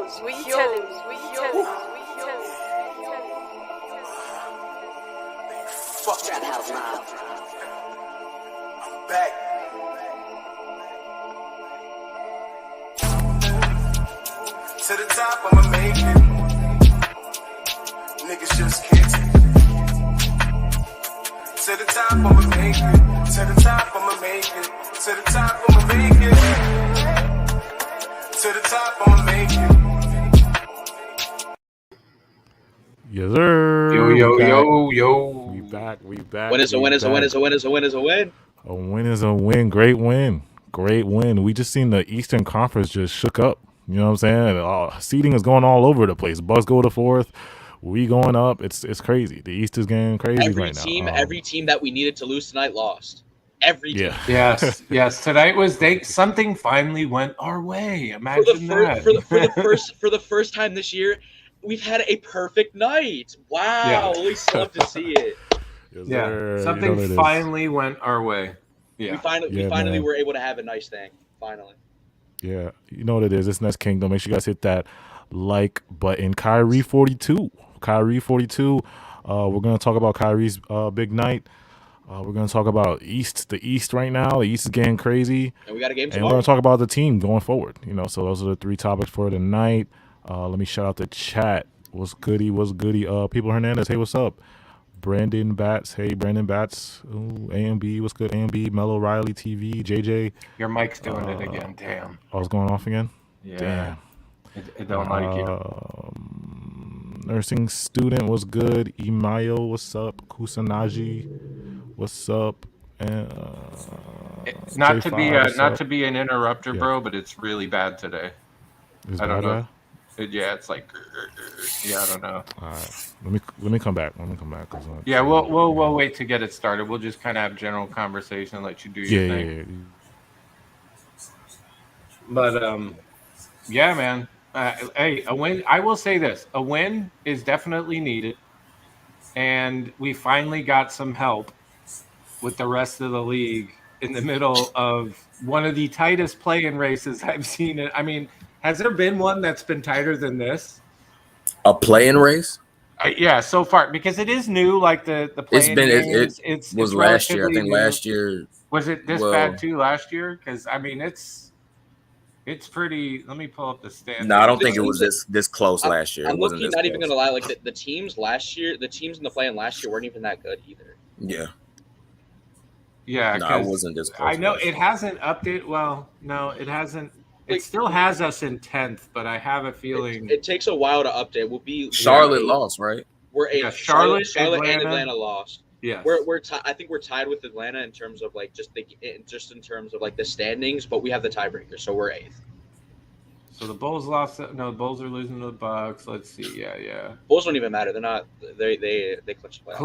Fuck Trap House Mob. I'm back. To the top, I'ma make it. Niggas just can't take it. To the top, I'ma make it. To the top, I'ma make it. To the top, I'ma make it. To the top, I'ma make it. Yes, sir. Yo. We back. Win is a win is a win is a win is a win is a win. A win is a win. Great win. We just seen the Eastern Conference just shook up. You know what I'm saying? Seeding is going all over the place. Bucks go to fourth. We going up. It's crazy. The East is getting crazy right now. Every team that we needed to lose tonight lost. Every team. Yes. Tonight was something finally went our way. Imagine that. For the first time this year, we've had a perfect night. Wow. We still have to see it. Yes, something finally went our way. Yeah. We finally were able to have a nice thing. Finally. Yeah. You know what it is. It's Nest Kingdom. Make sure you guys hit that like button. Kyrie 42. We're going to talk about Kyrie's big night. We're going to talk about the East right now. The East is getting crazy. And we got a game tomorrow. And we're going to talk about the team going forward. So those are the three topics for tonight. Let me shout out the chat. What's goody? People Hernandez, hey, what's up? Brandon Batts, hey, Brandon Batts. Ooh, AMB, what's good? AMB, Mellow Riley TV, JJ. Your mic's doing it again, damn. Oh, it's going off again? Yeah. Damn. It don't like you. Nursing student, what's good? Imayo, what's up? Kusanaji, what's up? And not to be an interrupter, bro, but it's really bad today. I don't know. It's like, I don't know. All right, let me come back. We'll wait to get it started. We'll just kind of have general conversation and let you do your thing. But man. Hey, a win. I will say this: a win is definitely needed, and we finally got some help with the rest of the league in the middle of one of the tightest play-in races I've seen. I mean. Has there been one that's been tighter than this? A play-in race? Yeah, so far because it is new. Like the play-in it was last year. I think last year was it this bad too. Last year, because I mean it's pretty. Let me pull up the standings. No, I don't think it was this close last year. I'm not even gonna lie. Like the teams last year, the teams in the play-in last year weren't even that good either. Yeah, no, it wasn't this close. I know it hasn't updated. Well, no, it hasn't. It still has us in 10th, but I have a feeling it takes a while to update. We'll be Charlotte lost, right? We're eighth. Yeah, Charlotte and Atlanta lost. Yeah, I think we're tied with Atlanta in terms of like just in terms of like the standings, but we have the tiebreaker, so we're eighth. So the Bulls lost. No, the Bulls are losing to the Bucks. Let's see. Yeah. Bulls don't even matter. They're not. They clinched the playoffs.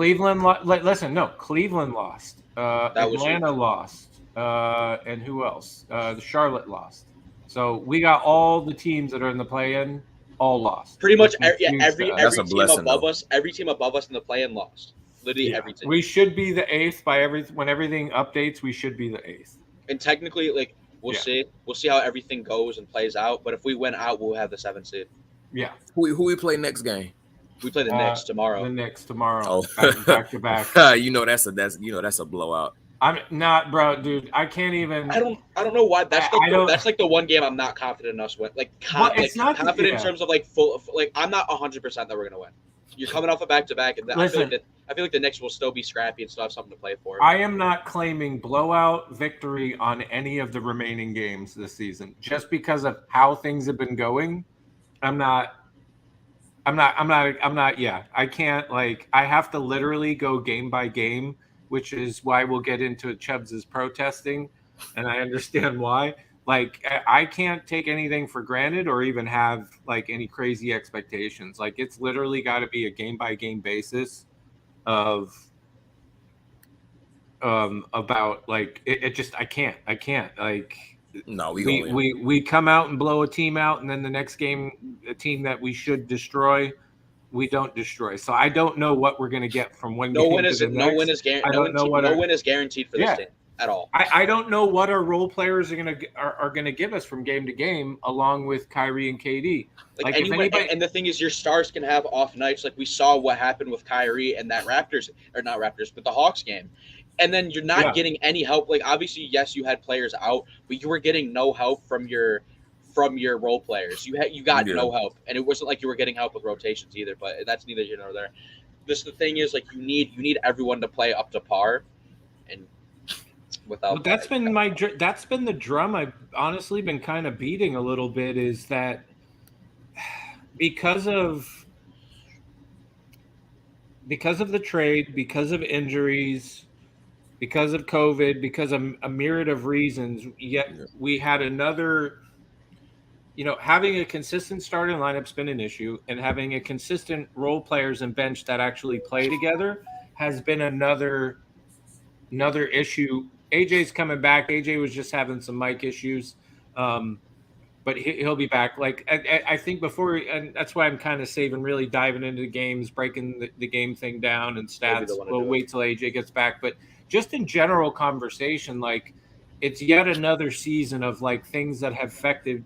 Cleveland lost. Atlanta lost. And who else? The Charlotte lost. So we got all the teams that are in the play-in all lost. Pretty much every team above us. Every team above us in the play-in lost. Literally every team. We should be the 8th when everything updates. We should be the 8th. And technically, like we'll see how everything goes and plays out. But if we win out, we'll have the 7th seed. Yeah. Who we play next game? We play the Knicks tomorrow. The Knicks tomorrow. Back to back. That's a blowout. I'm not, bro, dude. I can't even. I don't know why. That's like the one game I'm not confident in us win. Confident in terms of like full. Like I'm not 100% that we're gonna win. You're coming off a back-to-back, and I feel like the Knicks will still be scrappy and still have something to play for. I am not claiming blowout victory on any of the remaining games this season, just because of how things have been going. I'm not. Yeah, I can't. Like, I have to literally go game by game. Which is why we'll get into Chubbs' protesting, and I understand why. Like, I can't take anything for granted or even have, like, any crazy expectations. Like, it's literally got to be a game-by-game basis of about, like, it just – I can't. Like, no, we come out and blow a team out, and then the next game, a team that we should destroy – we don't destroy. So I don't know what we're going to get from one game to the next. No win is guaranteed for this team. at all. I don't know what our role players are gonna give us from game to game, along with Kyrie and KD. Like anyway, and the thing is, your stars can have off nights. Like we saw what happened with Kyrie and that but the Hawks game. And then you're not getting any help. Like obviously, yes, you had players out, but you were getting no help from your role players. You got no help, and it wasn't like you were getting help with rotations either. But that's neither here nor there. The thing is, like you need everyone to play up to par, and without that's been the drum I've honestly been kind of beating a little bit, is that because of the trade, because of injuries, because of COVID, because of a myriad of reasons, yet we had another, having a consistent starting lineup's been an issue, and having a consistent role players and bench that actually play together has been another issue. AJ's coming back. AJ was just having some mic issues. But he'll be back. Like I think and that's why I'm kind of saving, really diving into the games, breaking the game thing down and stats. We'll wait till AJ gets back. But just in general conversation, like it's yet another season of like things that have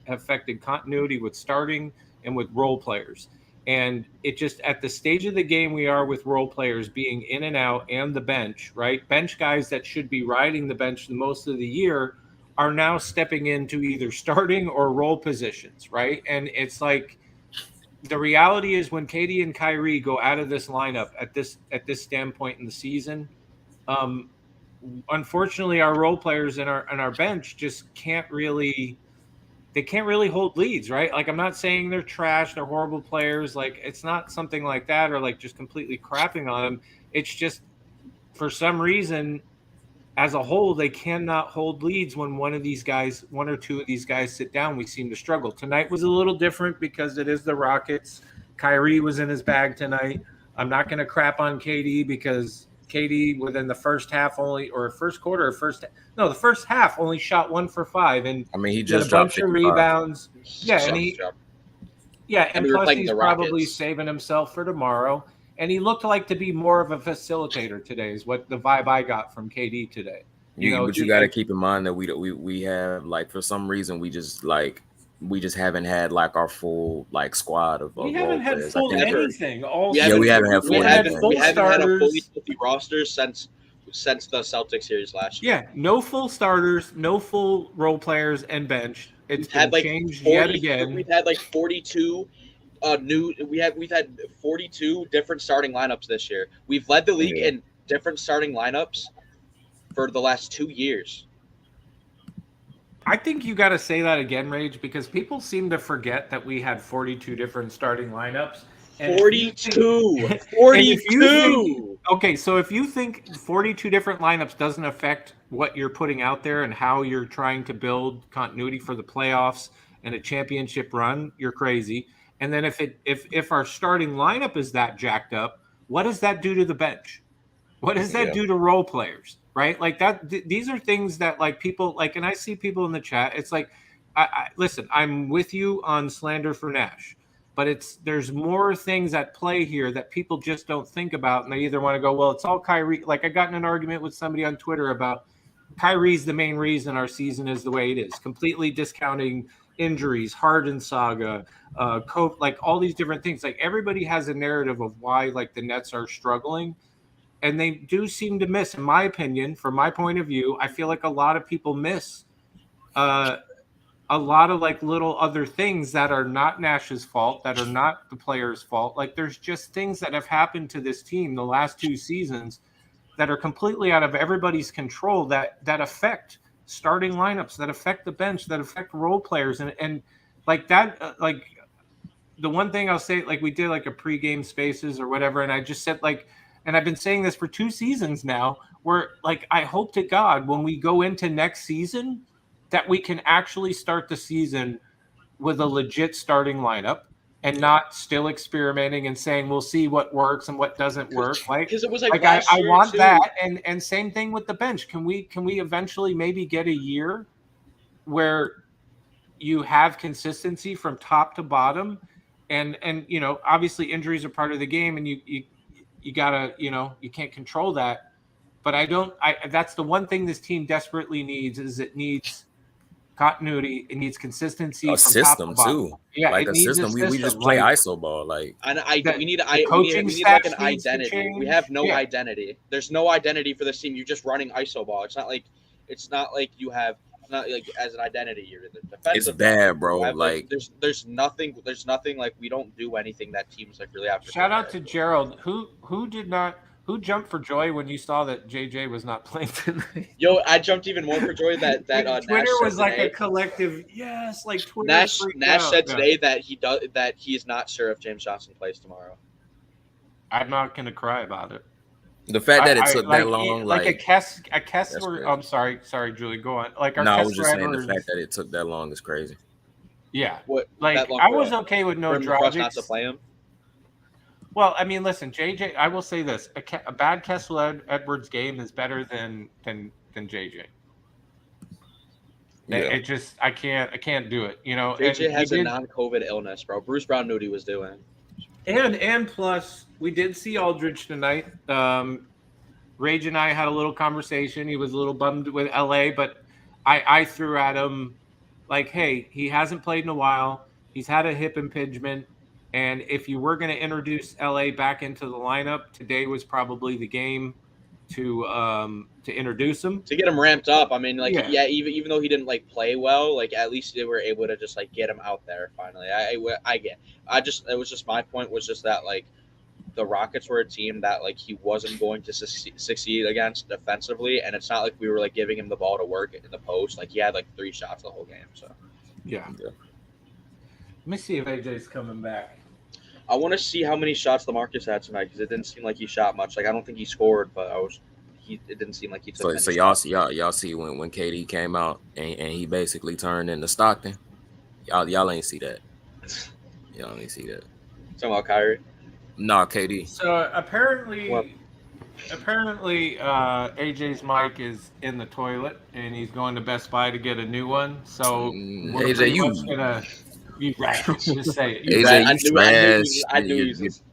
affected continuity with starting and with role players. And it just, at the stage of the game we are with role players being in and out, and the bench, right? Bench guys that should be riding the bench the most of the year are now stepping into either starting or role positions, right? And it's like, the reality is when KD and Kyrie go out of this lineup at this standpoint in the season, unfortunately, our role players and our bench just can't really hold leads, right? Like, I'm not saying they're trash, they're horrible players. Like, it's not something like that, or like just completely crapping on them. It's just, for some reason, as a whole, they cannot hold leads when one or two of these guys sit down. We seem to struggle. Tonight was a little different because it is the Rockets. Kyrie was in his bag tonight. I'm not going to crap on KD because KD within the first half the first half only shot 1 for 5, and I mean he just a dropped bunch of rebounds. And plus he's probably saving himself for tomorrow. And he looked like to be more of a facilitator today, is what the vibe I got from KD today. But you got to keep in mind that we have, like, for some reason we just haven't had like our full like squad of. We haven't had full anything. We haven't had full. We haven't had a fully healthy roster since the Celtics series last year. Yeah, no full starters, no full role players and bench. It's been changed 40, yet again. We've had like 42. We've had 42 different starting lineups this year. We've led the league in different starting lineups for the last 2 years. I think you got to say that again, Rage, because people seem to forget that we had 42 different starting lineups. 42. Okay, so if you think 42 different lineups doesn't affect what you're putting out there and how you're trying to build continuity for the playoffs and a championship run, you're crazy. And then if our starting lineup is that jacked up, what does that do to the bench? What does that do to role players, right? Like that. These are things that like people like, and I see people in the chat. It's like, listen, I'm with you on slander for Nash, but there's more things at play here that people just don't think about, and they either want to go, well, it's all Kyrie. Like I got in an argument with somebody on Twitter about Kyrie's the main reason our season is the way it is, completely discounting injuries, Harden saga, like all these different things. Like everybody has a narrative of why like the Nets are struggling, and they do seem to miss, in my opinion, from my point of view, I feel like a lot of people miss a lot of like little other things that are not Nash's fault, that are not the players' fault. Like there's just things that have happened to this team the last 2 seasons that are completely out of everybody's control that affect starting lineups, that affect the bench, that affect role players. And like that, like the one thing I'll say, like we did like a pregame spaces or whatever. And I just said like, and I've been saying this for 2 seasons now, where like, I hope to God, when we go into next season, that we can actually start the season with a legit starting lineup and not still experimenting and saying, we'll see what works and what doesn't work. Like, because it was like I want too. That. And same thing with the bench. Can we eventually maybe get a year where you have consistency from top to bottom? And obviously injuries are part of the game, and you gotta, you can't control that. But I don't. That's the one thing this team desperately needs is it needs continuity. It needs consistency. A system too. Yeah, like it a needs system. We just play ISO ball. Like, and we need like an identity. We have no identity. There's no identity for this team. You're just running ISO ball. It's not like you have. It's not like as an identity. You're the defensive. It's bad, bro. Like there's nothing. There's nothing like we don't do anything that teams like really have to. Shout out to Gerald, who jumped for joy when you saw that JJ was not playing tonight. Yo, I jumped even more for joy that Twitter was like a collective yes. Like Twitter. Nash said today that he is not sure if James Johnson plays tomorrow. I'm not gonna cry about it. The fact that it took that long, like a Kessler. I'm sorry, Julie. Go on. Like I was just saying the fact that it took that long is crazy. Yeah, I was okay with no Dragic. Not to play him. Well, I mean, listen, JJ. I will say this: a bad Kessler Edwards game is better than JJ. Yeah. It just I can't do it. You know, JJ has a non-COVID illness, bro. Bruce Brown knew what he was doing. And plus, we did see Aldridge tonight. Rage and I had a little conversation. He was a little bummed with LA, but I threw at him like, hey, he hasn't played in a while. He's had a hip impingement. And if you were going to introduce LA back into the lineup, today was probably the game to introduce him. To get him ramped up. I mean, even though he didn't like play well, like at least they were able to just like get him out there finally. It was just my point was just that like the Rockets were a team that like he wasn't going to succeed against defensively, and it's not like we were like giving him the ball to work in the post. Like he had like 3 shots the whole game. So yeah. Let me see if AJ's coming back. I want to see how many shots LaMarcus had tonight because it didn't seem like he shot much. Like I don't think he scored, but it didn't seem like he took. So y'all see when KD came out and he basically turned into Stockton. Y'all ain't see that. Y'all ain't see that. Talking about Kyrie? Nah, KD. So apparently AJ's mic is in the toilet and he's going to Best Buy to get a new one. So we're AJ, gonna. You ratchet. Just say it.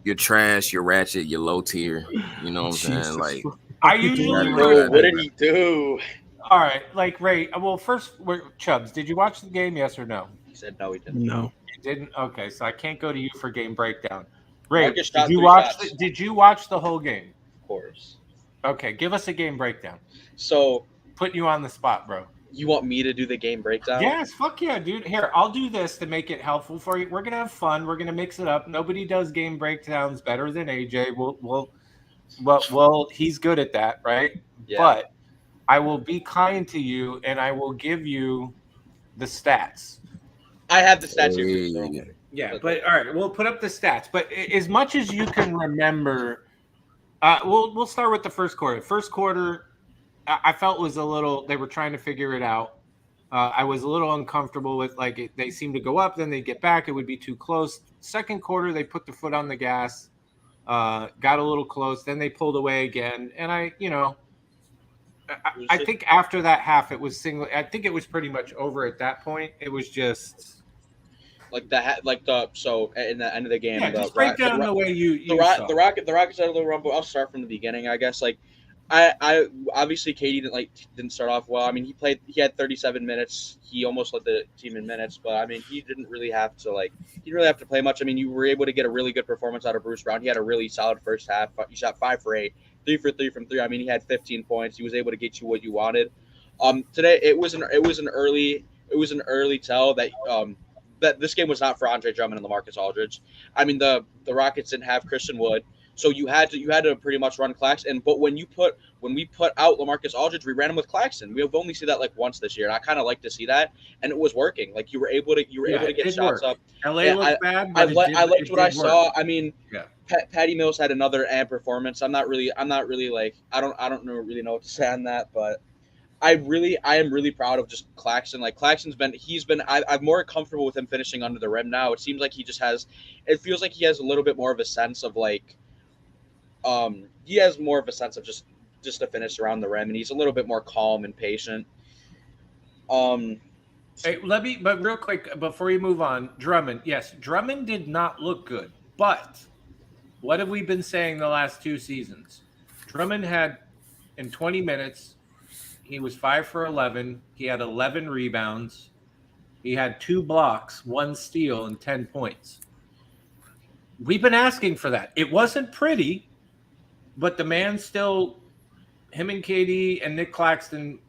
You're trash. You're ratchet. You're low tier. You know what I'm saying? Like, I usually. What did he do? All right, like Ray. Well, first, Chubbs, did you watch the game? Yes or no? He said no. He didn't. No, he didn't. Okay, so I can't go to you for game breakdown. Ray, did you watch the whole game? Of course. Okay, give us a game breakdown. So, putting you on the spot, bro. You want me to do the game breakdown? Yes, fuck yeah, dude. Here, I'll do this to make it helpful for you. We're gonna have fun. We're gonna mix it up. Nobody does game breakdowns better than AJ. Well, he's good at that, right? Yeah. But I will be kind to you, and I will give you the stats. I have the stats here. Yeah, but all right, we'll put up the stats. But as much as you can remember, we'll start with the first quarter. First quarter. I felt was a little. They were trying to figure it out. I was a little uncomfortable with they seemed to go up, then they get back. It would be too close. Second quarter, they put the foot on the gas, got a little close. Then they pulled away again, and I think after that half, it was single. I think it was pretty much over at that point. It was just in the end of the game. Yeah, just break down the way you saw. The Rockets out of the rumble. I'll start from the beginning, I guess. I obviously KD didn't start off well. I mean, he had 37 minutes. He almost led the team in minutes, but I mean, he didn't really have to play much. I mean, you were able to get a really good performance out of Bruce Brown. He had a really solid first half. He shot 5 for 8, 3 for 3 from 3. I mean, he had 15 points. He was able to get you what you wanted. Today it was an early tell that that this game was not for Andre Drummond and LaMarcus Aldridge. I mean, the Rockets didn't have Christian Wood. So you had to pretty much run Claxton. But when we put out LaMarcus Aldridge, we ran him with Claxton. We have only seen that once this year, and I kind of like to see that. And it was working. Like you were able to get shots up. LA looked bad. I liked what I saw. I mean, Patty Mills had another performance. I don't really know what to say on that, but I am really proud of just Claxton. Like I'm more comfortable with him finishing under the rim now. It seems like it feels like he has a little bit more of a sense of he has more of a sense of just to finish around the rim, and he's a little bit more calm and patient. Hey, but real quick before you move on, Drummond. Yes, Drummond did not look good, but what have we been saying the last 2 seasons? Drummond had in 20 minutes, he was 5 for 11. He had 11 rebounds. He had 2 blocks, 1 steal, and 10 points. We've been asking for that. It wasn't pretty, but the man still, him and KD and Nick Claxton,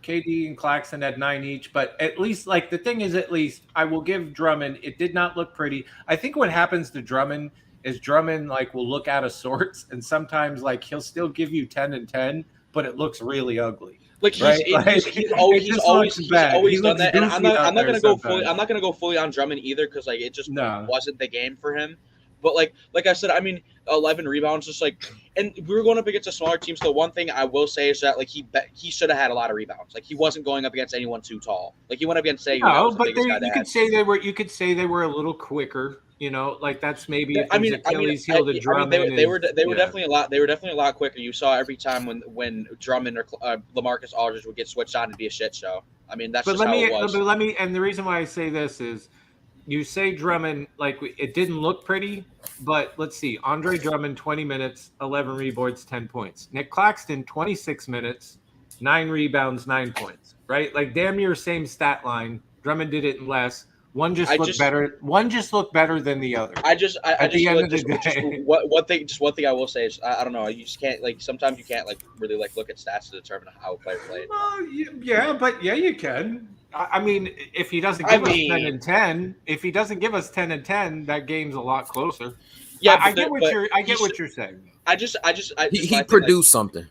KD and Claxton had 9 each. But at least, like, the thing is, at least I will give Drummond, it did not look pretty. I think what happens to Drummond is Drummond, like, will look out of sorts, and sometimes, like, he'll still give you 10 and 10, but it looks really ugly. Like he's always done that, and I'm not gonna go fully. I'm not gonna go fully on Drummond either because like it just wasn't the game for him. But like I said, I mean, 11 rebounds, just like, and we were going up against a smaller team. So one thing I will say is that like he should have had a lot of rebounds. Like he wasn't going up against anyone too tall. Like he went up against say you could say they were a little quicker. You know, like that's maybe Achilles heel to Drummond. They were definitely a lot. They were definitely a lot quicker. You saw every time when Drummond or LaMarcus Aldridge would get switched on, it'd be a shit show. I mean, that's just how it was. But and the reason why I say this is, you say Drummond, like it didn't look pretty, but let's see. Andre Drummond, 20 minutes, 11 rebounds, 10 points. Nick Claxton, 26 minutes, 9 rebounds, 9 points. Right, like damn near same stat line. Drummond did it in less. One just looked better. One just looked better than the other. One thing I will say is I don't know. You just can't like sometimes you can't like really like look at stats to determine how a player played. Yeah, you can. I mean, if he doesn't give us 10 and 10, that game's a lot closer. Yeah, I get what you're saying. He produced something.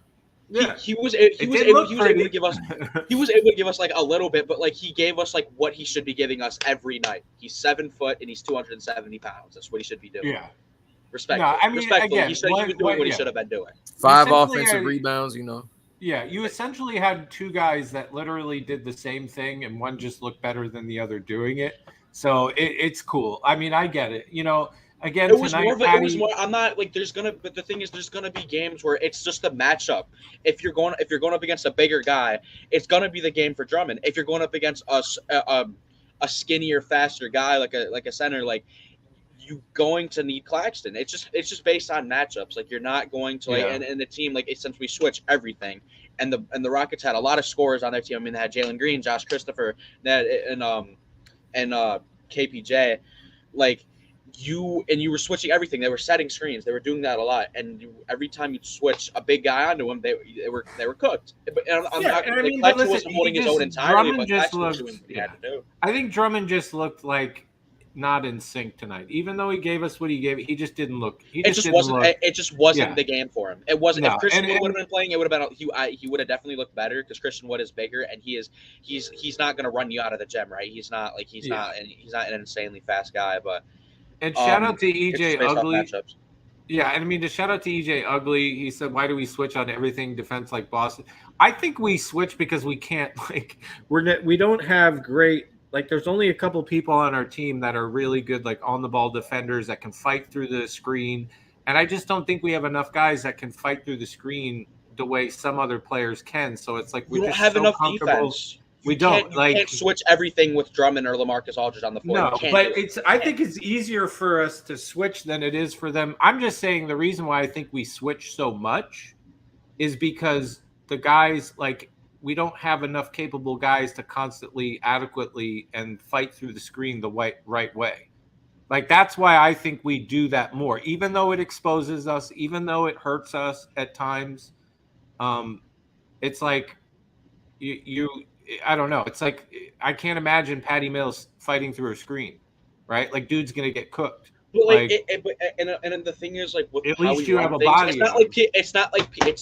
Yeah, he was able to give us like a little bit, but like he gave us like what he should be giving us every night. He's 7 foot and he's 270 pounds. That's what he should be doing. Yeah, respectfully. No, I mean, again, he was doing what he should have been doing. 5 offensive rebounds, you know. Yeah, you essentially had 2 guys that literally did the same thing, and one just looked better than the other doing it. So it's cool. I mean, I get it. You know. Again, it was more. I'm not like but the thing is, there's gonna be games where it's just the matchup. If you're going up against a bigger guy, it's gonna be the game for Drummond. If you're going up against a skinnier, faster guy like a center, like you going to need Claxton. It's just based on matchups. Like you're not going to and the team like since we switch everything, and the Rockets had a lot of scorers on their team. I mean, they had Jalen Green, Josh Christopher, and KPJ, like. You were switching everything. They were setting screens. They were doing that a lot. And every time you'd switch a big guy onto him, they were cooked. Claxton wasn't holding his own entirely, but Claxton was doing what he had to do. I think Drummond just looked like not in sync tonight. Even though he gave us what he gave, he just didn't look. It just wasn't the game for him. It wasn't. If Christian would have been playing, it would have been. He would have definitely looked better because Christian Wood is bigger and he's not going to run you out of the gym, right? He's not an insanely fast guy, but. And shout out to EJ Ugly. Yeah, and I mean to shout out to EJ Ugly. He said, "Why do we switch on everything defense like Boston?" I think we switch because we can't we don't have great there's only a couple people on our team that are really good on the ball defenders that can fight through the screen, and I just don't think we have enough guys that can fight through the screen the way some other players can. So it's like we don't have enough defense. You can't switch everything with Drummond or LaMarcus Aldridge on the floor. No, but I think it's easier for us to switch than it is for them. I'm just saying the reason why I think we switch so much is because the guys we don't have enough capable guys to constantly, adequately, and fight through the screen the right way. That's why I think we do that more, even though it exposes us, even though it hurts us at times. It's like you. I don't know. It's like I can't imagine Patty Mills fighting through a screen, right? Dude's gonna get cooked. But and the thing is, with at least you have a body. It's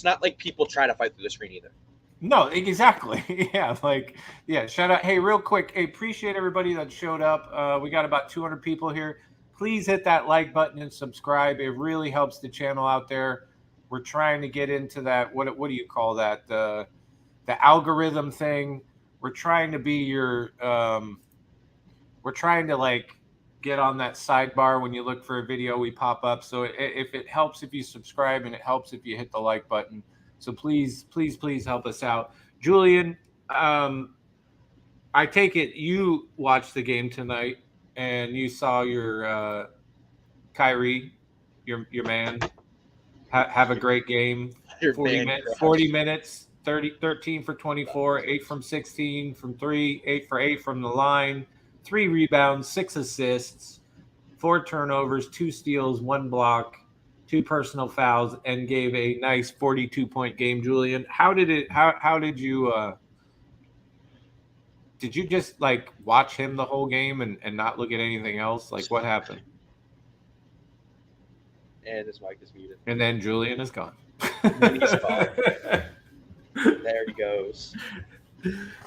not like people try to fight through the screen either. No, exactly. Yeah, shout out. Hey, real quick, appreciate everybody that showed up. We got about 200 people here. Please hit that like button and subscribe. It really helps the channel out there. We're trying to get into that. What do you call that? The algorithm thing. We're trying to be your we're trying to get on that sidebar when you look for a video, we pop up. So if it helps if you subscribe, and it helps if you hit the like button. So please help us out. Julian, I take it you watched the game tonight and you saw your Kyrie, your man. Have a great game. 40 minutes, 13 for 24, 8 from 16 from 3, 8 for 8 from the line, 3 rebounds, 6 assists, 4 turnovers, 2 steals, 1 block, 2 personal fouls, and gave a nice 42-point game. Julian, how did you did you just like watch him the whole game and not look at anything else? Like, what happened? And his mic is muted. And then Julian is gone. He's gone. There he goes.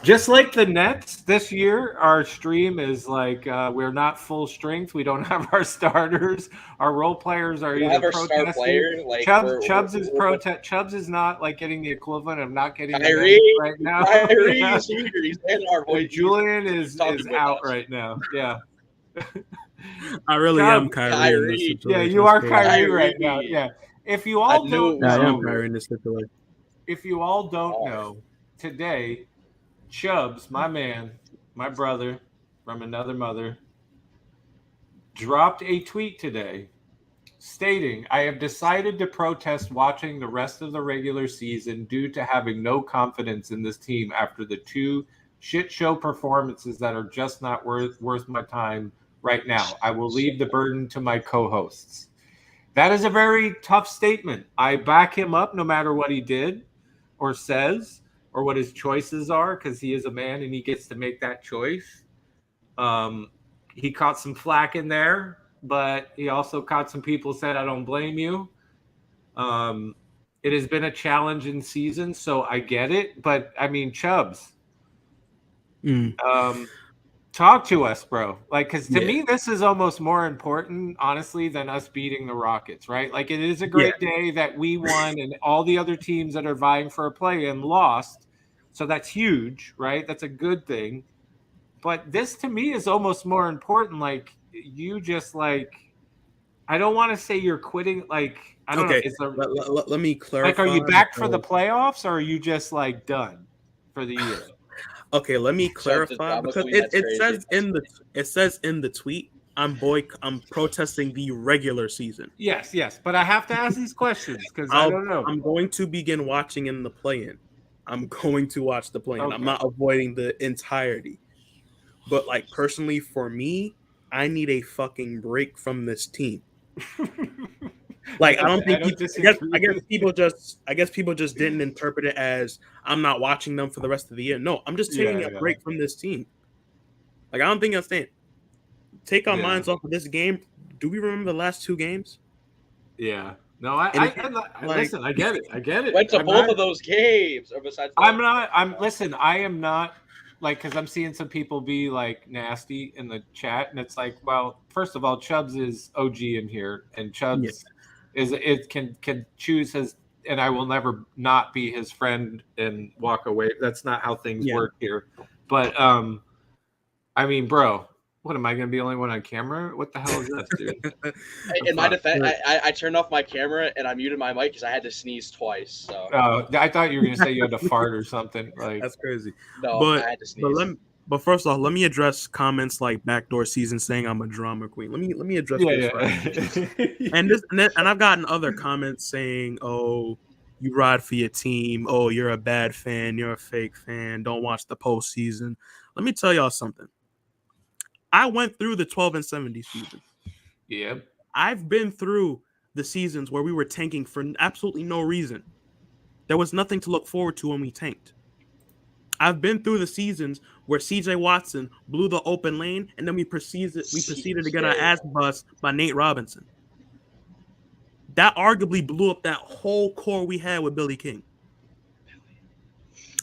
Just like the Nets this year, our stream is like we're not full strength. We don't have our starters. Our role players are either protesting. Player, like Chubbs is not like getting the equivalent of not getting Kyrie right now. Kyrie is here. He's in our voice. Julian is out right now. Yeah. I really am Kyrie. Yeah, you are Kyrie right now. Yeah. If you all don't know, I am Kyrie in this situation. If you all don't know, today, Chubbs, my man, my brother from another mother, dropped a tweet today stating, "I have decided to protest watching the rest of the regular season due to having no confidence in this team after the 2 shit show performances that are just not worth my time right now. I will leave the burden to my co-hosts." That is a very tough statement. I back him up no matter what he did or says or what his choices are, because he is a man and he gets to make that choice. He caught some flack in there, but he also caught some people said, "I don't blame you." It has been a challenging season, so I get it. But, I mean, Chubbs, talk to us, bro. Like, because to me, this is almost more important, honestly, than us beating the Rockets, right? Like, it is a great day that we won and all the other teams that are vying for a play-in lost. So that's huge, right? That's a good thing. But this, to me, is almost more important. Like, you just, like, I don't want to say you're quitting. Like, I don't know. Let me clarify. Like, are you back for the playoffs or are you just, like, done for the year? Okay, let me clarify because it says in the tweet I'm protesting the regular season. Yes, but I have to ask these questions because I don't know. I'm going to begin watching in the play-in. I'm going to watch the play-in. Okay. I'm not avoiding the entirety. But like personally, for me, I need a fucking break from this team. Like I guess people just didn't interpret it as I'm not watching them for the rest of the year. No, I'm just taking a break from this team. Like I don't think I understand. Take our minds off of this game. Do we remember the last 2 games? Yeah. No, listen. I get it. Went to both of those games. Or besides, I am not like because I'm seeing some people be like nasty in the chat, and it's like, well, first of all, Chubbs is OG in here, and Chubbs can choose his, and I will never not be his friend and walk away. That's not how things work here. But I mean, bro. What, am I going to be the only one on camera? What the hell is this, dude? In my defense, I turned off my camera and I muted my mic because I had to sneeze twice. So. I thought you were going to say you had to fart or something. Like that's crazy. No, I had to sneeze. But first off, let me address comments like backdoor season saying I'm a drama queen. Let me address this. Right? and I've gotten other comments saying, "Oh, you ride for your team. Oh, you're a bad fan. You're a fake fan. Don't watch the postseason." Let me tell y'all something. I went through the 12-70 season. Yeah. I've been through the seasons where we were tanking for absolutely no reason. There was nothing to look forward to when we tanked. I've been through the seasons where CJ Watson blew the open lane and then we proceeded to get our ass bust by Nate Robinson. That arguably blew up that whole core we had with Billy King.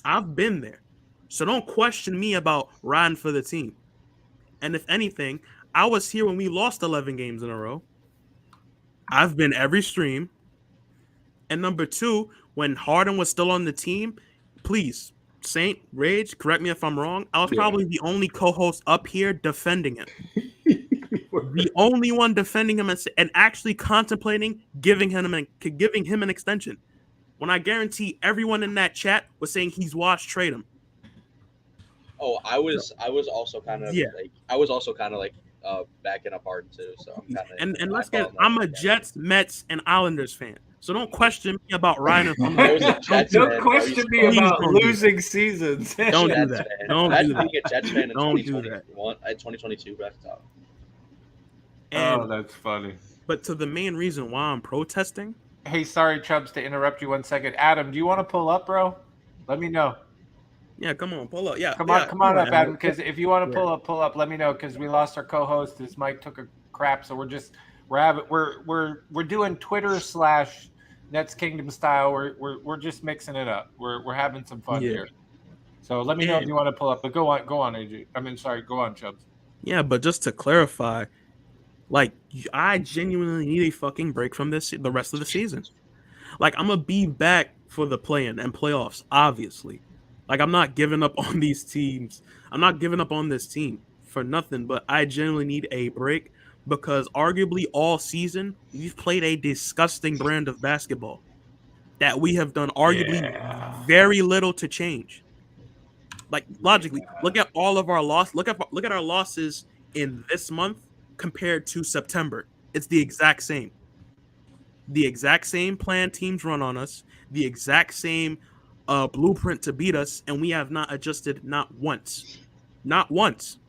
I've been there. So don't question me about riding for the team. And if anything, I was here when we lost 11 games in a row. I've been every stream. And number 2, when Harden was still on the team, please, Saint, Rage, correct me if I'm wrong. I was probably the only co-host up here defending him. The only one defending him and actually contemplating giving him an extension. When I guarantee everyone in that chat was saying he's washed, trade him. Oh, I was also kind of like backing up Harden too. So and let's get, I'm a Jets, Mets, and Islanders fan. So don't question me about Ryan. Don't question me about losing seasons. Don't do that. Don't do that. Being a Jets fan in Don't do 2022, that's tough. Oh, that's funny. But to the main reason why I'm protesting. Hey, sorry, Chubbs, to interrupt you 1 second. Adam, do you want to pull up, bro? Let me know. Yeah, come on, pull up. Yeah, come on up, Adam. Because if you want to pull up. Let me know. Because we lost our co-host. His mic took a crap, so we're doing Twitter / Nets Kingdom style. We're just mixing it up. We're having some fun here. So let me know if you want to pull up. But go on, AJ. Go on, Chubbs. Yeah, but just to clarify, like, I genuinely need a fucking break from the rest of the season. Like, I'm gonna be back for the play-in and playoffs, obviously. Like, I'm not giving up on these teams. I'm not giving up on this team for nothing, but I genuinely need a break because arguably all season, we've played a disgusting brand of basketball that we have done arguably very little to change. Like, logically, look at all of our losses. Look at our losses in this month compared to September. It's the exact same. The exact same plan teams run on us. The exact same blueprint to beat us, and we have not adjusted not once. Not once.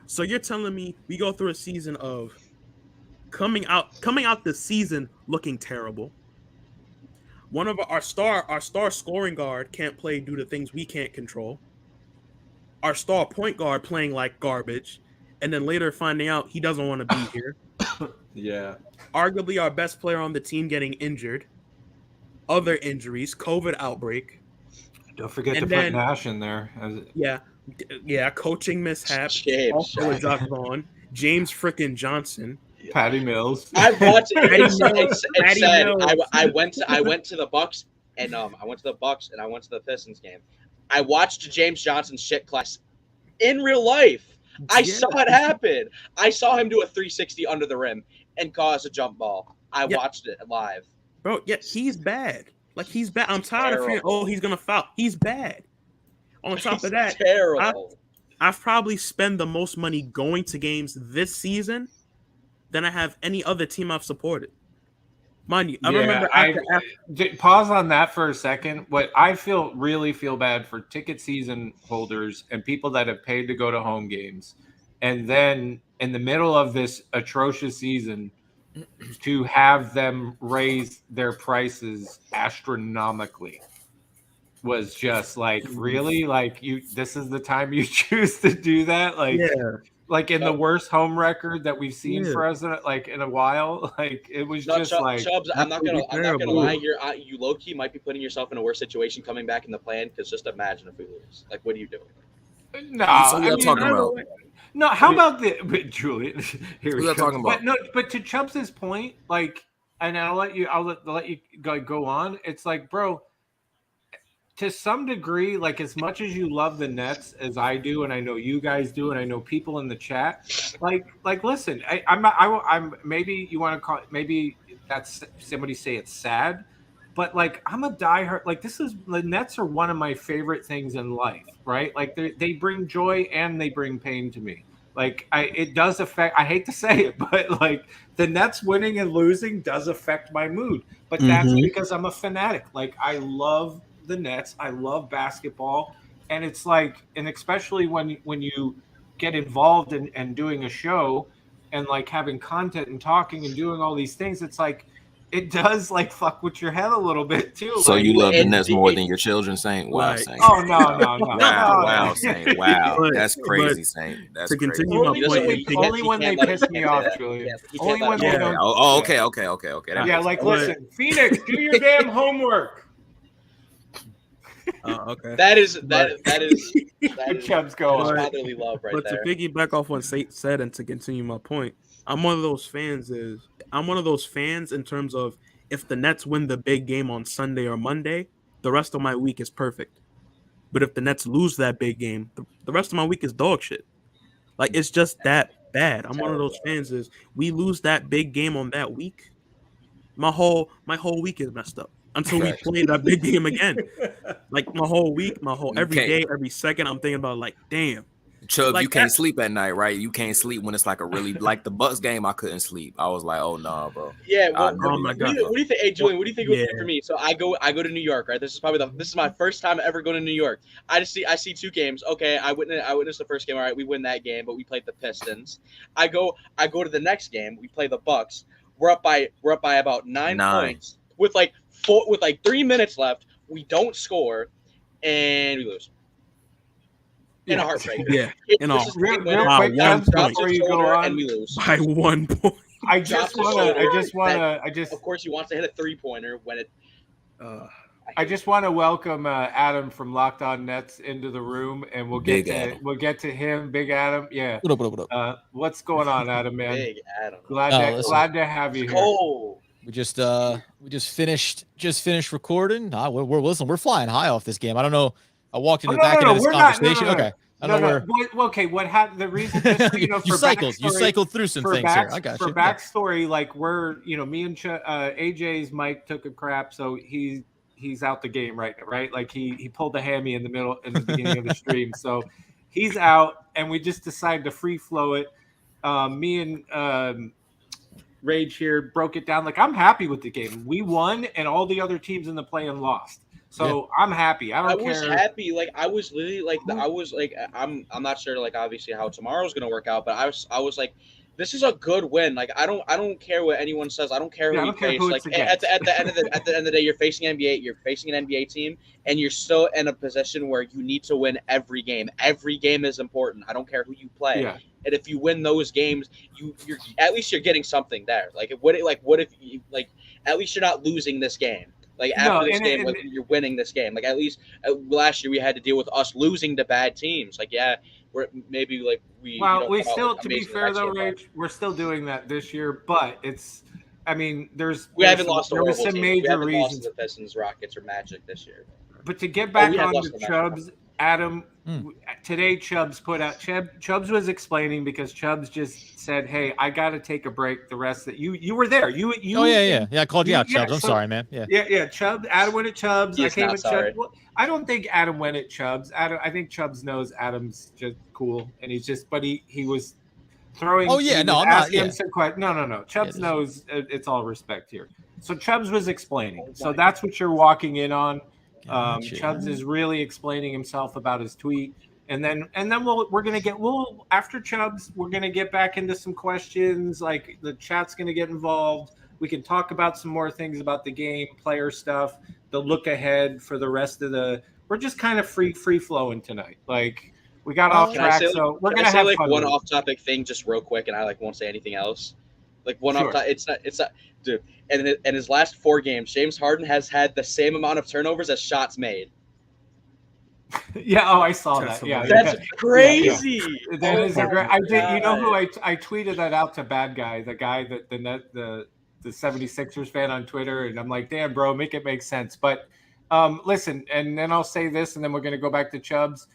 So you're telling me we go through a season of coming out the season looking terrible. One of our star scoring guard can't play due to things we can't control. Our star point guard playing like garbage, and then later finding out he doesn't want to be here. Yeah. Arguably our best player on the team getting injured. Other injuries, COVID outbreak. Don't forget to put Nash in there. Yeah, coaching mishap. Also with Josh Vaughn, James frickin' Johnson, Patty Mills. I watched it. I went to the Bucks and I went to the Pistons game. I watched James Johnson shit class in real life. I saw it happen. I saw him do a 360 under the rim and cause a jump ball. I watched it live. Bro, he's bad. Like, he's bad. I'm tired of hearing, he's gonna foul. He's bad. On top of that, terrible. I've probably spent the most money going to games this season than I have any other team I've supported. Mind you, I remember pause on that for a second. What I really feel bad for ticket season holders and people that have paid to go to home games, and then in the middle of this atrocious season, to have them raise their prices astronomically was just like, really? Like, this is the time you choose to do that? Like, like in the worst home record that we've seen for us in a while. Like, it was Chubbs, I'm not gonna lie. You low key might be putting yourself in a worse situation coming back in the plan, because just imagine if we lose. Like, what are you doing? No, talking about. No, how about Julian? Here we go. Talking about. But to Chubbs' point, like, and I'll let you go on. It's like, bro, to some degree, like, as much as you love the Nets as I do, and I know you guys do, and I know people in the chat, like, listen, I'm maybe you want to call it, maybe that's somebody say it's sad, but like, I'm a diehard. Like, the Nets are one of my favorite things in life, right? Like, they bring joy and they bring pain to me. Like, it does affect. I hate to say it, but like, the Nets winning and losing does affect my mood. But that's because I'm a fanatic. Like, I love the Nets. I love basketball, and it's like, and especially when you get involved in doing a show and like having content and talking and doing all these things, it's like, it does like fuck with your head a little bit too. So like, you love the Nets more than your children, Saint? Wow, Saint. Oh no. Wow, Saint. Wow, that's crazy, Saint. That's to crazy. Continue my point, only when they piss me off, Julian. Only when they don't. Oh, okay. Yeah, like, listen, Phoenix, do your damn homework. Okay. That is Chubbs going. fatherly love right there. But to piggyback off what Saint said and to continue my point, I'm one of those fans in terms of, if the Nets win the big game on Sunday or Monday, the rest of my week is perfect. But if the Nets lose that big game, the rest of my week is dog shit. Like, it's just that bad. I'm one of those fans is, we lose that big game on that week, my whole week is messed up until we play that big game again. Like, my whole week, every day, every second, I'm thinking about, like, damn. Chubb, Like you can't that- sleep at night, right? You can't sleep when it's like a really like the Bucks game. I couldn't sleep. I was like, oh no, bro. Yeah. Well, Oh my God. What do you think? Hey, Julian, what do you think it would Yeah. be for me? So I go to New York, right? This is my first time ever going to New York. I see two games. Okay, I witnessed the first game. All right, we win that game, but we played the Pistons. I go to the next game. We play the Bucks. We're up by about 9 points with like 3 minutes left. We don't score, and we lose. In a heartbreaker. Yeah. In a real by quick, 1 drops point. before his you go shoulder, on, and we lose. By 1 point. I Drops just his want shoulder. to. Of course, he wants to hit a 3-pointer when it. I just want to welcome Adam from Locked On Nets into the room, and we'll get to him. Big Adam, yeah. What up? What's going on, Adam? Man, Big Adam. Glad to have you here. Oh, We just finished recording. We're flying high off this game. I don't know. I walked into the back end of this conversation. Okay. I don't know where. Okay, what happened? The reason just, you for cycled through some things here. I got you. For backstory, like me and AJ's mic took a crap, so he's out the game right now, right? Like he pulled a hammy in the beginning of the stream, so he's out, and we just decided to free flow it. Me and Rage here broke it down. Like, I'm happy with the game. We won, and all the other teams in the play-in lost. So I'm happy. I was happy. Like, I was literally like, I'm not sure, like, obviously how tomorrow's gonna work out, but I was like, this is a good win. Like, I don't care what anyone says. I don't care who you face. Like, at the end of the day, you're facing an NBA team, and you're still in a position where you need to win every game. Every game is important. I don't care who you play. Yeah. And if you win those games, you're at least you're getting something there. Like, what if you, like, at least you're not losing this game. Like, after this game, like, you're winning this game. Like, at least last year we had to deal with us losing to bad teams. Like, yeah, we're maybe like we. Well, we still, to be fair though, Rage, we're still doing that this year. But it's, I mean, we haven't lost a horrible some team. major we reasons. Lost to the Pistons, Rockets, or Magic this year. But to get back on the Chubbs, Adam, today Chubbs put out. Chubbs was explaining because Chubbs just said, "Hey, I got to take a break." The rest that you were there. You. Oh yeah. I called you out, Chubbs. I'm sorry, man. Yeah. Chubbs. Adam went at Chubbs. I came at Chubbs. Well, I don't think Adam went at Chubbs. I think Chubbs knows Adam's just cool, and he's just. But he was throwing. Oh yeah, no, I'm not. Yeah. No. Chubbs knows it's all respect here. So Chubbs was explaining. So that's what you're walking in on. Chubbs is really explaining himself about his tweet, and then after Chubbs, we're gonna get back into some questions. Like, the chat's gonna get involved. We can talk about some more things about the game, player stuff, the look ahead for the rest of we're just kind of free flowing tonight. Like, we got off track, so we're gonna have fun one off topic thing just real quick, and I won't say anything else. Like, one off topic, it's not, dude. And in his last 4 games, James Harden has had the same amount of turnovers as shots made. Yeah. Oh, I saw that. Yeah, that's crazy. Yeah. That is a great. I did. You know who I tweeted that out to? Bad Guy, the guy that the 76ers fan on Twitter, and I'm like, damn, bro, make it make sense. But listen, and then I'll say this, and then we're gonna go back to Chubbs.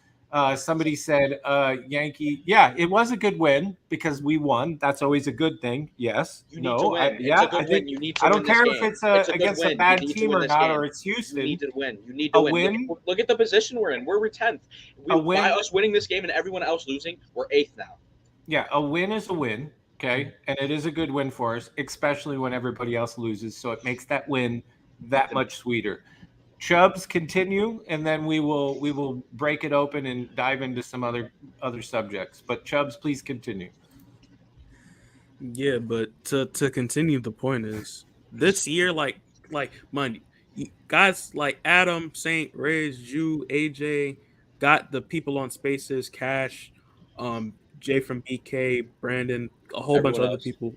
Somebody said, Yankee. Yeah, it was a good win because we won. That's always a good thing. Yes. You need to win. I don't care if it's against a bad team or not, or it's Houston. You need to win. You need to win. Look at the position we're in. We're 10th. By us winning this game and everyone else losing, we're 8th now. Yeah, a win is a win. Okay, and it is a good win for us, especially when everybody else loses. So it makes that win that much sweeter. Chubbs, continue, and then we will break it open and dive into some other subjects. But Chubbs, please continue. Yeah, but to continue, the point is this year, like mind you, guys like Adam, Saint, Rage, you, AJ, got the people on Spaces, Cash, Jay from BK, Brandon, a whole bunch of other people.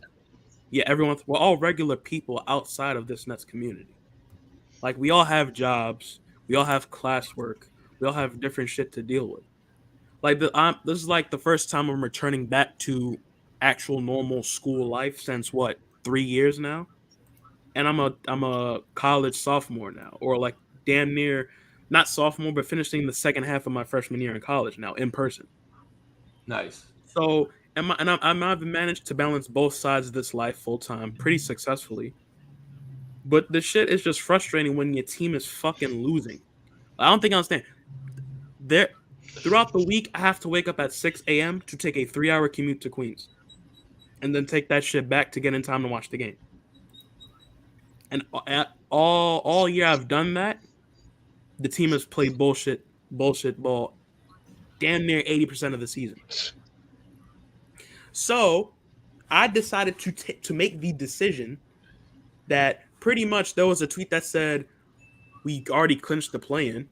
Yeah, everyone. We're all regular people outside of this Nets community. Like, we all have jobs, we all have classwork, we all have different shit to deal with. Like, this is like the first time I'm returning back to actual normal school life since 3 years now, and I'm a college sophomore now, or like damn near not sophomore, but finishing the second half of my freshman year in college now in person. Nice. So I've managed to balance both sides of this life full time pretty successfully. But the shit is just frustrating when your team is fucking losing. I don't think I understand. Throughout the week, I have to wake up at 6 a.m. to take a 3-hour commute to Queens. And then take that shit back to get in time to watch the game. And all year I've done that. The team has played bullshit ball damn near 80% of the season. So I decided to make the decision that pretty much there was a tweet that said, we already clinched the play-in.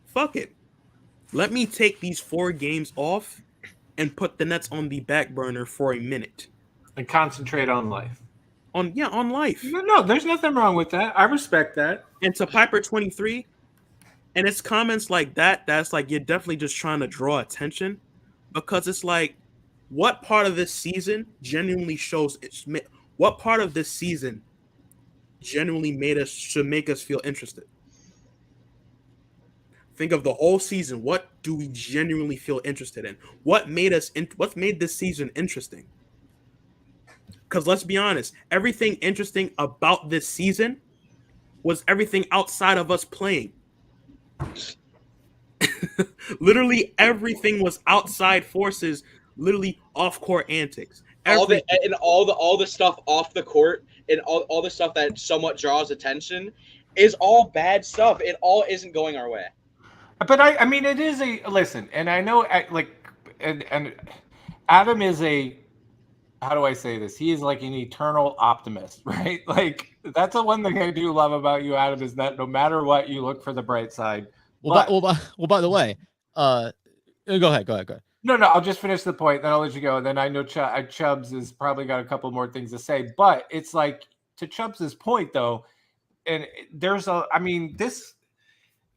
Fuck it. Let me take these 4 games off and put the Nets on the back burner for a minute. And concentrate on life. On life. No, there's nothing wrong with that. I respect that. And to Piper 23, and it's comments like that, that's like you're definitely just trying to draw attention, because it's like, what part of this season genuinely shows what part of this season genuinely should make us feel interested? Think of the whole season. What do we genuinely feel interested in? What made this season interesting? Because let's be honest, everything interesting about this season was everything outside of us playing. Literally everything was outside forces, literally off-court antics. All the stuff off the court and all the stuff that somewhat draws attention is all bad stuff. It all isn't going our way. But I mean, it is listen, and I know and Adam is how do I say this? He is like an eternal optimist, right? Like, that's the one thing I do love about you, Adam, is that no matter what, you look for the bright side. By the way, go ahead. No, I'll just finish the point, then I'll let you go. And then I know Chubbs has probably got a couple more things to say, but it's like, to Chubbs's point though, and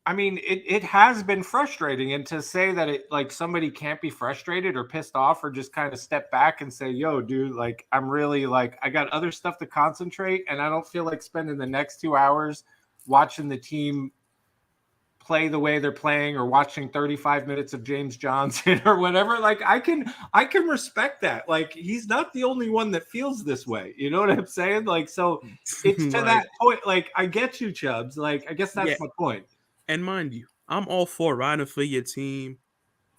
it has been frustrating, and to say that it like somebody can't be frustrated or pissed off or just kind of step back and say, yo, dude, like, I'm really like, I got other stuff to concentrate and I don't feel like spending the next 2 hours watching the team play the way they're playing or watching 35 minutes of James Johnson or whatever. Like, I can respect that. Like, he's not the only one that feels this way. You know what I'm saying? Like, so it's to that point. Like, I get you, Chubbs. Like, I guess that's my point. And mind you, I'm all for riding for your team,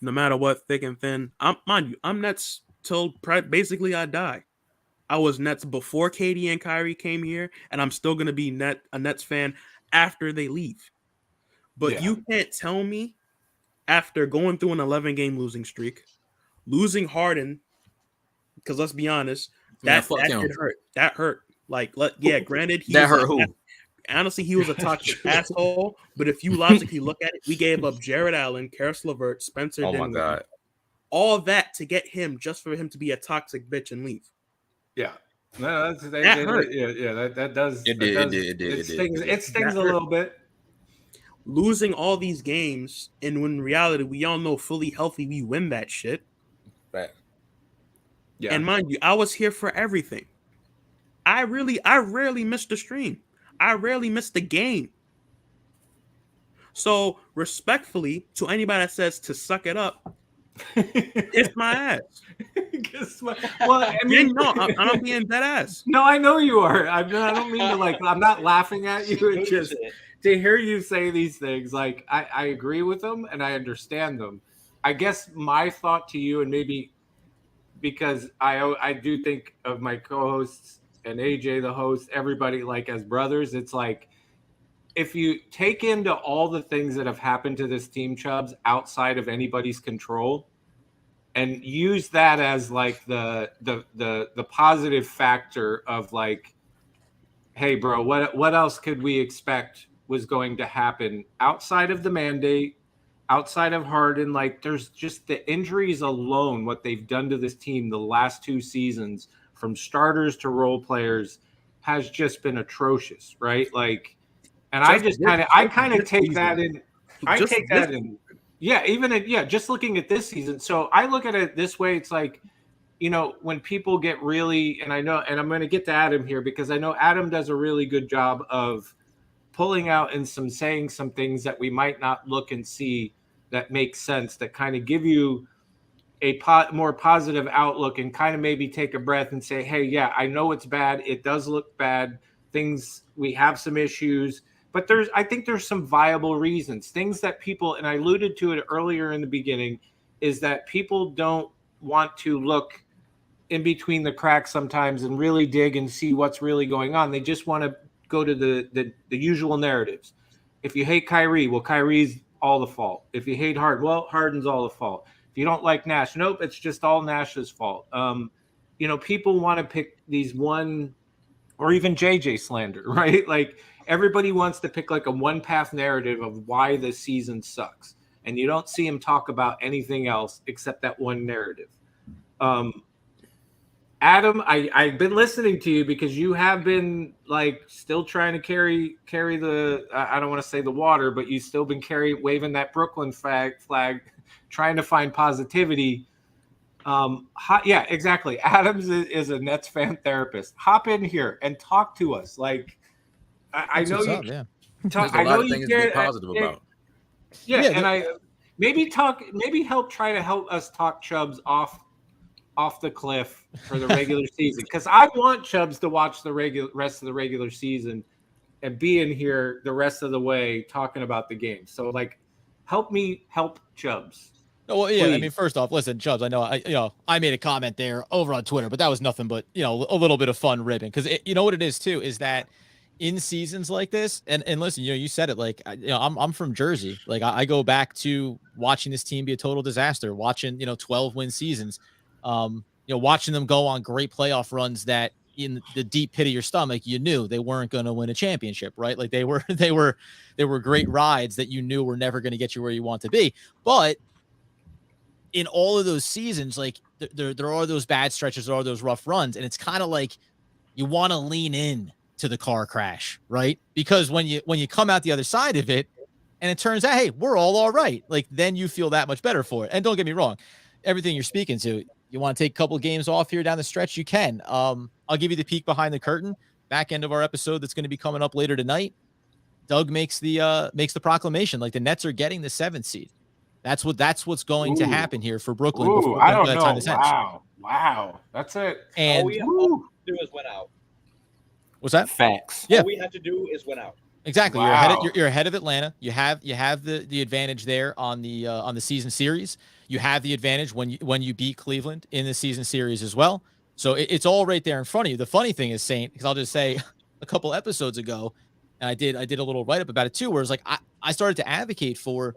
no matter what, thick and thin. I'm Nets till basically I die. I was Nets before KD and Kyrie came here, and I'm still gonna be a Nets fan after they leave. But you can't tell me, after going through an 11-game losing streak, losing Harden, because let's be honest, that hurt. That hurt. Like, granted, that hurt who? Honestly, he was a toxic asshole. But if you logically look at it, we gave up Jared Allen, Kessler Edwards, Spencer Dinwiddie. Oh my God! All that to get him, just for him to be a toxic bitch and leave. Yeah, no, that hurt. Yeah, that does. It did. It stings a little bit. Losing all these games, and when in reality, we all know fully healthy, we win that shit. Right. Yeah. And mind you, I was here for everything. I rarely missed the stream. I rarely missed the game. So, respectfully, to anybody that says to suck it up, kiss my ass. Well, I mean, no, I'm being dead ass. No, I know you are. I don't mean to I'm not laughing at you. It's just to hear you say these things, like, I agree with them and I understand them. I guess my thought to you, and maybe because I do think of my co-hosts and AJ, the host, everybody like as brothers, it's like, if you take into all the things that have happened to this team, Chubbs, outside of anybody's control, and use that as like the positive factor of like, hey, bro, what else could we expect was going to happen outside of the mandate, outside of Harden? Like, there's just the injuries alone, what they've done to this team the last 2 seasons, from starters to role players, has just been atrocious, right? Like, and I kind of take that in. I take that in. Yeah, just looking at this season. So I look at it this way. It's like, when people get really, and I know, and I'm going to get to Adam here because I know Adam does a really good job of pulling out and saying some things that we might not look and see that make sense, that kind of give you a more positive outlook and kind of maybe take a breath and say, hey, yeah, I know it's bad. It does look bad. We have some issues. But I think there's some viable reasons, things that people, and I alluded to it earlier in the beginning, is that people don't want to look in between the cracks sometimes and really dig and see what's really going on. They just want to go to the usual narratives. If you hate Kyrie, well, Kyrie's all the fault. If you hate Harden, well, Harden's all the fault. If you don't like Nash, nope, it's just all Nash's fault. People want to pick these one, or even JJ slander, right? Like everybody wants to pick like a one-path narrative of why the season sucks. And you don't see him talk about anything else except that one narrative. Adam, I've been listening to you because you have been like still trying to carry the I don't want to say the water, but you've still been waving that Brooklyn flag, trying to find positivity. Yeah, exactly. Adams is a Nets fan therapist. Hop in here and talk to us. Like I know you. Yeah. There's a lot of things to be positive about. Yeah, and I maybe help us talk Chubbs off the cliff for the regular season, because I want Chubbs to watch the rest of the regular season and be in here the rest of the way talking about the game. So like, help me help Chubbs. Oh, well, yeah. Please. I mean, first off, listen, Chubbs, I know I made a comment there over on Twitter, but that was nothing but a little bit of fun ribbing, because you know what it is too is that in seasons like this, and listen, you said it, like I'm from Jersey, like I go back to watching this team be a total disaster, watching 12-win seasons. Watching them go on great playoff runs that in the deep pit of your stomach, you knew they weren't going to win a championship, right? Like they were great rides that you knew were never going to get you where you want to be. But in all of those seasons, like there are those bad stretches, there are those rough runs. And it's kind of like you want to lean in to the car crash, right? Because when you come out the other side of it and it turns out, hey, we're all right. Like then you feel that much better for it. And don't get me wrong, everything you're speaking to, you want to take a couple of games off here down the stretch, you can. I'll give you the peek behind the curtain. Back end of our episode that's going to be coming up later tonight. Doug makes the proclamation, like the Nets are getting the 7th seed. That's what's going to happen here for Brooklyn. Before I don't know. Wow, that's it. And all we have to do is win out. What's that? Facts. Yeah. All we have to do is win out. Exactly. Wow. You're ahead of Atlanta. You have the advantage there on the season series. You have the advantage when you beat Cleveland in the season series as well. So it's all right there in front of you. The funny thing is, Saint, because I'll just say a couple episodes ago, and I did a little write up about it too, where it's like I started to advocate for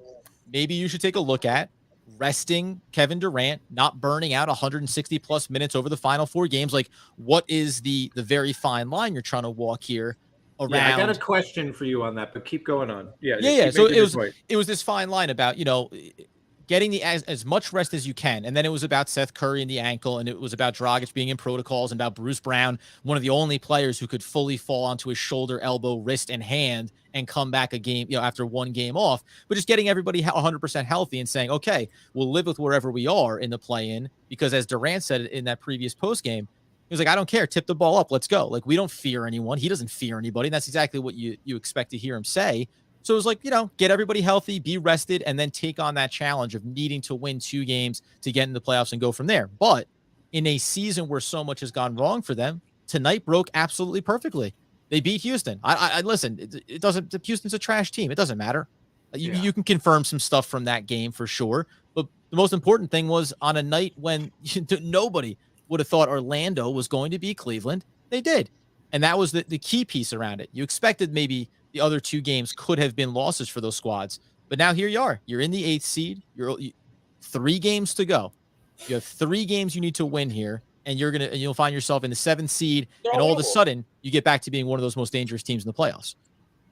maybe you should take a look at resting Kevin Durant, not burning out 160 plus minutes over the final 4 games. Like, what is the very fine line you're trying to walk here? Around. Yeah, I got a question for you on that, but keep going on. Yeah. So it was this fine line about getting as much rest as you can, and then it was about Seth Curry and the ankle, and it was about Dragic being in protocols, and about Bruce Brown, one of the only players who could fully fall onto his shoulder, elbow, wrist, and hand and come back a game, after 1 game off. But just getting everybody 100% healthy and saying, okay, we'll live with wherever we are in the play-in, because as Durant said in that previous post game, he was like, I don't care. Tip the ball up. Let's go. Like, we don't fear anyone. He doesn't fear anybody. And that's exactly what you expect to hear him say. So it was like, get everybody healthy, be rested, and then take on that challenge of needing to win 2 games to get in the playoffs and go from there. But in a season where so much has gone wrong for them, tonight broke absolutely perfectly. They beat Houston. I listen, it doesn't, Houston's a trash team. It doesn't matter. You can confirm some stuff from that game for sure. But the most important thing was on a night when nobody would have thought Orlando was going to beat Cleveland. They did. And that was the key piece around it. You expected maybe the other 2 games could have been losses for those squads. But now here you are. You're in the 8th seed. You're 3 games to go. You have 3 games you need to win here. And you'll find yourself in the 7th seed. And all of a sudden, you get back to being one of those most dangerous teams in the playoffs.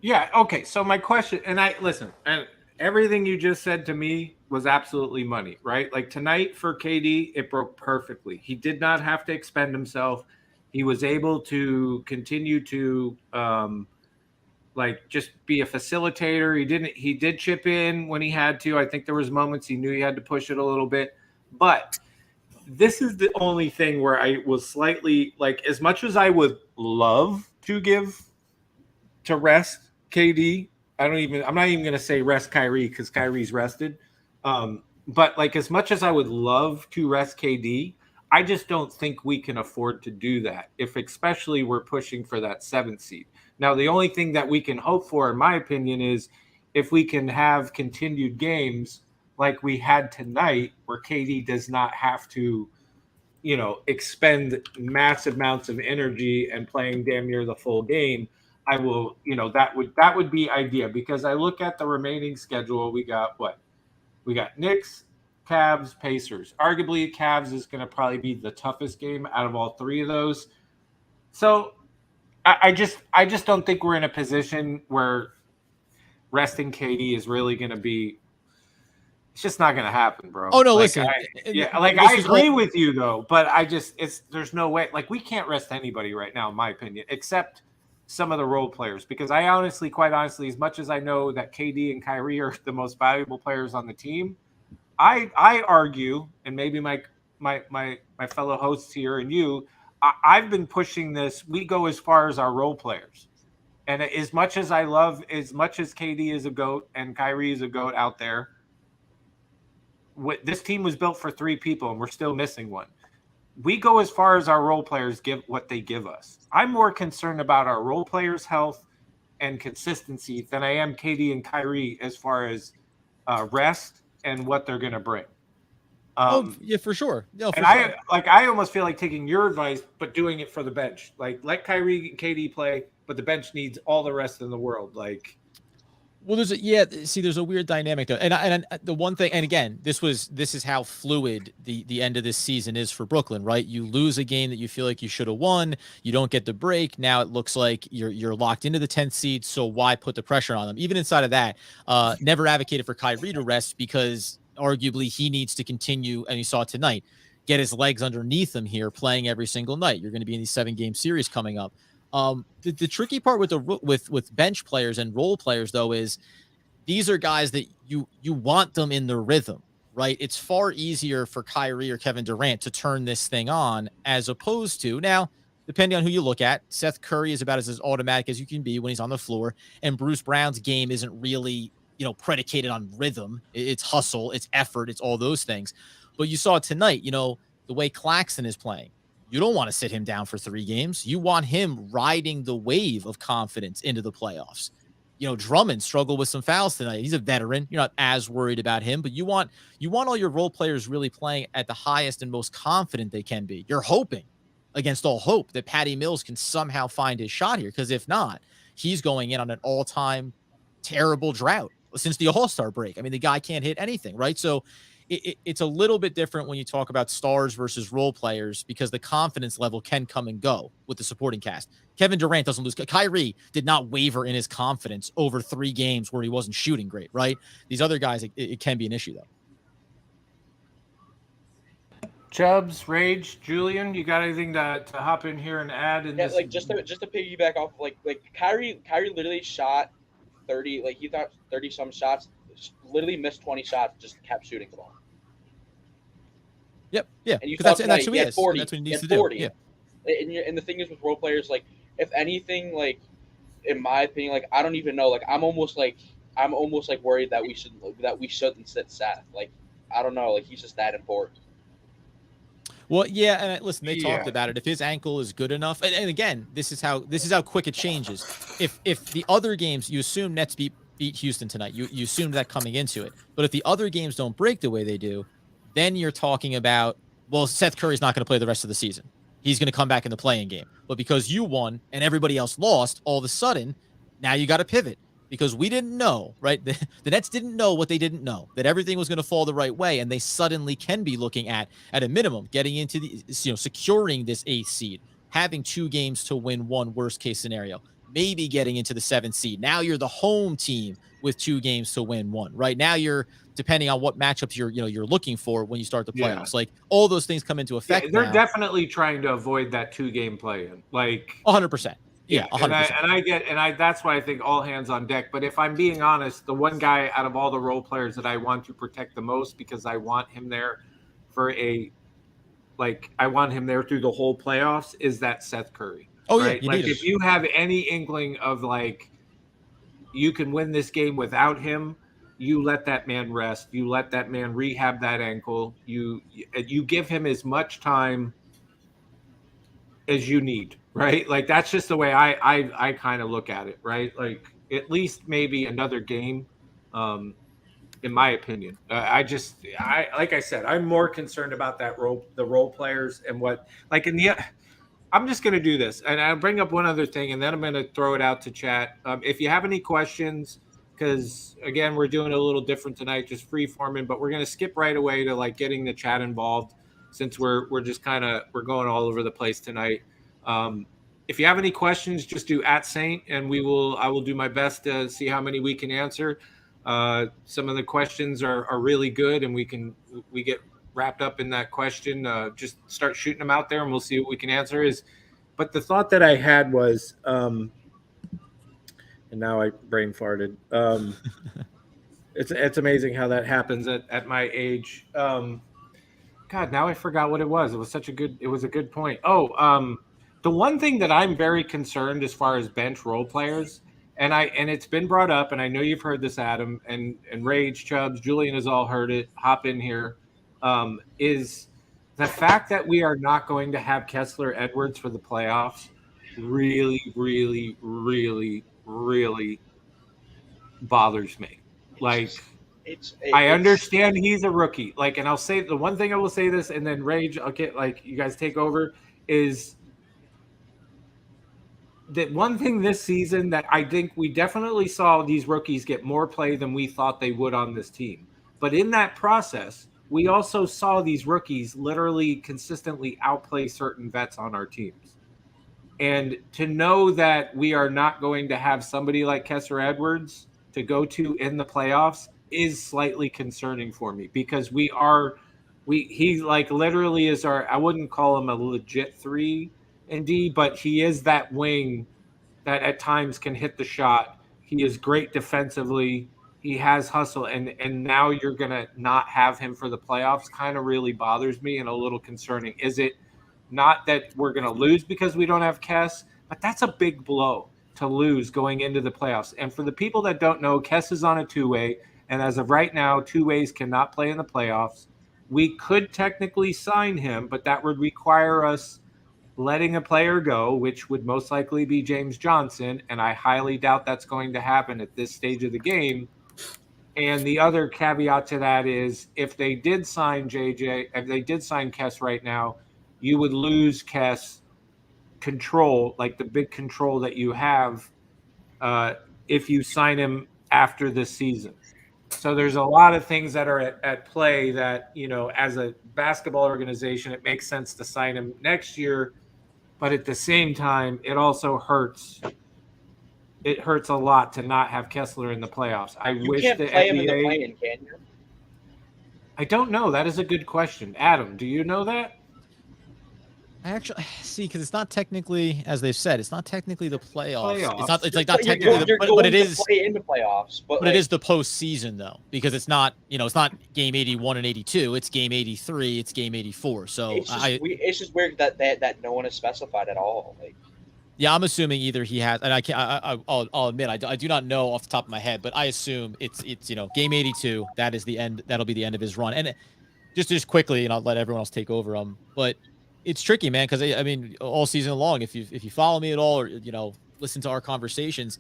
Yeah. Okay. So my question, and everything you just said to me was absolutely money, right? Like tonight for KD, it broke perfectly. He did not have to expend himself. He was able to continue to just be a facilitator. He did chip in when he had to. I think there was moments he knew he had to push it a little bit. But this is the only thing where I was slightly like, as much as I would love to give to rest KD, I'm not even going to say rest Kyrie because Kyrie's rested. But like, as much as I would love to rest KD, I just don't think we can afford to do that, if especially we're pushing for that 7th seed. Now, the only thing that we can hope for, in my opinion, is if we can have continued games like we had tonight, where KD does not have to, expend massive amounts of energy and playing damn near the full game. I will, that would be idea, because I look at the remaining schedule. We got what? We got Knicks, Cavs, Pacers. Arguably, Cavs is going to probably be the toughest game out of all 3 of those. So I just don't think we're in a position where resting KD is really going to be. It's just not going to happen, bro. Oh no, listen. I agree with you though, but there's no way. Like, we can't rest anybody right now, in my opinion, except some of the role players, because quite honestly, as much as I know that KD and Kyrie are the most valuable players on the team, I argue, and maybe my fellow hosts here and you, I've been pushing this. We go as far as our role players. And as much as KD is a GOAT and Kyrie is a GOAT out there, this team was built for 3 people, and we're still missing one. We go as far as our role players give what they give us. I'm more concerned about our role players' health and consistency than I am KD and Kyrie as far as rest and what they're going to bring. Yeah, for sure. No, for sure. I almost feel like taking your advice, but doing it for the bench. Like, let Kyrie and KD play, but the bench needs all the rest in the world. Like, well, there's a weird dynamic though. And the one thing, and again, this is how fluid the end of this season is for Brooklyn, right? You lose a game that you feel like you should have won. You don't get the break. Now it looks like you're locked into the 10th seed. So why put the pressure on them? Even inside of that, never advocated for Kyrie to rest, because arguably he needs to continue, and you saw it tonight, get his legs underneath him here, playing every single night. You're going to be in these 7-game series coming up. The tricky part with bench players and role players though is these are guys that you want them in their rhythm, right? It's far easier for Kyrie or Kevin Durant to turn this thing on, as opposed to, now, depending on who you look at, Seth Curry is about as automatic as you can be when he's on the floor, and Bruce Brown's game isn't really, predicated on rhythm. It's hustle, it's effort, it's all those things. But you saw tonight, the way Claxton is playing. You don't want to sit him down for 3 games. You want him riding the wave of confidence into the playoffs. Drummond struggled with some fouls tonight. He's a veteran. You're not as worried about him, but you want all your role players really playing at the highest and most confident they can be. You're hoping against all hope that Patty Mills can somehow find his shot here, because if not, he's going in on an all-time terrible drought since the All-Star break. I mean, the guy can't hit anything, right? So it's a little bit different when you talk about stars versus role players, because the confidence level can come and go with the supporting cast. Kevin Durant doesn't lose. Kyrie did not waver in his confidence over 3 games where he wasn't shooting great, right? These other guys, it can be an issue though. Chubbs, Rage, Julian, you got anything to hop in here and add? Just to piggyback off, like Kyrie literally shot 30, like he thought 30 some shots, literally missed 20 shots, just kept shooting the ball. Yep. Yeah. And that's who he is. is. 40. That's what he needs to 40. do. Yeah. And the thing is with role players, like, if anything, like, in my opinion, like, I don't even know. Like, I'm almost worried that we shouldn't sit Seth. Like, I don't know. Like, he's just that important. Well, yeah, and listen, they talked about it. If his ankle is good enough, and again, this is how quick it changes. If the other games, you assume Nets beat Houston tonight, you assumed that coming into it. But if the other games don't break the way they do, then you're talking about, well, Seth Curry's not going to play the rest of the season. He's going to come back in the playing game. But because you won and everybody else lost, all of a sudden, now you got to pivot. Because we didn't know, right? The Nets didn't know what they didn't know, that everything was going to fall the right way, and they suddenly can be looking at a minimum, getting into the, securing this 8th seed, having 2 games to win 1 worst case scenario, maybe getting into the 7th seed. Now you're the home team with 2 games to win 1. Right now you're, depending on what matchups you're looking for when you start the playoffs. Like, all those things come into effect. They're definitely trying to avoid that 2-game play-in, like 100%. Yeah, 100%. And that's why I think all hands on deck. But if I'm being honest, the one guy out of all the role players that I want to protect the most, because I want him there I want him there through the whole playoffs, is that Seth Curry. Oh, right? Yeah. Like, if you have any inkling of, like, you can win this game without him, you let that man rest. You let that man rehab that ankle. You give him as much time as you need, right? Like that's just the way I kind of look at it, right? Like at least maybe another game, in my opinion. I like I said, I'm more concerned about the role players and what like in the. I'm just going to do this, and I'll bring up one other thing, and then I'm going to throw it out to chat. If you have any questions, because again, we're doing a little different tonight, just free forming, but we're going to skip right away to like getting the chat involved, since we're just kind of we're going all over the place tonight. If you have any questions, just do @Saint, and I will do my best to see how many we can answer. Some of the questions are really good, and we get wrapped up in that question. Just start shooting them out there and we'll see what we can answer but the thought that I had was, and now I brain farted. It's amazing how that happens at my age. God, now I forgot what it was. It was a good point. The one thing that I'm very concerned as far as bench role players, and it's been brought up, and I know you've heard this, Adam, and Rage, Chubbs, Julian has all heard it. Hop in here. Is the fact that we are not going to have Kessler Edwards for the playoffs really, really, really, really bothers me. Like, I understand he's a rookie. Like, and I'll say the one thing I will say this, and then Rage, okay, like you guys take over, is that one thing this season that I think we definitely saw these rookies get more play than we thought they would on this team. But in that process, we also saw these rookies literally consistently outplay certain vets on our teams. And to know that we are not going to have somebody like Kessler Edwards to go to in the playoffs is slightly concerning for me, because he like literally is I wouldn't call him a legit 3-and-D, but he is that wing that at times can hit the shot. He is great defensively. He has hustle, and now you're going to not have him for the playoffs kind of really bothers me and a little concerning. Is it not that we're going to lose because we don't have Kess, but that's a big blow to lose going into the playoffs. And for the people that don't know, Kess is on a two-way, and as of right now, two-ways cannot play in the playoffs. We could technically sign him, but that would require us letting a player go, which would most likely be James Johnson, and I highly doubt that's going to happen at this stage of the game. And the other caveat to that is if they did sign Kess right now, you would lose Kess control, like the big control that you have if you sign him after this season. So there's a lot of things that are at play that, as a basketball organization, it makes sense to sign him next year. But at the same time, it also hurts. It hurts a lot to not have Kessler in the playoffs. You can't play him in the play-in, can you? I don't know. That is a good question. Adam, do you know that? I actually see, because it's not technically, as they've said, it's not technically the playoffs. It's not. It's like not technically, but it is. Play in the playoffs, but it is the postseason though, because it's not. It's not game 81 and 82. It's game 83. It's game 84. So it's just weird that no one has specified at all. Like, yeah, I'm assuming either he has, and I can't. I'll admit I do not know off the top of my head, but I assume it's game 82. That is the end. That'll be the end of his run. And just quickly, and I'll let everyone else take over. But it's tricky, man, because I mean, all season long, if you follow me at all, or listen to our conversations,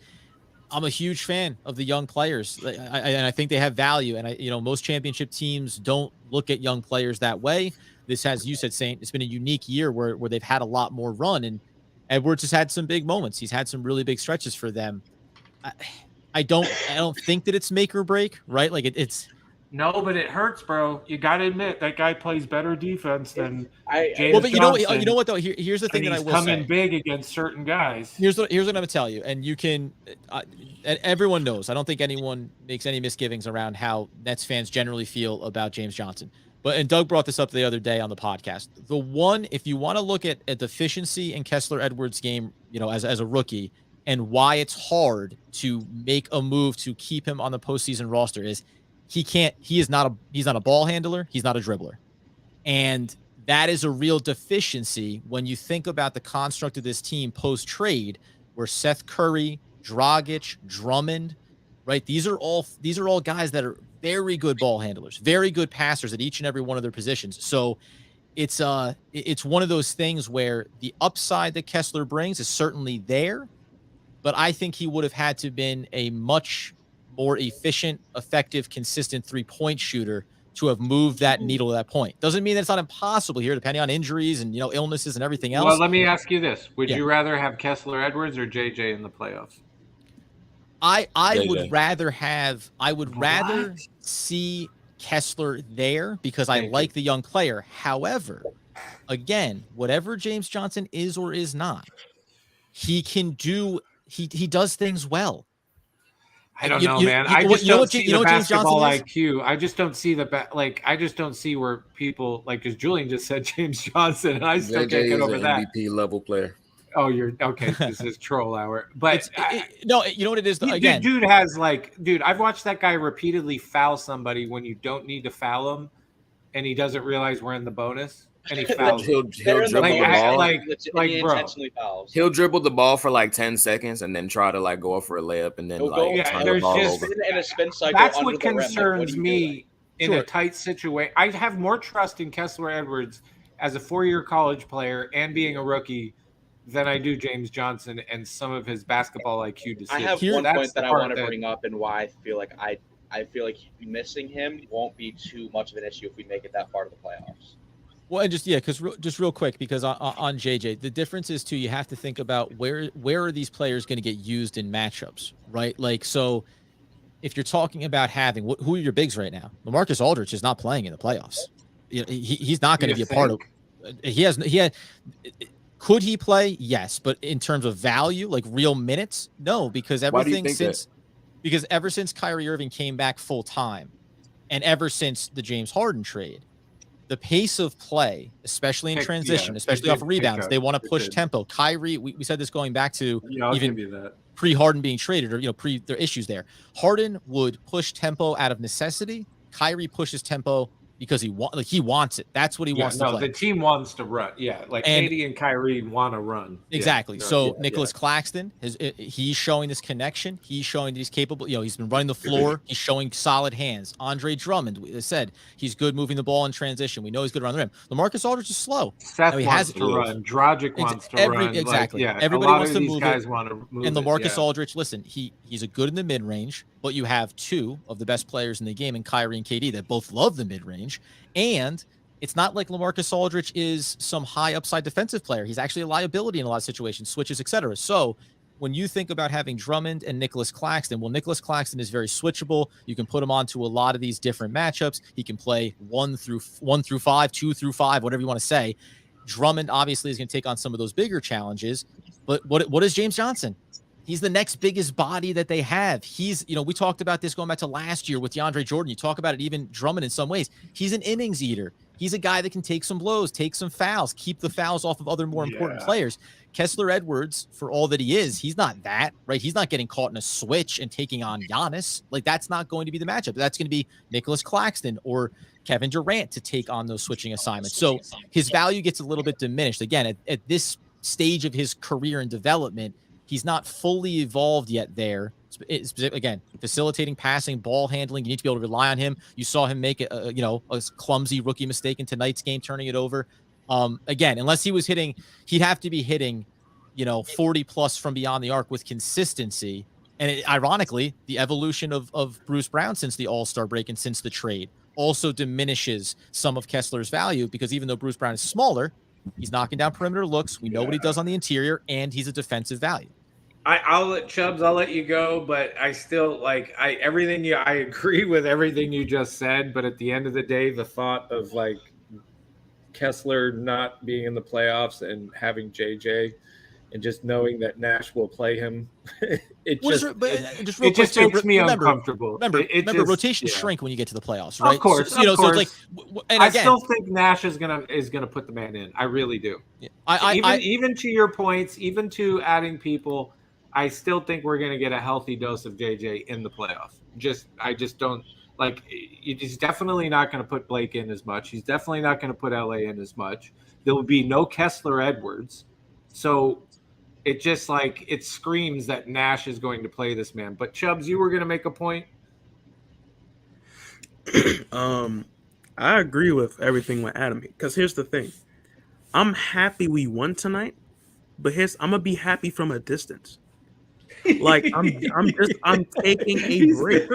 I'm a huge fan of the young players, and I think they have value. And most championship teams don't look at young players that way. This has, you said, Saint, it's been a unique year where they've had a lot more run, and Edwards has had some big moments. He's had some really big stretches for them. I don't think that it's make or break, right? Like it's. No, but it hurts, bro. You got to admit that guy plays better defense than James Well, but Johnson, you know what though? Here's the thing that I will say. He's coming big against certain guys. Here's what I'm gonna tell you, and you can. Everyone knows. I don't think anyone makes any misgivings around how Nets fans generally feel about James Johnson. And Doug brought this up the other day on the podcast. The one, if you want to look at deficiency in Kessler Edwards' game, as a rookie, and why it's hard to make a move to keep him on the postseason roster is. He's not a ball handler. He's not a dribbler. And that is a real deficiency when you think about the construct of this team post-trade, where Seth Curry, Dragic, Drummond, right? These are all guys that are very good ball handlers, very good passers at each and every one of their positions. So it's one of those things where the upside that Kessler brings is certainly there, but I think he would have had to been a much more efficient, effective, consistent 3-point shooter to have moved that needle to that point. Doesn't mean that it's not impossible here, depending on injuries and illnesses and everything else. Well, let me ask you this: would you rather have Kessler Edwards or JJ in the playoffs? I would rather see Kessler there because I like the young player. However, again, whatever James Johnson is or is not, he can do. He does things well. I don't know, man. I just don't see the basketball IQ. I just don't see I just don't see where people because Julian just said James Johnson, and I still can't get over that. MVP level player. Oh, you're okay. This is troll hour, but no, you know what it is. Again, dude has I've watched that guy repeatedly foul somebody when you don't need to foul him, and he doesn't realize we're in the bonus. And he fouls. He'll dribble the ball. Intentionally fouls. He'll dribble the ball for 10 seconds and then try to go for a layup and then turn the ball over. In a spin cycle. That's what concerns me in a tight situation. I have more trust in Kessler Edwards as a 4-year college player and being a rookie than I do James Johnson and some of his basketball IQ decisions. I have one point that I want to bring up and why I feel like missing him won't be too much of an issue if we make it that far to the playoffs. Well, and just real quick, because on JJ, the difference is too, you have to think about where are these players going to get used in matchups, right? So if you're talking about having who are your bigs right now? LaMarcus Aldridge is not playing in the playoffs. He's not going to be a part of. Could he play? Yes, but in terms of value, real minutes, no, because everything ever since Kyrie Irving came back full time, and ever since the James Harden trade. The pace of play, especially in transition, especially off rebounds, they want to push tempo. Kyrie, we said this going back to even pre-Harden being traded or pre their issues there. Harden would push tempo out of necessity. Kyrie pushes tempo because he wants it. That's what he wants to play. The team wants to run. Yeah, KD and Kyrie want to run. Exactly. So Nicholas Claxton, he's showing this connection. He's showing that he's capable. He's been running the floor. He's showing solid hands. Andre Drummond, we said, he's good moving the ball in transition. We know he's good around the rim. LaMarcus Aldridge is slow. Seth wants to run. Dragic wants to run. Exactly. Everybody wants to move. Guys want to move. And LaMarcus Aldridge, listen, he's a good in the mid range, but you have two of the best players in the game in Kyrie and KD that both love the mid range. And it's not like LaMarcus Aldridge is some high upside defensive player. He's actually a liability in a lot of situations, switches, etc. So when you think about having Drummond and Nicholas Claxton, Nicholas Claxton is very switchable. You can put him onto a lot of these different matchups. He can play 1 through 5, 2 through 5, whatever you want to say. Drummond obviously is going to take on some of those bigger challenges. But what is James Johnson? He's the next biggest body that they have. He's, we talked about this going back to last year with DeAndre Jordan. You talk about it, even Drummond in some ways. He's an innings eater. He's a guy that can take some blows, take some fouls, keep the fouls off of other more important players. Kessler Edwards, for all that he is, he's not that, right? He's not getting caught in a switch and taking on Giannis. That's not going to be the matchup. That's going to be Nicholas Claxton or Kevin Durant to take on those switching assignments. So his value gets a little bit diminished. Again, at this stage of his career and development, he's not fully evolved yet there. Again, facilitating, passing, ball handling, you need to be able to rely on him. You saw him make a clumsy rookie mistake in tonight's game, turning it over. Again, unless he was hitting, he'd have to be hitting, 40 plus from beyond the arc with consistency. And ironically, the evolution of Bruce Brown since the All-Star break and since the trade also diminishes some of Kessler's value, because even though Bruce Brown is smaller, he's knocking down perimeter looks. We know what he does on the interior, and he's a defensive value. I'll let you go, but I still I agree with everything you just said, but at the end of the day, the thought of Kessler not being in the playoffs and having JJ and just knowing that Nash will play him, it just makes me uncomfortable. Remember, rotations shrink when you get to the playoffs, right? Of course, so it's I still think Nash is gonna put the man in. I really do. Yeah. Even to your points, even to adding people, I still think we're going to get a healthy dose of JJ in the playoffs. I just don't he's definitely not going to put Blake in as much. He's definitely not going to put LA in as much. There will be no Kessler Edwards. So it just like it screams that Nash is going to play this man. But Chubbs, you were going to make a point. I agree with everything with Adam, because here's the thing. I'm happy we won tonight, but I'm gonna be happy from a distance. Like I'm taking a break.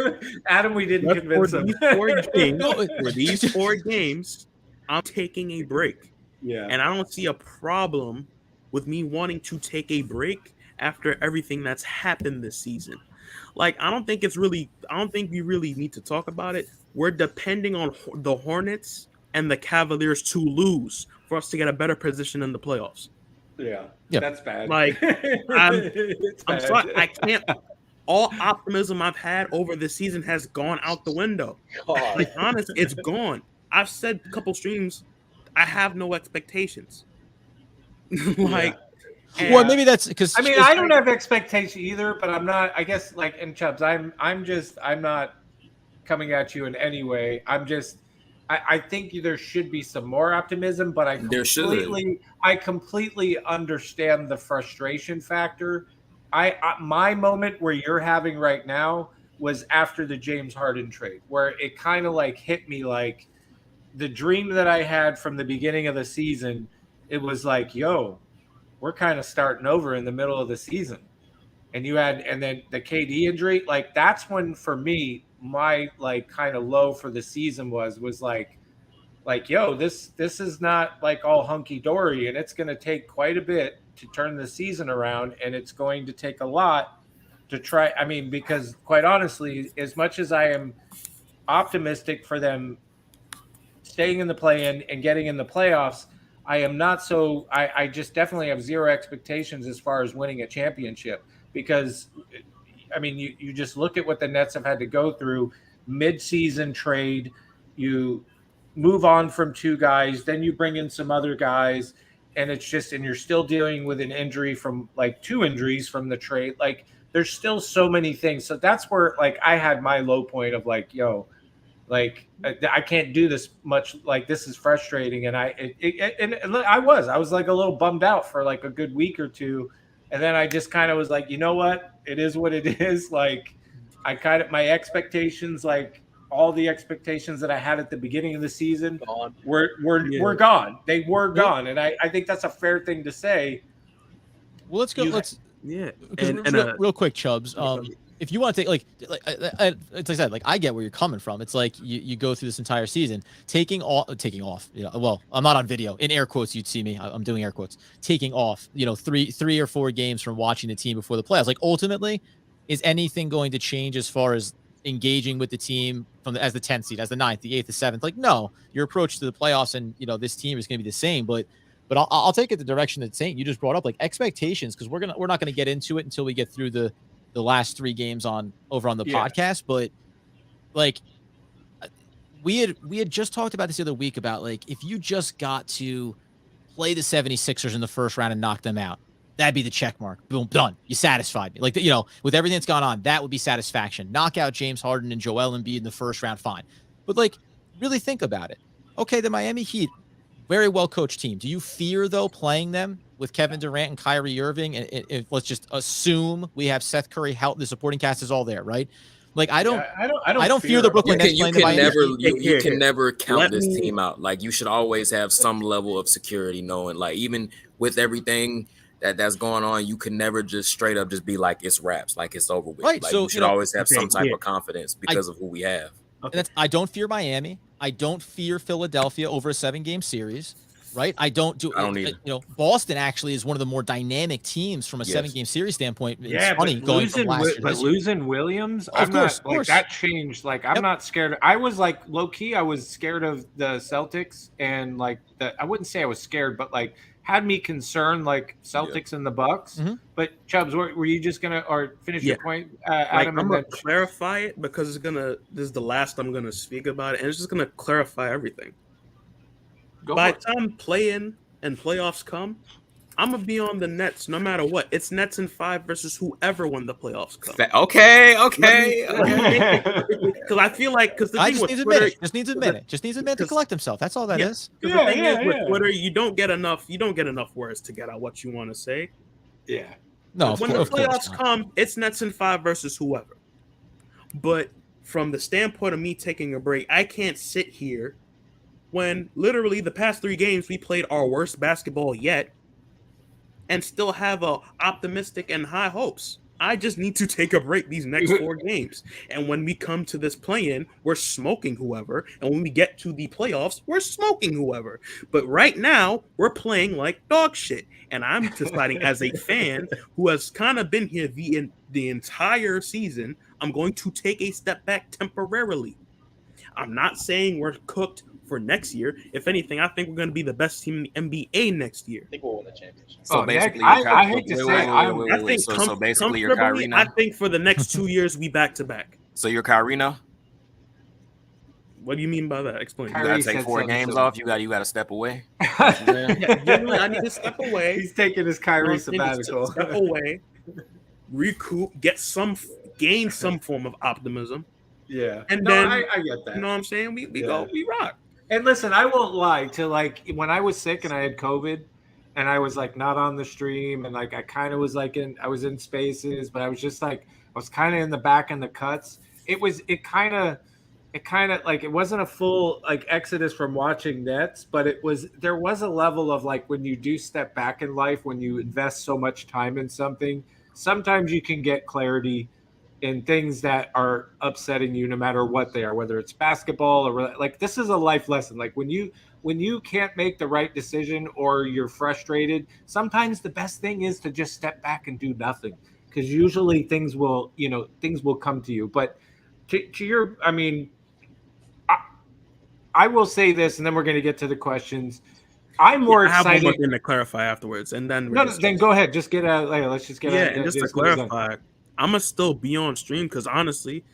Adam, we didn't convince him. For these 4 games, I'm taking a break. Yeah. And I don't see a problem with me wanting to take a break after everything that's happened this season. Like, I don't think we really need to talk about it. We're depending on the Hornets and the Cavaliers to lose for us to get a better position in the playoffs. Yeah, yep. That's bad. Like, I'm sorry, I can't. All optimism I've had over this season has gone out the window. Like, honest, it's gone. I've said a couple streams, I have no expectations. Like, well, maybe that's because I mean, I don't have expectations either, but I'm not. I guess like in Chubbs, I'm not coming at you in any way. I think there should be some more optimism, but I completely understand the frustration factor. My moment where you're having right now was after the James Harden trade, where it kind of like hit me like the dream that I had from the beginning of the season. It was like, yo, we're kind of starting over in the middle of the season. And then the KD injury, like that's when for me, my like kind of low for the season was like, yo, this is not like all hunky dory, and it's going to take quite a bit to turn the season around. And it's going to take a lot to try. I mean, because quite honestly, as much as I am optimistic for them staying in the play-in and getting in the playoffs, I am not so. I just definitely have zero expectations as far as winning a championship, because, I mean, you just look at what the Nets have had to go through, mid-season trade, you move on from 2 guys, then you bring in some other guys, and you're still dealing with an injury from like 2 injuries from the trade. Like there's still so many things. So that's where like I had my low point of like, yo, like I can't do this much. Like this is frustrating. And I was like a little bummed out for like a good week or 2. And then I just kind of was like, you know what? It is what it is. Like my expectations, like all the expectations that I had at the beginning of the season were gone. They were gone. And I think that's a fair thing to say. Well, let's go. Real quick, Chubbs. If you want to take like it's like I said, like I get where you're coming from. It's like you go through this entire season taking off. You know, well, I'm not on video. In air quotes, you'd see me. I'm doing air quotes. Taking off. You know, three or 4 games from watching the team before the playoffs. Like ultimately, is anything going to change as far as engaging with the team as the 10th seed, as the 9th, the 8th, the 7th? Like no, your approach to the playoffs and this team is going to be the same. But I'll take it the direction that Saint you just brought up, like expectations, because we're not gonna get into it until we get through the last 3 games over on the podcast. But like we had just talked about this the other week about like if you just got to play the 76ers in the first round and knock them out, that'd be the check mark. Boom, done. You satisfied me. Like with everything that's gone on, that would be satisfaction. Knock out James Harden and Joel Embiid in the first round, fine. But like really think about it. Okay, the Miami Heat, very well coached team. Do you fear though playing them with Kevin Durant and Kyrie Irving? And let's just assume we have Seth Curry help. The supporting cast is all there, right? Like I don't fear the Brooklyn Nets playing the Miami Heat. You can never count this team out. Like you should always have some level of security, knowing like even with everything that's going on, you can never just straight up just be like it's wraps, like it's over with. Right. Like So you should always have some type of confidence because of who we have. Okay. And I don't fear Miami. I don't fear Philadelphia over a 7-game series, right? I don't either. Boston actually is one of the more dynamic teams from a 7-game series standpoint. It's funny going from last year. But losing Williams, of course. That changed. Like I'm not scared. I was like low key. I was scared of the Celtics, and like I wouldn't say I was scared, but like had me concerned, like Celtics and the Bucks. Mm-hmm. But Chubbs, were you just gonna finish your point, Adam? I'm gonna clarify it because this is the last I'm gonna speak about it, and it's just gonna clarify everything. By the time play-in and playoffs come, I'm gonna be on the Nets no matter what. It's Nets in 5 versus whoever when the playoffs come. Okay. Because I feel like the thing with Twitter just needs a minute to collect himself. That's all that is. The thing is with Twitter, you don't get enough words to get out what you want to say. Yeah. No, when the playoffs come, it's Nets in 5 versus whoever. But from the standpoint of me taking a break, I can't sit here when literally the past 3 games we played our worst basketball yet and still have optimistic and high hopes. I just need to take a break these next 4 games. And when we come to this play-in, we're smoking whoever. And when we get to the playoffs, we're smoking whoever. But right now, we're playing like dog shit. And I'm deciding as a fan who has kind of been here the entire season, I'm going to take a step back temporarily. I'm not saying we're cooked for next year. If anything, I think we're going to be the best team in the NBA next year. I think we'll win the championship. So basically, I hate to say, I think so basically you're Kyrie now. I think for the next 2 years we back to back. So you're Kyrie now. What do you mean by that? Explain. You gotta take 4 games off. You got to step away. Generally, I need to step away. He's taking his Kyrie sabbatical. Step away, recoup, gain some form of optimism. Yeah, and then I get that. You know what I'm saying? We go, we rock. And listen, I won't lie. To like when I was sick and I had COVID, and I was like not on the stream, and like I kind of was like I was in spaces, but I was just like I was kind of in the back in the cuts. It kind of like it wasn't a full like exodus from watching Nets, but there was a level of like when you do step back in life, when you invest so much time in something, sometimes you can get clarity in things that are upsetting you no matter what they are, whether it's basketball or like this is a life lesson. Like when you can't make the right decision or you're frustrated, sometimes the best thing is to just step back and do nothing, because usually things will come to you. But to your, I mean, I will say this, and then we're going to get to the questions. I'm more excited. I have one more thing to clarify afterwards, and then then go ahead. Just get out. Let's just get out. And just to clarify, I'm gonna still be on stream because honestly,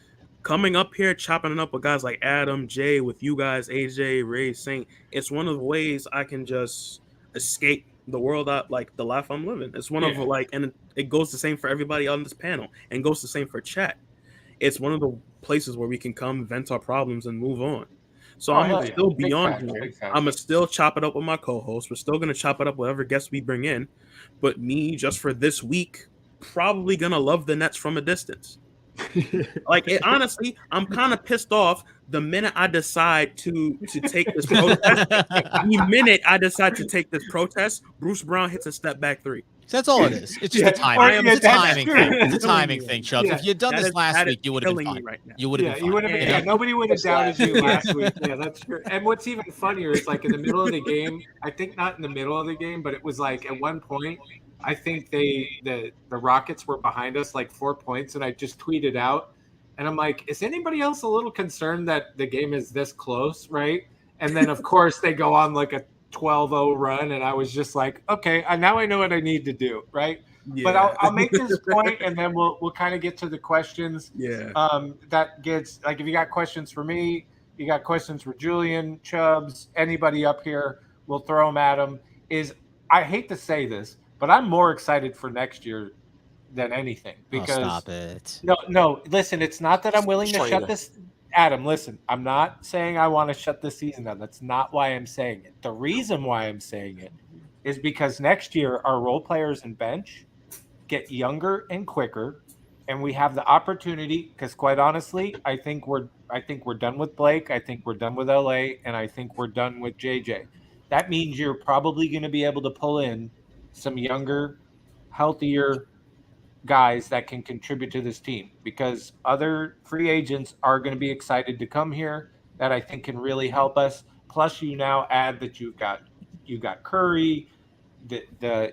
coming up here chopping it up with guys like Adam, Jay, with you guys, AJ, Ray, Saint, it's one of the ways I can just escape the world out, like the life I'm living. It's one of like, and it goes the same for everybody on this panel, and goes the same for chat. It's one of the places where we can come vent our problems and move on. So I'm gonna still be on here. I'm gonna still chop it up with my co-host. We're still gonna chop it up with whatever guests we bring in. But me, just for this week, probably gonna love the Nets from a distance. Honestly, I'm kind of pissed off the minute I decide to take this protest. The minute I decide to take this protest, Bruce Brown hits a step back 3. So that's all it is. It's just a timing. It's a timing thing. It's a timing thing, Chubbs. If you'd done this last week, you would have been fine. Right now. You would have been fine. Nobody would have doubted you last week. Yeah, that's true. And what's even funnier is like in the middle of the game, I think not in the middle of the game, but it was like at one point, I think the Rockets were behind us like 4 points, and I just tweeted out, and I'm like, is anybody else a little concerned that the game is this close, right? And then of course they go on like a 12-0 run, and I was just like, okay, now I know what I need to do, right? Yeah. But I'll make this point, and then we'll kind of get to the questions. Yeah. That gets like if you got questions for me, you got questions for Julian, Chubbs, anybody up here, we'll throw them at them. I hate to say this, but I'm more excited for next year than anything because stop it. No, listen, it's not that I'm willing to shut this. Adam, listen, I'm not saying I want to shut this season down. That's not why I'm saying it. The reason why I'm saying it is because next year our role players and bench get younger and quicker, and we have the opportunity. Because quite honestly, I think we're done with Blake. I think we're done with LA, and I think we're done with JJ. That means you're probably going to be able to pull in some younger, healthier guys that can contribute to this team, because other free agents are going to be excited to come here that I think can really help us. Plus, you now add that you've got Curry.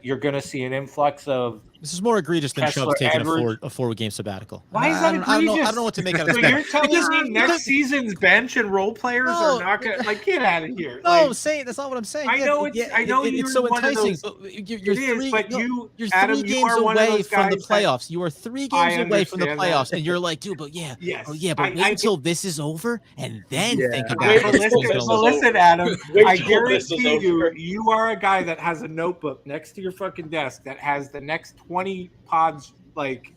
You're going to see an influx of. This is more egregious than Kessler Chubbs taking Edwards. a 4-game sabbatical. Why is that egregious? I don't know what to make out of So that. you're telling me next season's bench and role players are not going to get out of here? No, I'm saying that's not what I'm saying. I know it's so enticing. You're 3 games away from the playoffs. You are 3 games away from the playoffs, and you're like, dude, but wait until this is over and then think about it. Listen, Adam, I guarantee you are a guy that has a notebook next to your fucking desk that has the next 20 pods like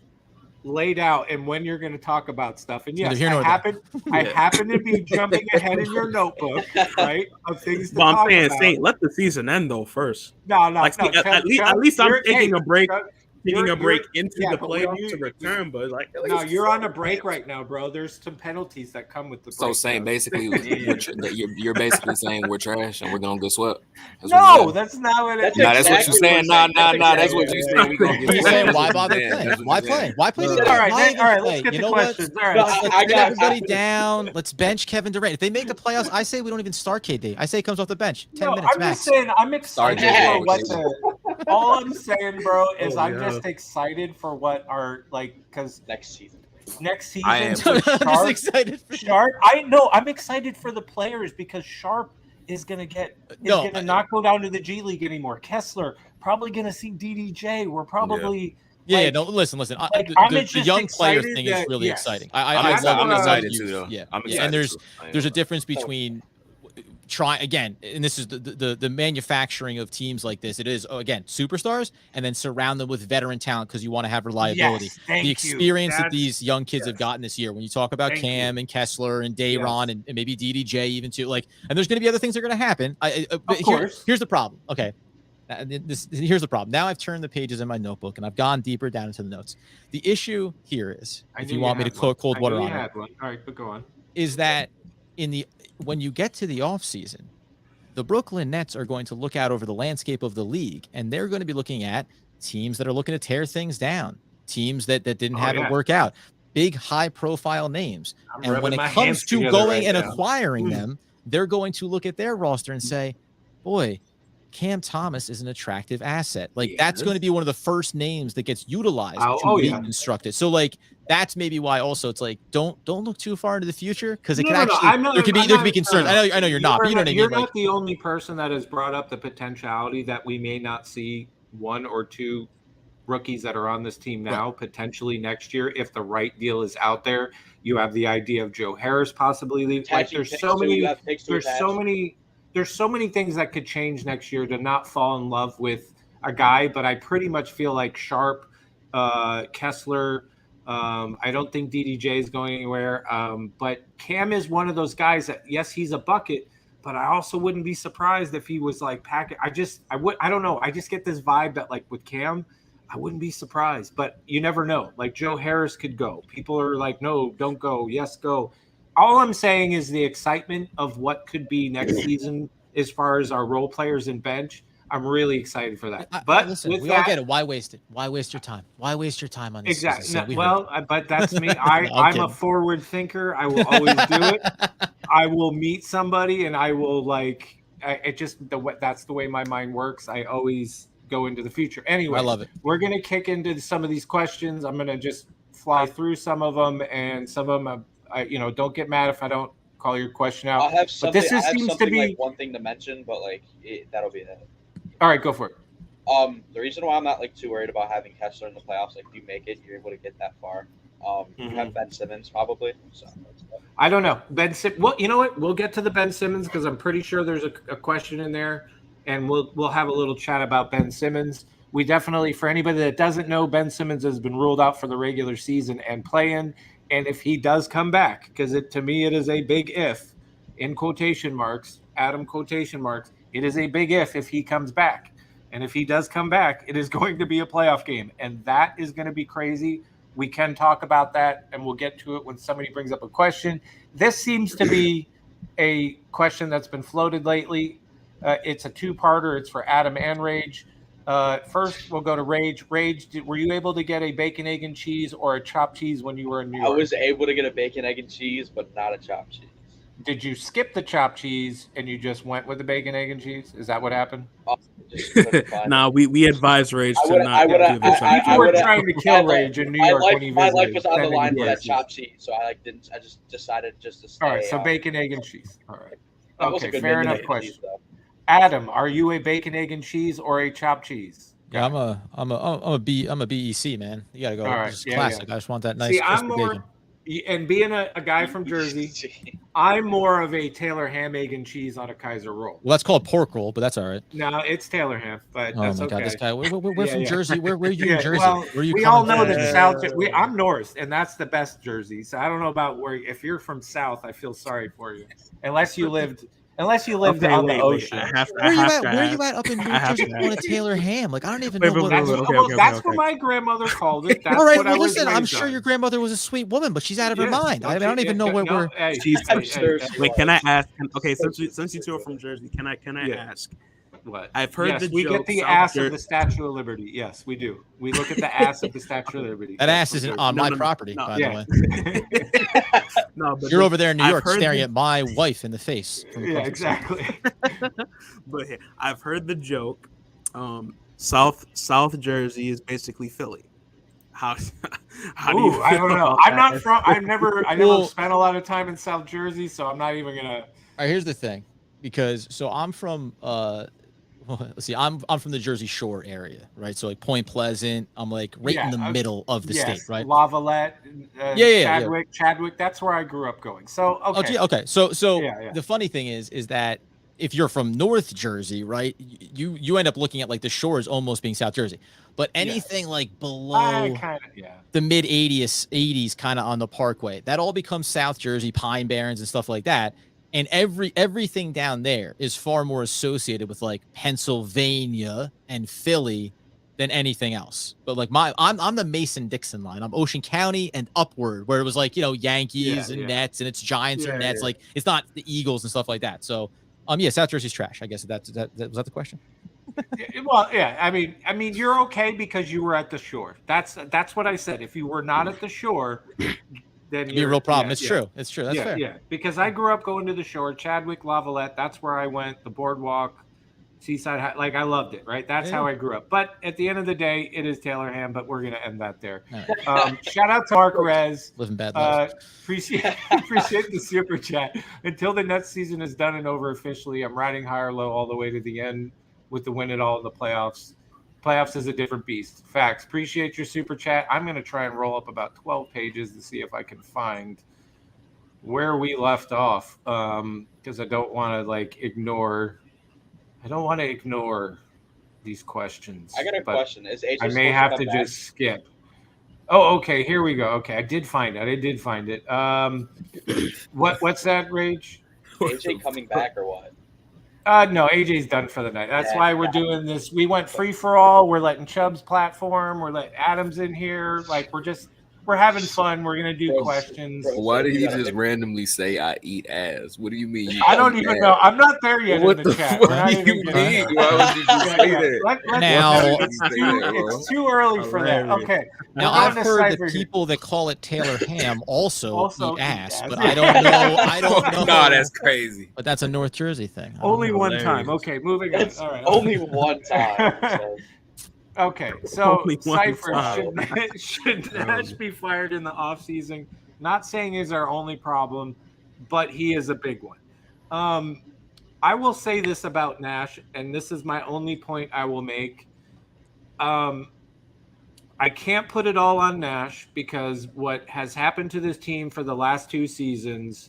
laid out and when you're going to talk about stuff. And yes, I happen to be jumping ahead in your notebook, right? Of things to talk about. Saint, let the season end though first. No. At least I'm taking a break. taking a break into the playoffs to return, but like no, you're on a break right now, bro. There's some penalties that come with the break. So saying basically, you're basically saying we're trash and we're gonna get swept. That's not what it is. That's what you're saying. Nah. That's what you're saying. We gonna get swept. Why bother playing? Why play? Why play? All right. Let's get the questions. All right, let's get everybody down. Let's bench Kevin Durant. If they make the playoffs, I say we don't even start KD. I say he comes off the bench. 10 minutes I'm max. just saying, I'm excited for what all I'm saying, bro, is I'm just excited for what our because next season. I am just excited for Sharp. I'm excited for the players because Sharp is gonna not go down to the G League anymore. Kessler probably gonna see DDJ. We're probably listen. The young player thing is really exciting. I'm excited too, though. Yeah, I'm excited. And there's a difference between again, and this is the manufacturing of teams like this. It is again superstars, and then surround them with veteran talent because you want to have reliability. The experience that these young kids have gotten this year. When you talk about Cam and Kessler and Dayron and maybe DDJ even too, and there's going to be other things that are going to happen. Here's the problem. Okay. Here's the problem. Now I've turned the pages in my notebook and I've gone deeper down into the notes. The issue here is, if you want me to cold water on it, all right, but go on. Is that when you get to the offseason, the Brooklyn Nets are going to look out over the landscape of the league, and they're going to be looking at teams that are looking to tear things down, teams that didn't have it work out, big high-profile names. And when it comes to going and acquiring them, they're going to look at their roster and say, boy, Cam Thomas is an attractive asset. That's going to be one of the first names that gets utilized to be constructed. So that's maybe why also it's don't look too far into the future because it there could be concerns. I know you're not, but you know what I mean. You're not the only person that has brought up the potentiality that we may not see one or two rookies that are on this team now potentially next year if the right deal is out there. You have the idea of Joe Harris possibly leaving. There's so many things that could change next year to not fall in love with a guy, but I pretty much feel like Sharp, Kessler, I don't think DDJ is going anywhere, but Cam is one of those guys that, yes, he's a bucket, but I also wouldn't be surprised if he was packet. I don't know. I just get this vibe that with Cam, I wouldn't be surprised, but you never know. Joe Harris could go. People are no, don't go. Yes, go. All I'm saying is the excitement of what could be next season as far as our role players and bench. I'm really excited for that. But listen, we all get it. Why waste it? Why waste your time? Why waste your time on this? Exactly. But that's me. I'm a forward thinker. I will always do it. I will meet somebody and I will that's the way my mind works. I always go into the future. Anyway, I love it. We're going to kick into some of these questions. I'm going to just fly through some of them, and some of them don't get mad if I don't call your question out. I'll have something. Seems to be one thing to mention, but that'll be it. All right, go for it. The reason why I'm not too worried about having Kessler in the playoffs, if you make it, you're able to get that far. You have Ben Simmons probably. So I don't know Ben Simmons. Well, you know what? We'll get to the Ben Simmons because I'm pretty sure there's a question in there, and we'll have a little chat about Ben Simmons. We definitely, for anybody that doesn't know, Ben Simmons has been ruled out for the regular season and play-in. And if he does come back, because to me it is a big if, in quotation marks, Adam quotation marks, it is a big if he comes back. And if he does come back, it is going to be a playoff game. And that is going to be crazy. We can talk about that, and we'll get to it when somebody brings up a question. This seems to be a question that's been floated lately. It's a two-parter. It's for Adam and Rage. First, we'll go to Rage. Rage, were you able to get a bacon, egg, and cheese or a chopped cheese when you were in New York? I was able to get a bacon, egg, and cheese, but not a chopped cheese. Did you skip the chopped cheese and you just went with the bacon, egg, and cheese? Is that what happened? Nah, we advise Rage to not do the chopped cheese. You were trying to kill Rage in New York when he visited. My life was on the line for that chopped cheese, so I didn't. I just decided to stay. All right, so bacon, egg, and cheese. All right. Okay, fair enough question. Adam, are you a bacon, egg, and cheese or a chopped cheese? Yeah, I'm a BEC, man. You gotta go. All right. Just classic. I just want that nice. See, I'm more, and being a guy from Jersey, I'm more of a Taylor ham, egg, and cheese on a Kaiser roll. Well, that's called pork roll, but that's all right. No, it's Taylor ham, but that's okay. God, this guy. We're from Jersey. Where are you in Jersey? Well, where are you we all know that South. I'm North, and that's the best Jersey. So I don't know about where. If you're from South, I feel sorry for you, unless you lived Unless you lived on the ocean. Where are you at up in New Jersey calling it Taylor Ham? Like, I don't even know what that's what my grandmother called it. That's all right, what well, listen, I'm sure your grandmother was a sweet woman, but she's out of her mind. I don't even know where we're. Wait, can I ask? Okay, since you two are from Jersey, can I ask? What? I've heard we get the ass of the Statue of Liberty. Yes, we do. We look at the ass of the Statue of Liberty. That ass isn't on my property, by the way. No, but you're over there in New York staring at my wife in the face. Yeah, exactly. But I've heard the joke. South Jersey is basically Philly. How do you? I don't know. I'm not from. I never spent a lot of time in South Jersey, so I'm not even gonna. All right, here's the thing, because I'm from. Let's see, I'm from the Jersey Shore area, right? So like Point Pleasant, I'm like right in the middle of the state, right? Lavallette, Chadwick. That's where I grew up going. So okay. So the funny thing is that if you're from North Jersey, right, you end up looking at like the shore as almost being South Jersey, but anything like below the mid 80s kind of on the Parkway, that all becomes South Jersey, Pine Barrens and stuff like that. And everything down there is far more associated with like Pennsylvania and Philly than anything else. But like I'm the Mason-Dixon line. I'm Ocean County and upward, where it was like, Yankees and Nets and it's Giants or Nets. Like it's not the Eagles and stuff like that. So South Jersey's trash. I guess that was that the question. Well, yeah. I mean, you're okay because you were at the shore. That's what I said. If you were not at the shore, then it'd be a real problem. It's true. That's fair. Yeah, because I grew up going to the shore, Chadwick, Lavallette. That's where I went. The boardwalk, Seaside, like I loved it. Right, that's how I grew up. But at the end of the day, it is Taylor Ham. But we're gonna end that there. Right. Shout out to Mark Rez. Living bad life. Appreciate the super chat. Until the Nets season is done and over officially, I'm riding high or low all the way to the end with the win it all in the playoffs. Playoffs is a different beast. Facts. Appreciate your super chat. I'm going to try and roll up about 12 pages to see if I can find where we left off, because I don't want to ignore these questions. I got a question. Is AJ I may have to just skip. Oh, okay. Here we go. Okay, I did find it. What's that, Rage? AJ coming back or what? No, AJ's done for the night. That's why we're doing this. We went free for all. We're letting Chubb's platform. We're letting Adams in here. We're having fun. We're gonna do questions. Why did he just randomly say I eat ass? What do you mean? I don't even know. I'm not there yet in the chat. What do you mean? Why would you just say that? Now it's too early for that. Okay. Now I've heard the people that call it Taylor Ham also eat ass, but I don't know. No, that's crazy. But that's a North Jersey thing. Only one time. Okay, moving on. All right. Only one time. So. Okay, so Cypher, should Nash be fired in the offseason? Not saying he's our only problem, but he is a big one. I will say this about Nash, and this is my only point I will make. I can't put it all on Nash because what has happened to this team for the last 2 seasons,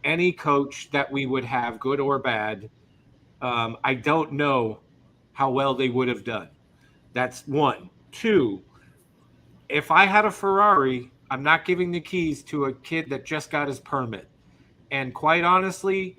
any coach that we would have, good or bad, I don't know how well they would have done. That's 1. 2, if I had a Ferrari, I'm not giving the keys to a kid that just got his permit. And quite honestly,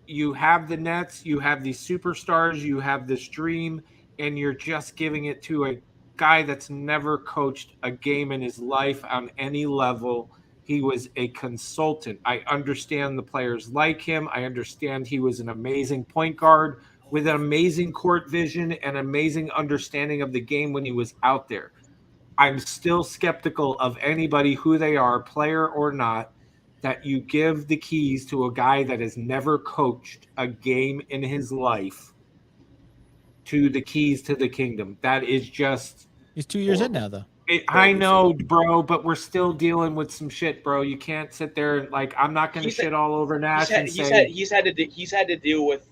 you have the Nets, you have these superstars, you have this dream, and you're just giving it to a guy that's never coached a game in his life on any level. He was a consultant. I understand the players like him. I understand he was an amazing point guard with an amazing court vision and amazing understanding of the game when he was out there. I'm still skeptical of anybody, who they are, player or not, that you give the keys to a guy that has never coached a game in his life to the keys to the kingdom. That is just... He's 2 years in now, though. I know, bro, but we're still dealing with some shit, bro. You can't sit there and I'm not going to shit all over Nash he's had to deal with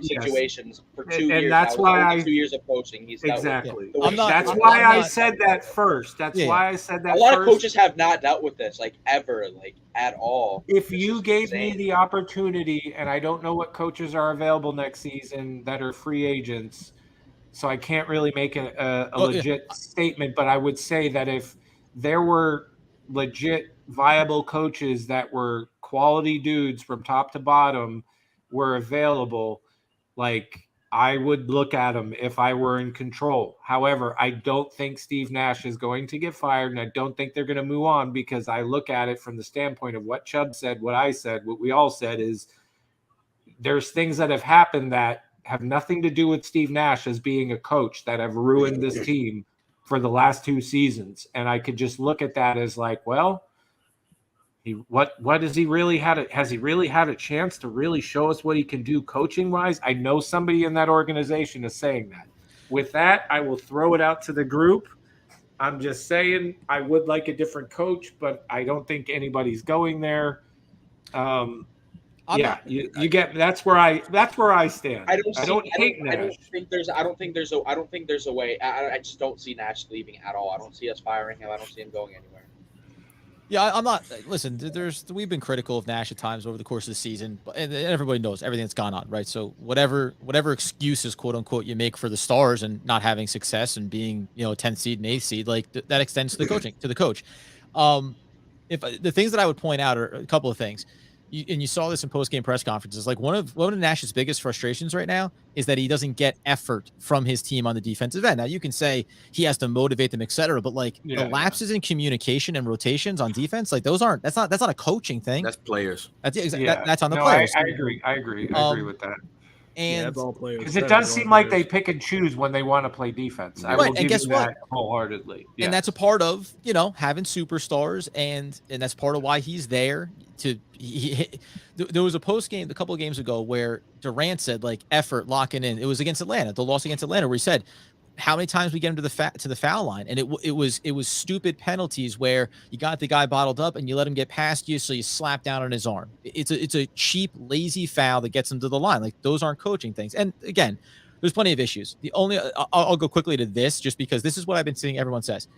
situations for 2 years. And that's why 2 years of coaching. Exactly. That's why I said that first. That's why I said that. A lot of coaches have not dealt with this, ever, at all. If you gave me the opportunity, and I don't know what coaches are available next season that are free agents, so I can't really make a legit statement, but I would say that if there were legit viable coaches that were quality dudes from top to bottom were available, like I would look at them if I were in control. However, I don't think Steve Nash is going to get fired, and I don't think they're going to move on, because I look at it from the standpoint of what Chubb said, what I said, what we all said is there's things that have happened that have nothing to do with Steve Nash as being a coach that have ruined this team for the last 2 seasons. And I could just look at that as like, well, what has he really had? Has he really had a chance to really show us what he can do coaching wise? I know somebody in that organization is saying that. With that, I will throw it out to the group. I'm just saying I would like a different coach, but I don't think anybody's going there. You get that's where I stand. I don't think there's a way. I just don't see Nash leaving at all. I don't see us firing him. I don't see him going anywhere. Yeah, I'm not. Listen, we've been critical of Nash at times over the course of the season, and everybody knows everything that's gone on, right? So whatever excuses, quote unquote, you make for the Stars and not having success and being, 10th seed and 8th seed, like that extends to the coach. If the things that I would point out are a couple of things. You saw this in post-game press conferences. Like one of Nash's biggest frustrations right now is that he doesn't get effort from his team on the defensive end. Now you can say he has to motivate them, etc. But the lapses in communication and rotations on defense, like that's not a coaching thing. That's players. That's on the players. I agree. I agree with that. And it's all players. Because it does seem like they pick and choose when they want to play defense. I will give you that wholeheartedly. Yes. And that's a part of, having superstars, and that's part of why he's there. There was a post game a couple of games ago where Durant said, like, effort locking in. It was against Atlanta, the loss against Atlanta, where he said how many times we get him to the foul line, and it was stupid penalties where you got the guy bottled up and you let him get past you, so you slap down on his arm. It's a cheap, lazy foul that gets him to the line. Like, those aren't coaching things. And again, there's plenty of issues. The only I'll go quickly to this, just because this is what I've been seeing everyone says.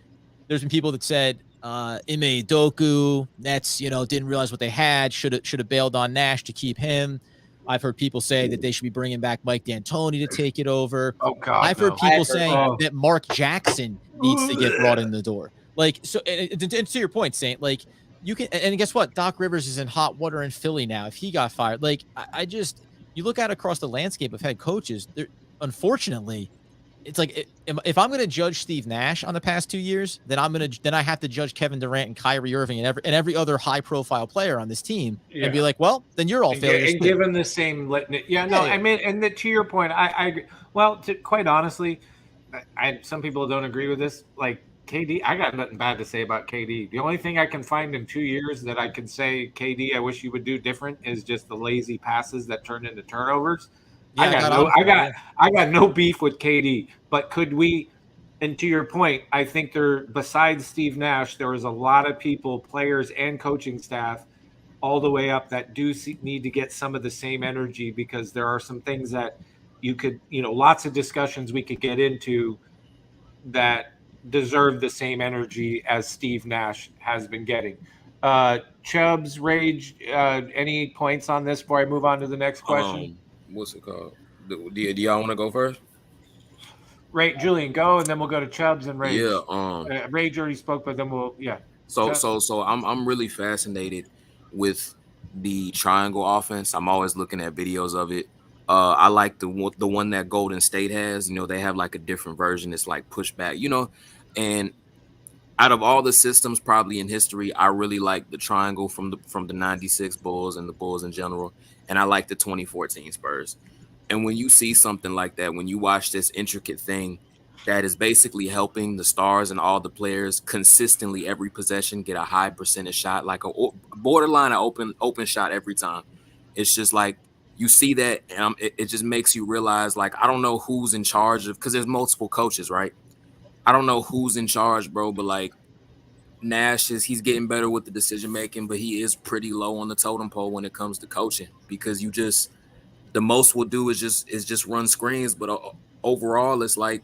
There's been people that said Ime Udoka, Nets, didn't realize what they had, should have bailed on Nash to keep him. I've heard people say that they should be bringing back Mike D'Antoni to take it over. Oh God! I've heard people saying that Mark Jackson needs to get brought in the door. Like, so, and to your point, Saint, like, you can, and guess what? Doc Rivers is in hot water in Philly now. If he got fired, like, you look out across the landscape of head coaches. There, unfortunately, it's like if I'm going to judge Steve Nash on the past 2 years, then I have to judge Kevin Durant and Kyrie Irving and every other high profile player on this team and be like, well, then you're all failures. And give them the same litany. I mean, and to your point, I agree. Well, quite honestly, some people don't agree with this. Like KD, I got nothing bad to say about KD. The only thing I can find in 2 years that I can say, KD, I wish you would do different, is just the lazy passes that turn into turnovers. Yeah, I got no beef with KD, but could we? And to your point, I think besides Steve Nash, there was a lot of people, players and coaching staff, all the way up that do need to get some of the same energy, because there are some things that you could, lots of discussions we could get into that deserve the same energy as Steve Nash has been getting. Chubbs, Rage, any points on this before I move on to the next question? What's it called? Do y'all want to go first? Right, Julian, go, and then we'll go to Chubbs and Rage. Yeah. Rage already spoke, but then we'll So I'm really fascinated with the triangle offense. I'm always looking at videos of it. I like the one that Golden State has. They have like a different version. It's like pushback. And out of all the systems probably in history, I really like the triangle from the 96 Bulls and the Bulls in general. And I like the 2014 Spurs. And when you see something like that, when you watch this intricate thing that is basically helping the stars and all the players consistently every possession get a high percentage shot, like a borderline open shot every time. It's just like you see that, and it just makes you realize, like, I don't know who's in charge of, because there's multiple coaches, right? I don't know who's in charge, bro, but like Nash he's getting better with the decision making, but he is pretty low on the totem pole when it comes to coaching, because the most we'll do is just run screens, but overall it's like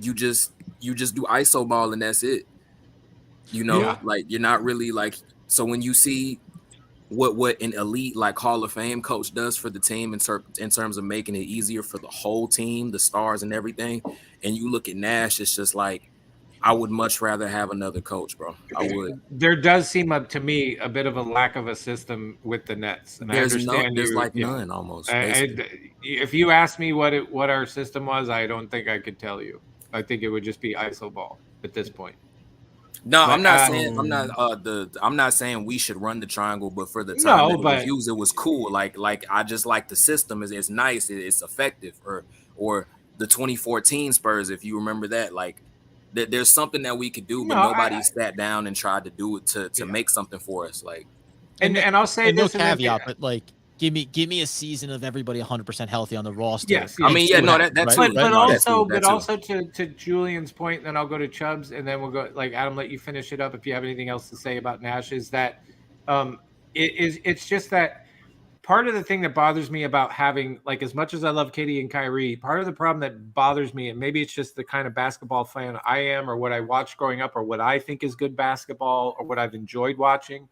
you just do ISO ball and that's it. Like you're not really like, so when you see what an elite like Hall of Fame coach does for the team in terms of making it easier for the whole team, the stars and everything, and you look at Nash, it's just like, I would much rather have another coach, bro. I would. There does seem to me a bit of a lack of a system with the Nets, and I understand there's like none almost. If you ask me what our system was, I don't think I could tell you. I think it would just be ISO ball at this point. No, I'm not saying we should run the triangle, but for the time that it was used, it was cool. Like I just like the system. It's nice. It's effective. Or the 2014 Spurs, if you remember that, like there's something that we could do, but nobody sat down and tried to do it to make something for us. Like, and I'll say this no caveat, but like give me a season of everybody 100% healthy on the roster. Yes, I mean, that's right? But also to Julian's point, and then I'll go to Chubbs, and then we'll go like Adam. Let you finish it up if you have anything else to say about Nash. Is that it's just that. Part of the thing that bothers me about having, like, as much as I love Katie and Kyrie, part of the problem that bothers me, and maybe it's just the kind of basketball fan I am or what I watched growing up or what I think is good basketball or what I've enjoyed watching,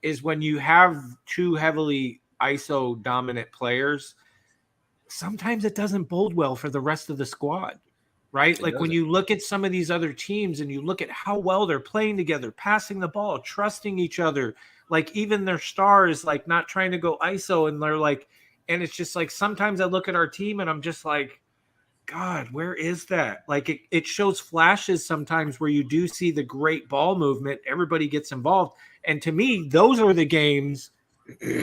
is when you have two heavily ISO dominant players, sometimes it doesn't bode well for the rest of the squad, right? Like when you look at some of these other teams and you look at how well they're playing together, passing the ball, trusting each other, like even their stars, like not trying to go ISO, and they're like, and it's just like, sometimes I look at our team and I'm just like, God, where is that? Like it shows flashes sometimes where you do see the great ball movement. Everybody gets involved. And to me, those are the games,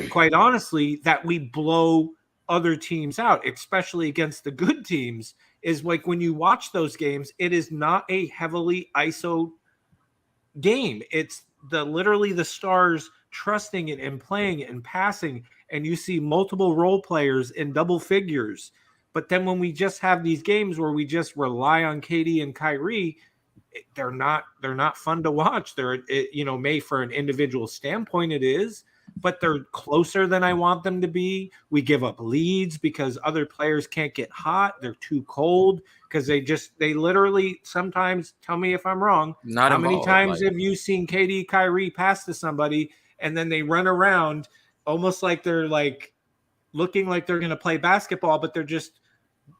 quite honestly, that we blow other teams out, especially against the good teams, is like when you watch those games, it is not a heavily ISO game. It's literally the stars trusting it and playing it and passing, and you see multiple role players in double figures. But then when we just have these games where we just rely on Katie and Kyrie, they're not fun to watch. They're, may for an individual standpoint it is, but they're closer than I want them to be. We give up leads because other players can't get hot. They're too cold because they literally sometimes, tell me if I'm wrong, how many times have you seen Katie, Kyrie pass to somebody and then they run around almost like they're like looking like they're going to play basketball, but they're just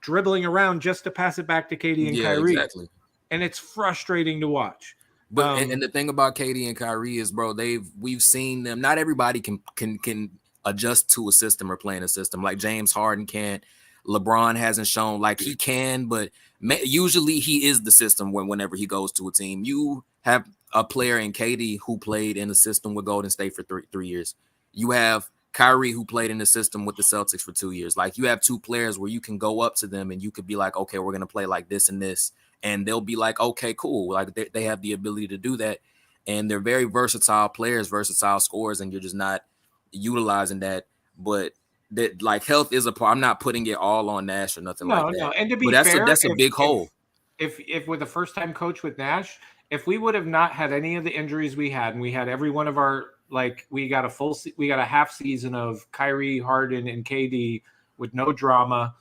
dribbling around just to pass it back to Katie and Kyrie. Exactly. And it's frustrating to watch. But and the thing about Katie and Kyrie is, bro, we've seen them. Not everybody can adjust to a system or playing a system. Like James Harden can't. LeBron hasn't shown like he can, but usually he is the system whenever he goes to a team. You have a player in Katie who played in the system with Golden State for three years. You have Kyrie who played in the system with the Celtics for 2 years. Like you have two players where you can go up to them and you could be like, okay, we're going to play like this and this. And they'll be like, okay, cool. Like they have the ability to do that. And they're very versatile players, versatile scorers, and you're just not utilizing that. But that like health is a part. I'm not putting it all on Nash or nothing like that. No. And to be fair, that's a big hole. If with the first time coach with Nash, if we would have not had any of the injuries we had, and we had every one of our, like we got a half season of Kyrie, Harden, and KD with no drama.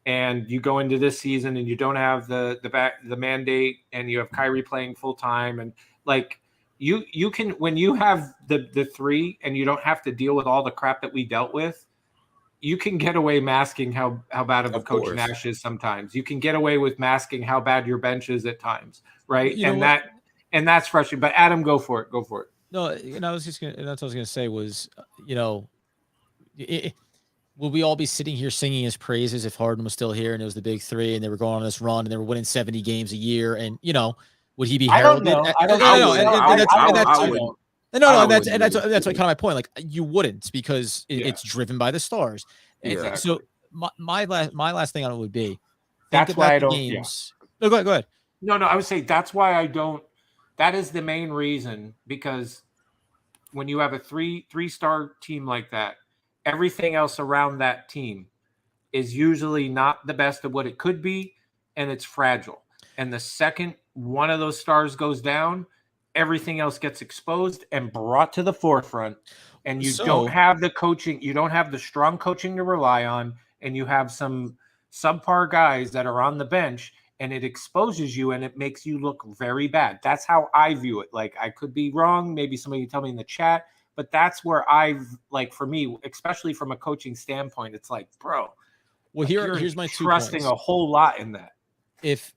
And you go into this season and you don't have the mandate, and you have Kyrie playing full time, and like you can, when you have the three and you don't have to deal with all the crap that we dealt with, you can get away masking how bad of a coach Nash is sometimes. You can get away with masking how bad your bench is at times, right? And that's frustrating. But Adam, go for it. No, I was just gonna. That's what I was gonna say was, will we all be sitting here singing his praises if Harden was still here and it was the big three and they were going on this run and they were winning 70 games a year, and would he be heralded? I don't know. No, that's kind of my point. Like you wouldn't, because it's driven by the stars. Exactly. So my last thing on it would be, that's why I don't. Games. No, go ahead. No, I would say that's why I don't. That is the main reason, because when you have a three-star team like that, everything else around that team is usually not the best of what it could be, and it's fragile. And the second one of those stars goes down, everything else gets exposed and brought to the forefront, and you don't have the coaching, you don't have the strong coaching to rely on, and you have some subpar guys that are on the bench, and it exposes you and it makes you look very bad. That's how I view it. Like, I could be wrong. Maybe somebody can tell me in the chat, but that's where for me, especially from a coaching standpoint, it's like, bro, well, here's my 2 points. Trusting a whole lot in that. If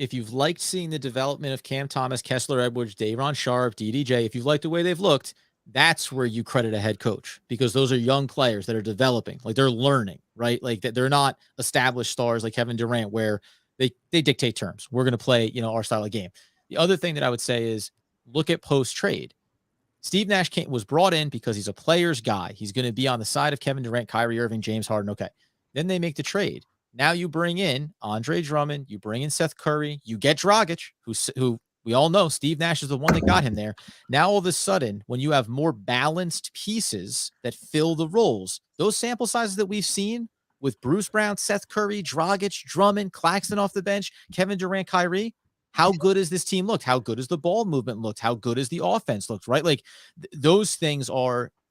if you've liked seeing the development of Cam Thomas, Kessler Edwards, Day'Ron Sharpe, DDJ, if you've liked the way they've looked, that's where you credit a head coach, because those are young players that are developing, like they're learning, right? Like they're not established stars like Kevin Durant, where they dictate terms. We're going to play, our style of game. The other thing that I would say is look at post trade. Steve Nash was brought in because he's a player's guy. He's going to be on the side of Kevin Durant, Kyrie Irving, James Harden. Okay. Then they make the trade. Now you bring in Andre Drummond, you bring in Seth Curry, you get Dragic, who we all know Steve Nash is the one that got him there. Now, all of a sudden, when you have more balanced pieces that fill the roles, those sample sizes that we've seen with Bruce Brown, Seth Curry, Dragic, Drummond, Claxton off the bench, Kevin Durant, Kyrie, how good has this team looked? How good has the ball movement looked? How good has the offense looked, right? Like those things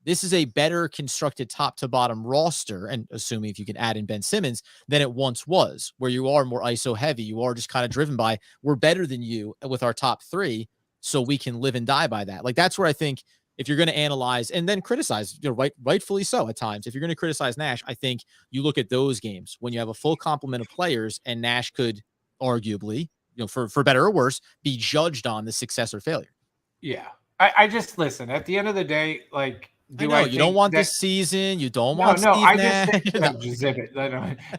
this is a better constructed top to bottom roster. And assuming if you can add in Ben Simmons than it once was, where you are more ISO heavy, you are just kind of driven by, we're better than you with our top three. So we can live and die by that. Like that's where I think if you're going to analyze and then criticize, rightfully so at times, if you're going to criticize Nash, I think you look at those games when you have a full complement of players and Nash could arguably, for better or worse, be judged on the success or failure. Yeah. I just listen, at the end of the day, like, you don't want this season. You don't want Steve Nash.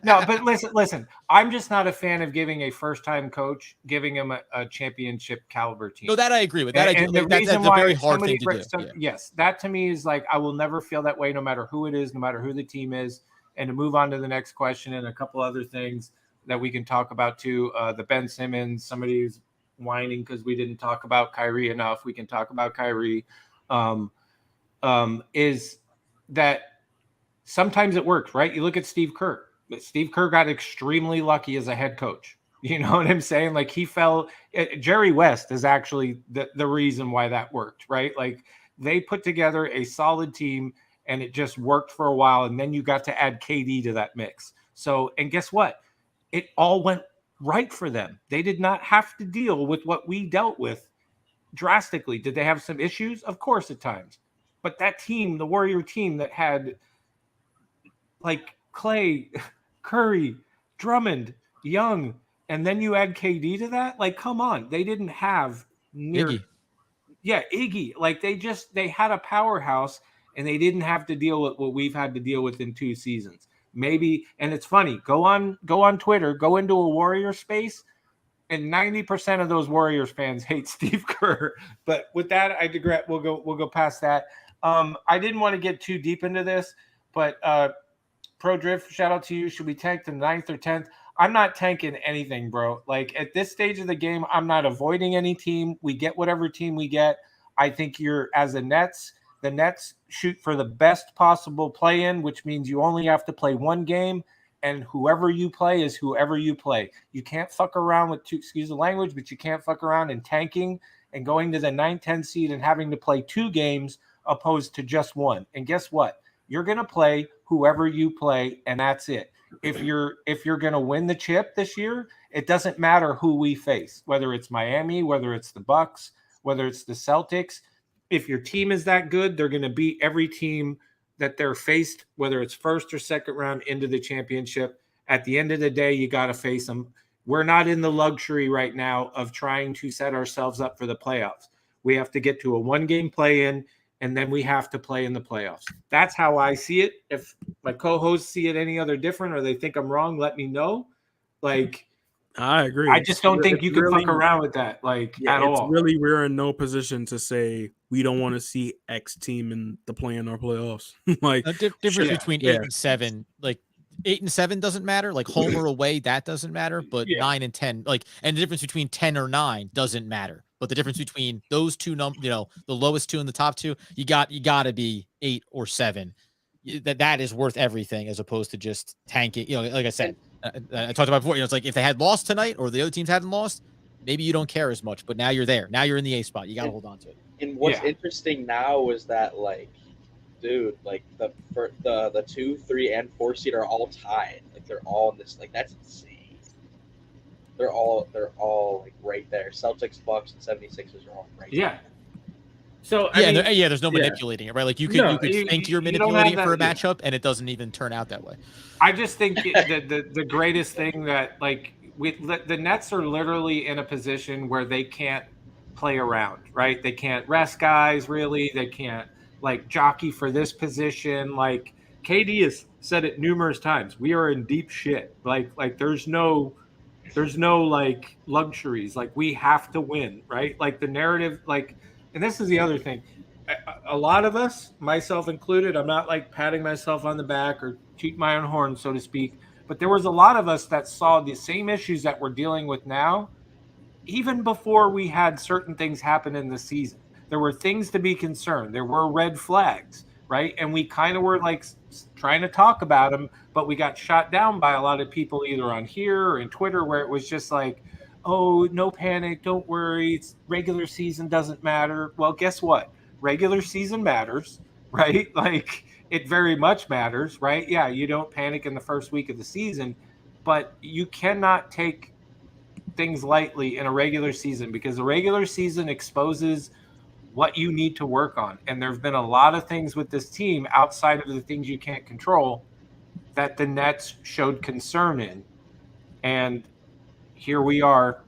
No, but listen, I'm just not a fan of giving a first-time coach, giving him a championship caliber team. No, that I agree with. That's a very hard thing to do. Yes, that to me is like, I will never feel that way no matter who it is, no matter who the team is. And to move on to the next question and a couple other things that we can talk about too, the Ben Simmons, somebody who's whining because we didn't talk about Kyrie enough. We can talk about Kyrie. Is that sometimes it works, right? You look at Steve Kerr. Steve Kerr got extremely lucky as a head coach. You know what I'm saying? Like Jerry West is actually the reason why that worked, right? Like they put together a solid team and it just worked for a while. And then you got to add KD to that mix. So, and guess what? It all went right for them. They did not have to deal with what we dealt with drastically. Did they have some issues? Of course, at times. But that team, the Warrior team that had like Clay, Curry, Drummond, Young, and then you add KD to that, like, come on. They didn't have Iggy. Yeah, Iggy. Like they had a powerhouse and they didn't have to deal with what we've had to deal with in 2 seasons. Maybe, and it's funny, go on Twitter, go into a Warrior space, and 90% of those Warriors fans hate Steve Kerr. But with that, I digress. We'll go past that. I didn't want to get too deep into this, but Pro Drift, shout out to you. Should we tank the 9th or 10th? I'm not tanking anything, bro. Like at this stage of the game, I'm not avoiding any team. We get whatever team we get. I think the Nets shoot for the best possible play-in, which means you only have to play 1 game, and whoever you play is whoever you play. You can't fuck around with excuse the language, but you can't fuck around in tanking and going to the 9-10 seed and having to play 2 games opposed to just 1. And guess what? You're going to play whoever you play, and that's it. If you're going to win the chip this year, it doesn't matter who we face, whether it's Miami, whether it's the Bucks, whether it's the Celtics. If your team is that good, they're going to beat every team that they're faced, whether it's first or second round into the championship. At the end of the day, you got to face them. We're not in the luxury right now of trying to set ourselves up for the playoffs. We have to get to a 1-game play-in, and then we have to play in the playoffs. That's how I see it. If my co-hosts see it any other different or they think I'm wrong, let me know. Like, I agree. I just don't think you can fuck around with that, at all. Really, we're in no position to say we don't want to see X team in the play-in or playoffs. Like the difference between 8 and 7, like 8 and 7 doesn't matter. Like home or away, that doesn't matter. But 9 and 10, and the difference between 10 or 9 doesn't matter. But the difference between those two numbers, the lowest 2 and the top 2, you got to be 8 or 7. That is worth everything as opposed to just tanking. Like I said, I talked about before. It's like if they had lost tonight or the other teams hadn't lost, maybe you don't care as much. But now you're there. Now you're in the A spot. You got to hold on to it. And what's interesting now is that, dude, the 2, 3, and 4 seed are all tied. Like they're all in this. Like that's insane. They're all right there. Celtics, Bucks, and 76ers are all right there. So there's no manipulating it, right? Like you could think you're manipulating it for a matchup, and it doesn't even turn out that way. I just think the greatest thing that the Nets are literally in a position where they can't play around, right? They can't rest guys really. They can't like jockey for this position. Like KD has said it numerous times. We are in deep shit. Like there's no like luxuries. Like we have to win, right? Like the narrative, like, and this is the other thing. A lot of us, myself included, I'm not like patting myself on the back or tooting my own horn, so to speak, but there was a lot of us that saw the same issues that we're dealing with now, even before we had certain things happen in the season. There were things to be concerned. There were red flags, right? And we kind of were like trying to talk about them, but we got shot down by a lot of people either on here or in Twitter where it was just like, oh, no panic, don't worry, it's regular season doesn't matter. Well, guess what? Regular season matters, right? Like it very much matters, right? Yeah, you don't panic in the first week of the season, but you cannot take things lightly in a regular season because the regular season exposes what you need to work on. And there have been a lot of things with this team outside of the things you can't control that the Nets showed concern in. And here we are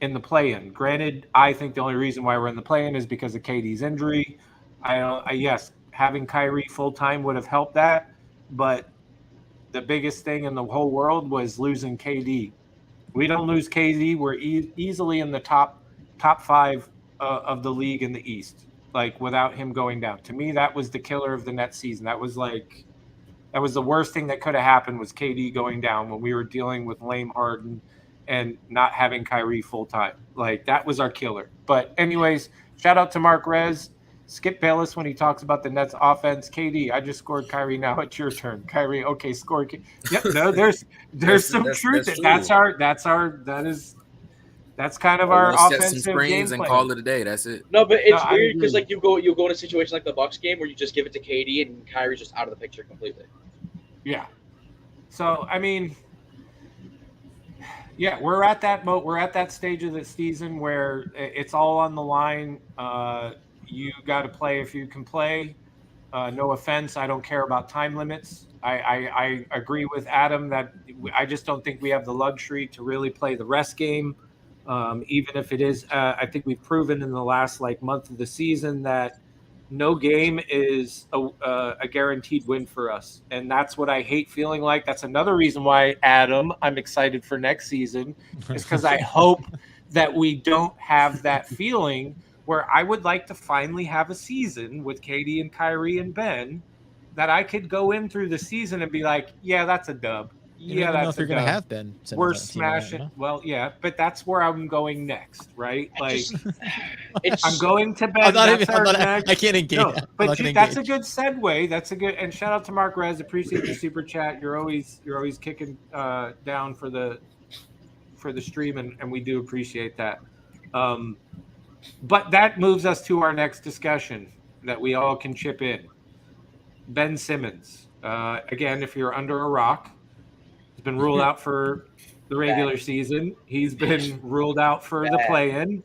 in the play-in. Granted, I think the only reason why we're in the play-in is because of KD's injury. Yes, having Kyrie full-time would have helped that, but the biggest thing in the whole world was losing KD. We don't lose KD, we're easily in the top 5 of the league in the East, like without him going down. To me, that was the killer of the Nets season. That was the worst thing that could have happened was KD going down when we were dealing with lame Harden and not having Kyrie full time. Like that was our killer. But anyways, shout out to Mark Rez, Skip Bayless when he talks about the Nets offense. KD, I just scored Kyrie. Now it's your turn. Kyrie, okay, score. Yep, no, there's some truth. That's kind of our offensive set some screens and call it a day. That's it. No, but it's weird because like you go in a situation like the Bucks game where you just give it to KD and Kyrie's just out of the picture completely. Yeah. So I mean, yeah, we're at that stage of the season where it's all on the line. You got to play if you can play. No offense, I don't care about time limits. I agree with Adam that I just don't think we have the luxury to really play the rest game. Even if it is, I think we've proven in the last month of the season that no game is a guaranteed win for us. And that's what I hate feeling like. That's another reason why, Adam, I'm excited for next season is because I hope that we don't have that feeling where I would like to finally have a season with KD and Kyrie and Ben that I could go in through the season and be like, yeah, that's a dub. You don't know if you're going to have Ben. We're smashing. Right, well, yeah, but that's where I'm going next, right? Like, I'm going to Ben. I can't engage. No, but that's a good segue. That's a good. And shout out to Mark Rez. Appreciate the super chat. You're always kicking down for the stream, and we do appreciate that. But that moves us to our next discussion that we all can chip in. Ben Simmons. Again, if you're under a rock. He's been ruled out for the regular season. He's been ruled out for the play-in.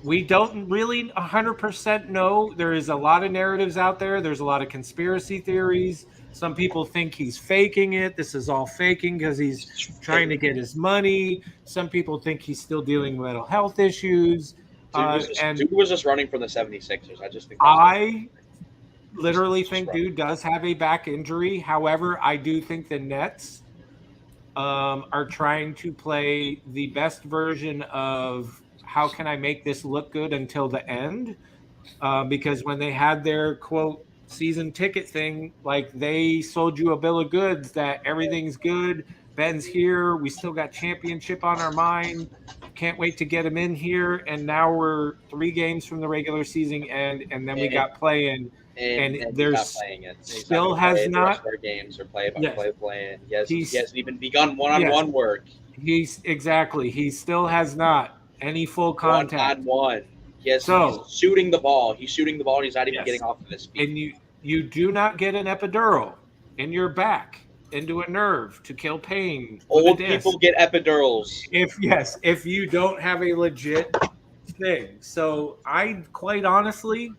We don't really 100% know. There is a lot of narratives out there. There's a lot of conspiracy theories. Some people think he's faking it. This is all faking because he's trying to get his money. Some people think he's still dealing with mental health issues. Dude was just running from the 76ers. I just think literally think dude does have a back injury. However, I do think the Nets are trying to play the best version of how can I make this look good until the end? Because when they had their quote season ticket thing, they sold you a bill of goods that everything's good. Ben's here. We still got championship on our mind. Can't wait to get him in here. And now we're 3 games from the regular season end, and then we got play-in. And there's still has not games or play. He hasn't even begun one-on-one work. He still has not any full contact. One-on-one. Yes, he's shooting the ball. He's shooting the ball, and he's not even getting off of his feet. And you do not get an epidural in your back into a nerve to kill pain. Old people get epidurals. If you don't have a legit thing. So I quite honestly,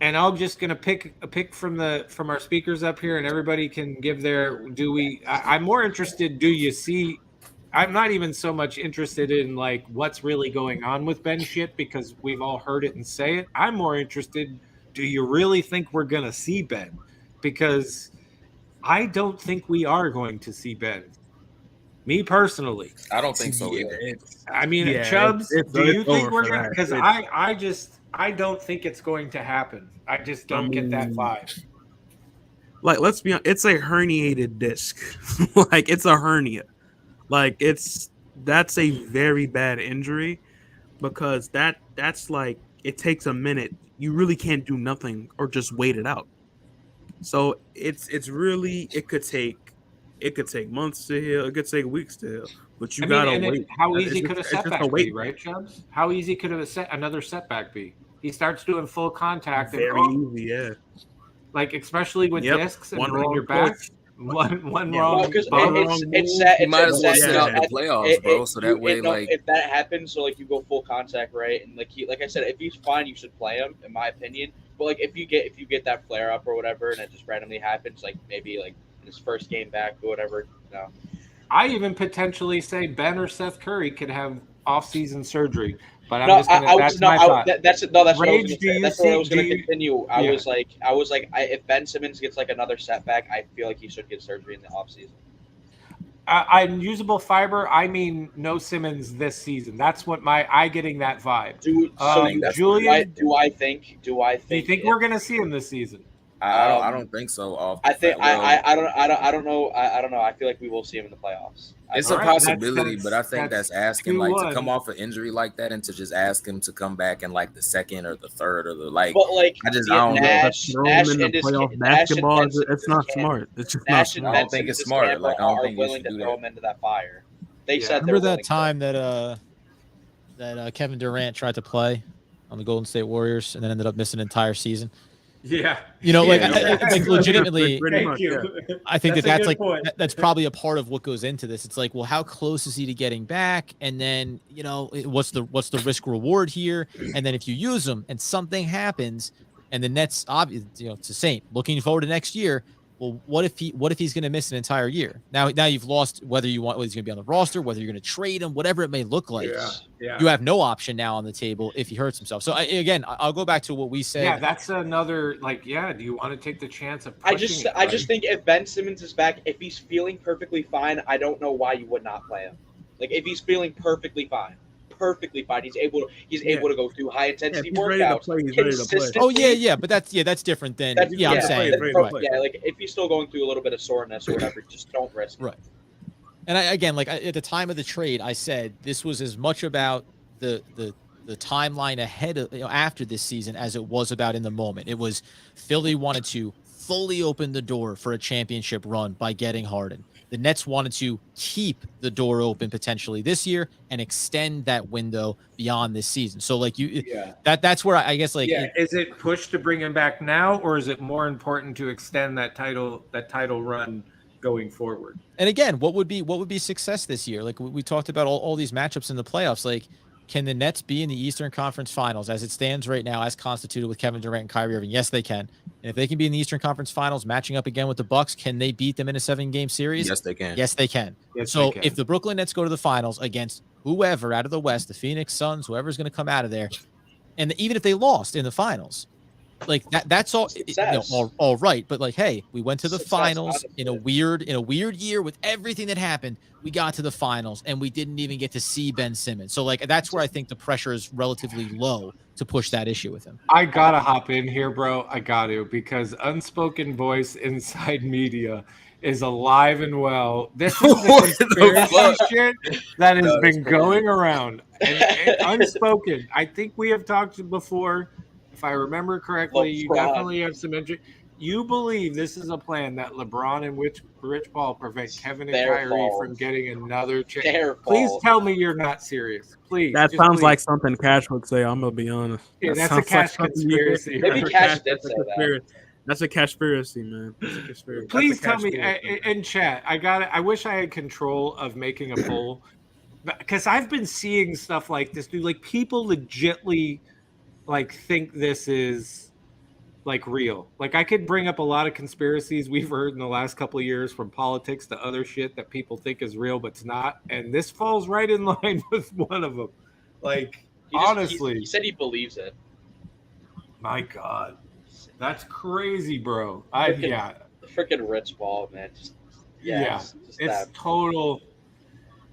and I'm just gonna pick from our speakers up here, and everybody can give their. I'm more interested. Do you see? I'm not even so much interested in like what's really going on with Ben shit because we've all heard it and say it. I'm more interested. Do you really think we're gonna see Ben? Because I don't think we are going to see Ben. Me personally, I don't think so either. I mean, Chubbs, do you think we're gonna? Because I don't think it's going to happen. I just don't get that vibe. Like, let's be honest, it's a herniated disc. Like, it's a hernia. Like, that's a very bad injury because that's like it takes a minute. You really can't do nothing or just wait it out. So it's really it could take months to heal. It could take weeks to heal. But you gotta wait. How easy could a setback be, right, Chubbs? How easy could another setback be? He starts doing full contact. Very easy, yeah. Like especially with discs and on your back. One wrong. Because it's set. You might as well sit out the playoffs, bro. So that way, like, if that happens, so like you go full contact, right? And like I said, if he's fine, you should play him, in my opinion. But like if you get that flare up or whatever, and it just randomly happens, like maybe like in his first game back or whatever, I even potentially say Ben or Seth Curry could have off-season surgery. But that's my thought. That's what I was going to say. That's what I was going to continue. I was like, if Ben Simmons gets like another setback, I feel like he should get surgery in the offseason. Unusable fiber, I mean no Simmons this season. That's what getting that vibe. Julian, do I think? Do you think we're going to see him this season? I don't think so. I think I don't know. I don't know. I feel like we will see him in the playoffs. It's a possibility, but I think that's asking like to come off an injury like that and to just ask him to come back in like the second or the third or the like. But like, I don't know. Nash in the playoff basketball, it's not smart. It's just not smart. I don't think it's smart. Like I don't think willing to throw him into that fire. They said remember that time that Kevin Durant tried to play on the Golden State Warriors and then ended up missing an entire season. Yeah, like legitimately, I think that's that's probably a part of what goes into this. It's like, well, how close is he to getting back? And then what's the risk reward here? And then if you use him and something happens, and the Nets, obviously, it's the same. Looking forward to next year. Well, what if he's going to miss an entire year? Now you've lost whether he's going to be on the roster, whether you're going to trade him, whatever it may look like. Yeah. You have no option now on the table if he hurts himself. So I'll go back to what we said. Yeah, that's another do you want to take the chance of? I just think if Ben Simmons is back, if he's feeling perfectly fine, I don't know why you would not play him. Like if he's feeling perfectly fine, he's able to go through high intensity workouts. Oh yeah, but that's different than I'm saying. Like if he's still going through a little bit of soreness or whatever, just don't risk it. Right. And at the time of the trade, I said this was as much about the timeline ahead of after this season as it was about in the moment. It was Philly wanted to fully open the door for a championship run by getting Harden. The Nets wanted to keep the door open potentially this year and extend that window beyond this season. So that's where I guess is it pushed to bring him back now, or is it more important to extend that title run going forward? And again, what would be success this year? Like we talked about all these matchups in the playoffs. Like, can the Nets be in the Eastern Conference Finals as it stands right now, as constituted with Kevin Durant and Kyrie Irving? Yes, they can. And if they can be in the Eastern Conference Finals, matching up again with the Bucks, can they beat them in a 7-game series? Yes, they can. Yes, they can. So if the Brooklyn Nets go to the finals against whoever out of the West, the Phoenix Suns, whoever's going to come out of there, and even if they lost in the finals, like that's all all right. But like, hey, we went to the finals in a weird year with everything that happened. We got to the finals and we didn't even get to see Ben Simmons. So like, that's where I think the pressure is relatively low to push that issue with him. I gotta hop in here, bro. I got to, because unspoken voice inside media is alive and well. This is the conspiracy shit that has been going around and unspoken. I think we have talked before. If I remember correctly, you definitely have some interest. You believe this is a plan that LeBron and Rich Paul prevent Kevin and Kyrie from getting another chance. Please tell me you're not serious. Please. That sounds like something Cash would say. I'm gonna be honest. Yeah, that's a Cash conspiracy. Maybe Cash did say that. That's a conspiracy, man. Please tell me in chat. I wish I had control of making a poll, because I've been seeing stuff like this, dude. Like people legitly think this is like real. Like I could bring up a lot of conspiracies we've heard in the last couple of years, from politics to other shit that people think is real but it's not, and this falls right in line with one of them. Like honestly, he said he believes it. My God, that's crazy, bro. The freaking Ritz ball, man. It's total.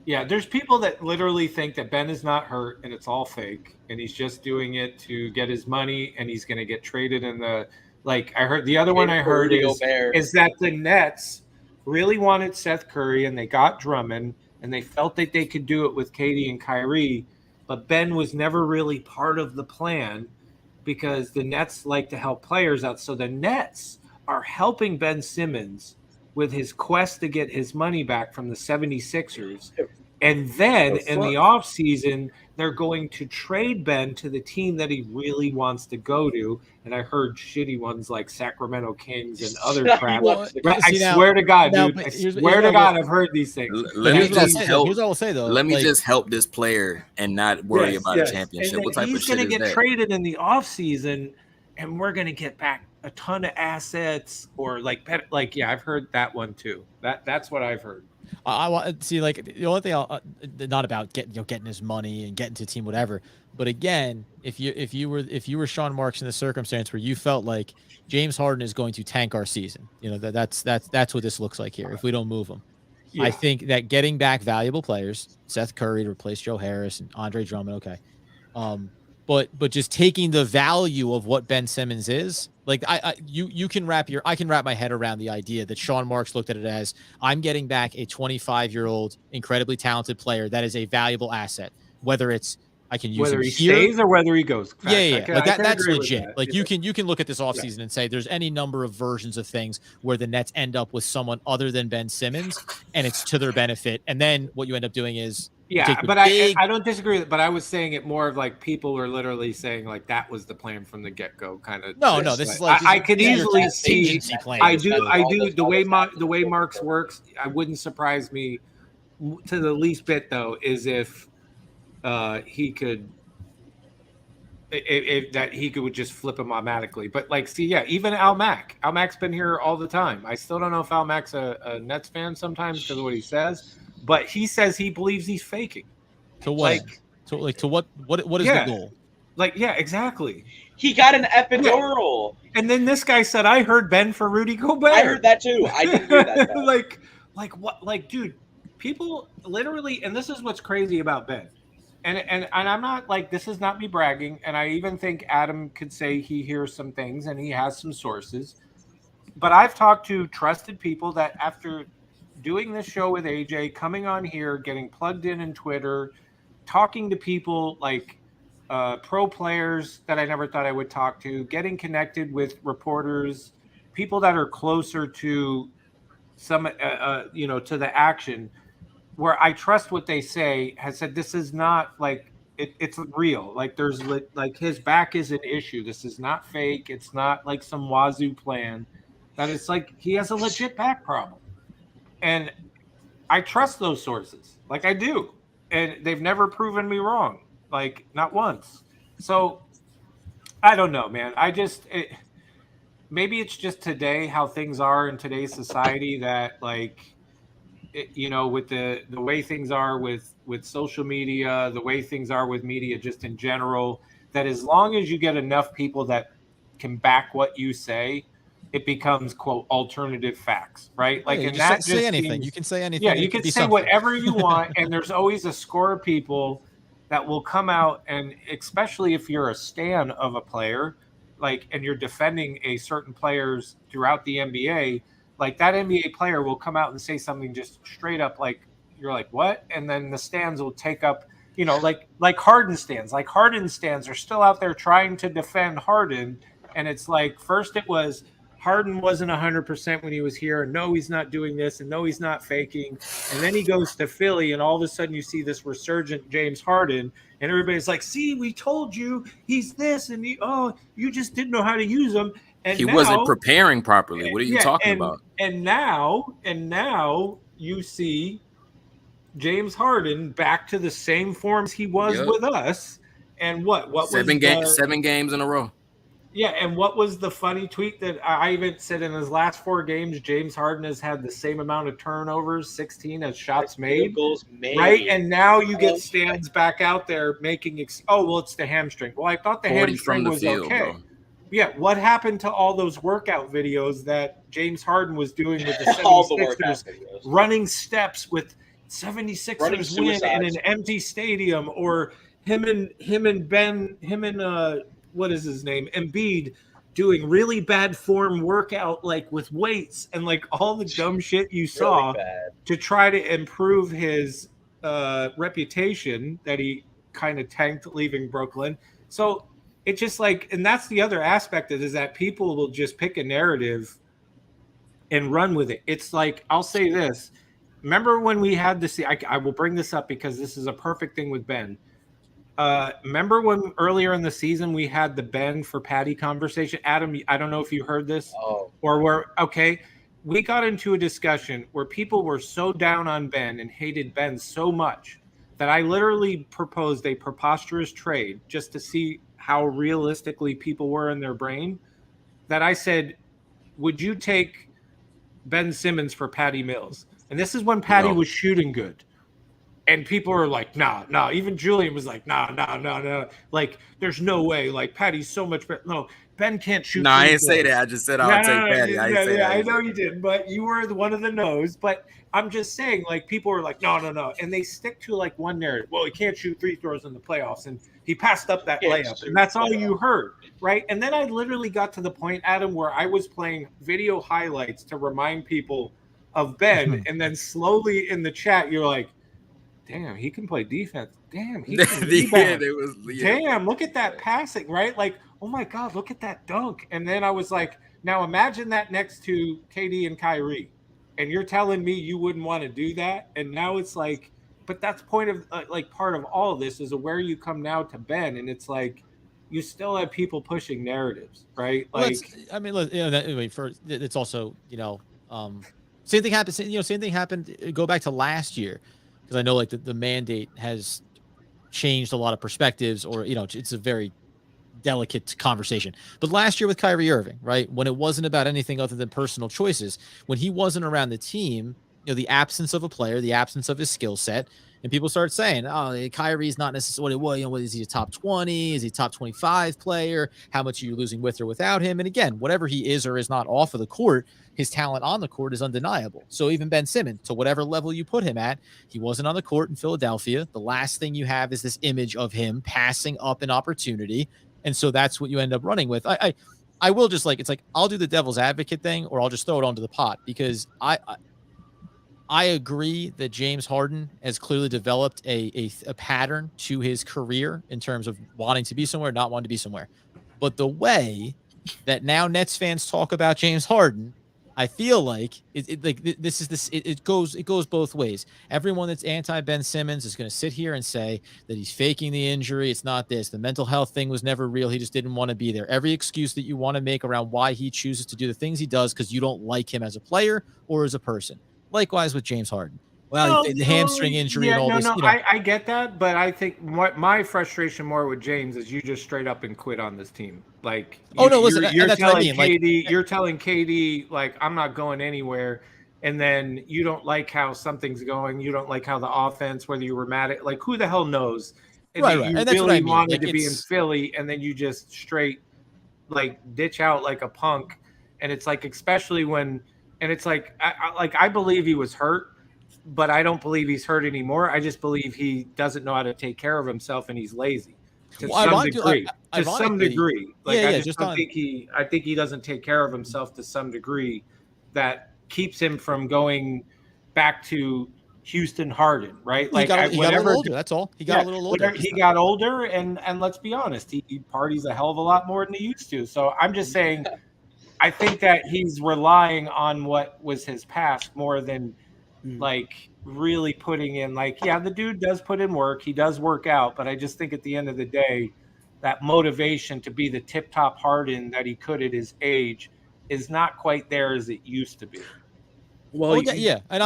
Yeah, there's people that literally think that Ben is not hurt and it's all fake, and he's just doing it to get his money, and he's going to get traded in the. Like I heard the other one I heard is that the Nets really wanted Seth Curry and they got Drummond and they felt that they could do it with Katie and Kyrie, but Ben was never really part of the plan because the Nets like to help players out. So the Nets are helping Ben Simmons with his quest to get his money back from the 76ers. And then in the offseason, they're going to trade Ben to the team that he really wants to go to. And I heard shitty ones like Sacramento Kings and other crap. I swear to God, dude. I swear to God, I've heard these things. Here's what I'll say, though. Let me just help this player and not worry about a championship. What type of shit is that? He's going to get traded in the offseason, and we're going to get back a ton of assets, or I've heard that one too. That's what I've heard. I want see, like, the only thing not about getting his money and getting to the team, whatever. But again, if you were Sean Marks in the circumstance where you felt like James Harden is going to tank our season, that's what this looks like here. If we don't move him, I think that getting back valuable players, Seth Curry to replace Joe Harris and Andre Drummond, okay, but just taking the value of what Ben Simmons is, like I can wrap my head around the idea that Sean Marks looked at it as, I'm getting back a 25-year-old incredibly talented player that is a valuable asset, whether it's I can use whether he stays or whether he goes. Yeah. That's legit. That. Like you can look at this offseason and say there's any number of versions of things where the Nets end up with someone other than Ben Simmons and it's to their benefit. And then what you end up doing is but I don't disagree. But I was saying it more of like people were literally saying like that was the plan from the get-go kind of. No, this is like I could easily see. I do. The way Marks works, I wouldn't surprise me to the least bit though, is if he could. If that he could just flip him automatically, but even Al-Mac's been here all the time. I still don't know if Al-Mac's a Nets fan sometimes because of what he says. But he says he believes he's faking. To what? What is the goal? Exactly. He got an epidural. Yeah. And then this guy said, I heard Ben for Rudy Gobert. I heard that too. I didn't hear that. What? Dude, people literally, and this is what's crazy about Ben. And I'm not this is not me bragging. And I even think Adam could say he hears some things and he has some sources. But I've talked to trusted people that after doing this show with AJ, coming on here, getting plugged in Twitter, talking to people like pro players that I never thought I would talk to, getting connected with reporters, people that are closer to some, to the action, where I trust what they say, has said this is not it's real. There's his back is an issue. This is not fake. It's not like some wazoo plan. That it's he has a legit back problem. And I trust those sources, I do. And they've never proven me wrong, not once. So I don't know, man. Maybe it's just today, how things are in today's society that with the way things are with social media, the way things are with media just in general, that as long as you get enough people that can back what you say, it becomes, quote, alternative facts, right? You can say anything. You can say anything. Yeah, you can say whatever you want, and there's always a score of people that will come out, and especially if you're a stan of a player, and you're defending a certain players throughout the NBA, that NBA player will come out and say something just straight up, you're like, what? And then the stands will take up, Harden stands. Harden stands are still out there trying to defend Harden, and it's first it was Harden wasn't 100% when he was here. And no, he's not doing this. And no, he's not faking. And then he goes to Philly, and all of a sudden you see this resurgent James Harden, and everybody's like, see, we told you he's this, and you just didn't know how to use him. And he wasn't preparing properly. What are you talking about? And now you see James Harden back to the same forms he was with us. And what 7 games in a row. Yeah, and what was the funny tweet that I even said in his last 4 games, James Harden has had the same amount of turnovers, 16 as shots made. Goals made. Right? And now you get Stans back out there making it's the hamstring. Well, I thought the hamstring was field, okay. Bro. Yeah, what happened to all those workout videos that James Harden was doing with the 76ers, running steps with 76ers win in an empty stadium, or him and what is his name? Embiid doing really bad form workout like with weights and like all the dumb shit you saw to try to improve his reputation that he kind of tanked leaving Brooklyn. So it's just like, and that's the other aspect of it, is that people will just pick a narrative and run with it. It's like, I'll say this. Remember when we had this, I will bring this up because this is a perfect thing with Ben. Remember when earlier in the season we had the Ben for Patty conversation? Adam, I don't know if you heard this we got into a discussion where people were so down on Ben and hated Ben so much that I literally proposed a preposterous trade just to see how realistically people were in their brain, that I said, would you take Ben Simmons for Patty Mills? And this is when Patty was shooting good. And people are like, nah. Even Julian was like, nah. Like, there's no way. Like, Patty's so much better. No, Ben can't shoot. No, I didn't say that. I just said I would take Patty. I know you didn't, but you were one of the no's. But I'm just saying, like, people were like, no. And they stick to, like, one narrative. Well, he can't shoot free throws in the playoffs. And he passed up that layup. And that's all you heard, right? And then I literally got to the point, Adam, where I was playing video highlights to remind people of Ben. And then slowly in the chat, you're like, damn, he can play defense. Damn, he can rebound. Damn, look at that passing, right? Like, oh my God, look at that dunk. And then I was like, now imagine that next to KD and Kyrie. And you're telling me you wouldn't want to do that? And now it's like, but that's part of all of this is where you come now to Ben. And it's like, you still have people pushing narratives, right? Like, it's also, same thing happened. Same thing happened. Go back to last year. Because I know like the mandate has changed a lot of perspectives, or, it's a very delicate conversation. But last year with Kyrie Irving, right, when it wasn't about anything other than personal choices, when he wasn't around the team, the absence of a player, the absence of his skill set, and people started saying, oh, Kyrie's not necessarily what is he, a top 20? Is he a top 25 player? How much are you losing with or without him? And again, whatever he is or is not off of the court, his talent on the court is undeniable. So even Ben Simmons, to whatever level you put him at, he wasn't on the court in Philadelphia. The last thing you have is this image of him passing up an opportunity. And so that's what you end up running with. I will just it's like, I'll do the devil's advocate thing, or I'll just throw it onto the pot, because I agree that James Harden has clearly developed a pattern to his career in terms of wanting to be somewhere, not wanting to be somewhere. But the way that now Nets fans talk about James Harden, I feel like it goes both ways. Everyone that's anti Ben Simmons is going to sit here and say that he's faking the injury. It's not this. The mental health thing was never real. He just didn't want to be there. Every excuse that you want to make around why he chooses to do the things he does because you don't like him as a player or as a person. Likewise with James Harden. Well, the hamstring injury and all this. I get that, but I think my frustration more with James is you just straight up and quit on this team. Like, you're telling KD, you're telling KD, like, I'm not going anywhere, and then you don't like how something's going. You don't like how the offense, whether you were mad at, like, who the hell knows? And right. You And that's really what I mean. wanted to be in Philly, and then you just straight, like, ditch out like a punk. And it's like, especially when, and it's like, I believe he was hurt, but I don't believe he's hurt anymore. I just believe he doesn't know how to take care of himself, and he's lazy to some degree. To some degree, like, I think he doesn't take care of himself to some degree that keeps him from going back to Houston Harden, right? Like, he got a little older. That's all. He got a little older. He got older, and let's be honest, he parties a hell of a lot more than he used to. So I'm just saying, I think that he's relying on what was his past more than like really putting in, like, yeah, the dude does put in work. He does work out, but I just think at the end of the day, that motivation to be the tip-top Harden that he could at his age is not quite there as it used to be. Well, yeah, and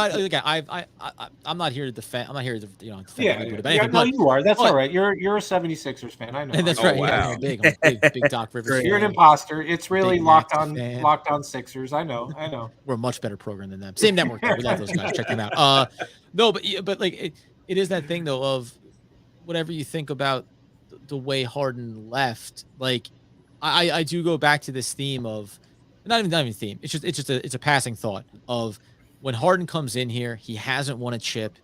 I'm not here to defend. I'm not here to defend anything. but you are. That's all right. You're a 76ers fan. I know. And that's right. Wow. Yeah, I'm a big Doc Rivers fan. You're an imposter. It's really locked on Sixers. I know. We're a much better program than them. Same network though. We love those guys. Check them out. No, but like it is that thing though of whatever you think about the way Harden left. Like I do go back to this theme of not even theme. It's a passing thought of when Harden comes in here, he hasn't won a chip.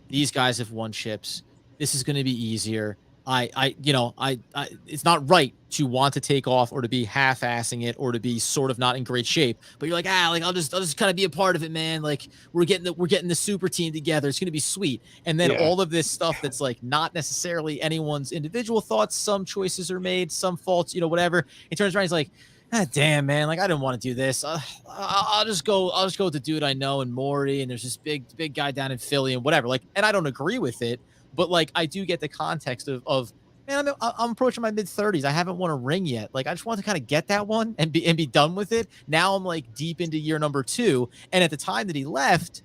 These guys have won chips. This is going to be easier. It's not right to want to take off or to be half-assing it or to be sort of not in great shape. But you're like, I'll just kind of be a part of it, man. Like we're getting the super team together. It's going to be sweet. And then all of this stuff that's like not necessarily anyone's individual thoughts. Some choices are made, some faults, whatever. He turns around, he's like, damn, man, like I didn't want to do this. I'll just go with the dude I know and Morty, and there's this big guy down in Philly and whatever. Like, and I don't agree with it, but like I do get the context of man, I'm approaching my mid-30s. I haven't won a ring yet. Like I just want to kind of get that one and be done with it. Now I'm like deep into year number 2, and at the time that he left,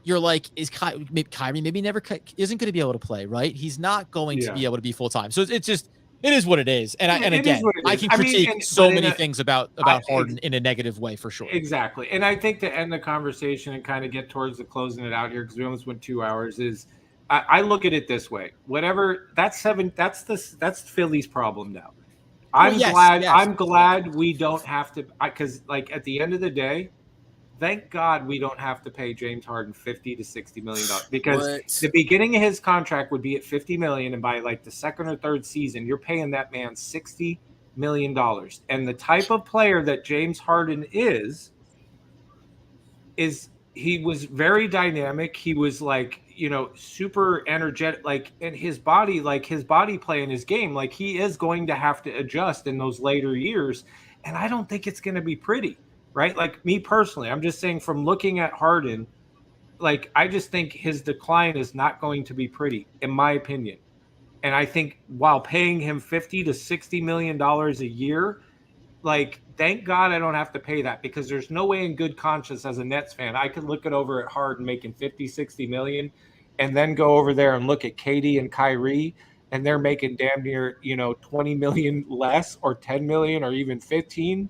you're like, is Kyrie maybe never isn't going to be able to play, right? He's not going to be able to be full time. So it's just. It is what it is, and again, I can critique many things about Harden in a negative way for sure. Exactly, and I think to end the conversation and kind of get towards the closing it out here because we almost went 2 hours. Is I look at it this way: whatever that's Philly's problem now. I'm glad we don't have to because like at the end of the day. Thank God we don't have to pay James Harden $50 to $60 million because the beginning of his contract would be at $50 million, and by like the second or third season, you're paying that man $60 million. And the type of player that James Harden is he was very dynamic. He was like super energetic, like in his body play in his game, like he is going to have to adjust in those later years, and I don't think it's going to be pretty. Right? Like me personally, I'm just saying from looking at Harden, like I just think his decline is not going to be pretty, in my opinion. And I think while paying him $50 to $60 million a year, like thank God I don't have to pay that because there's no way in good conscience as a Nets fan I could look it over at Harden making 50, 60 million and then go over there and look at KD and Kyrie and they're making damn near, 20 million less or 10 million or even 15.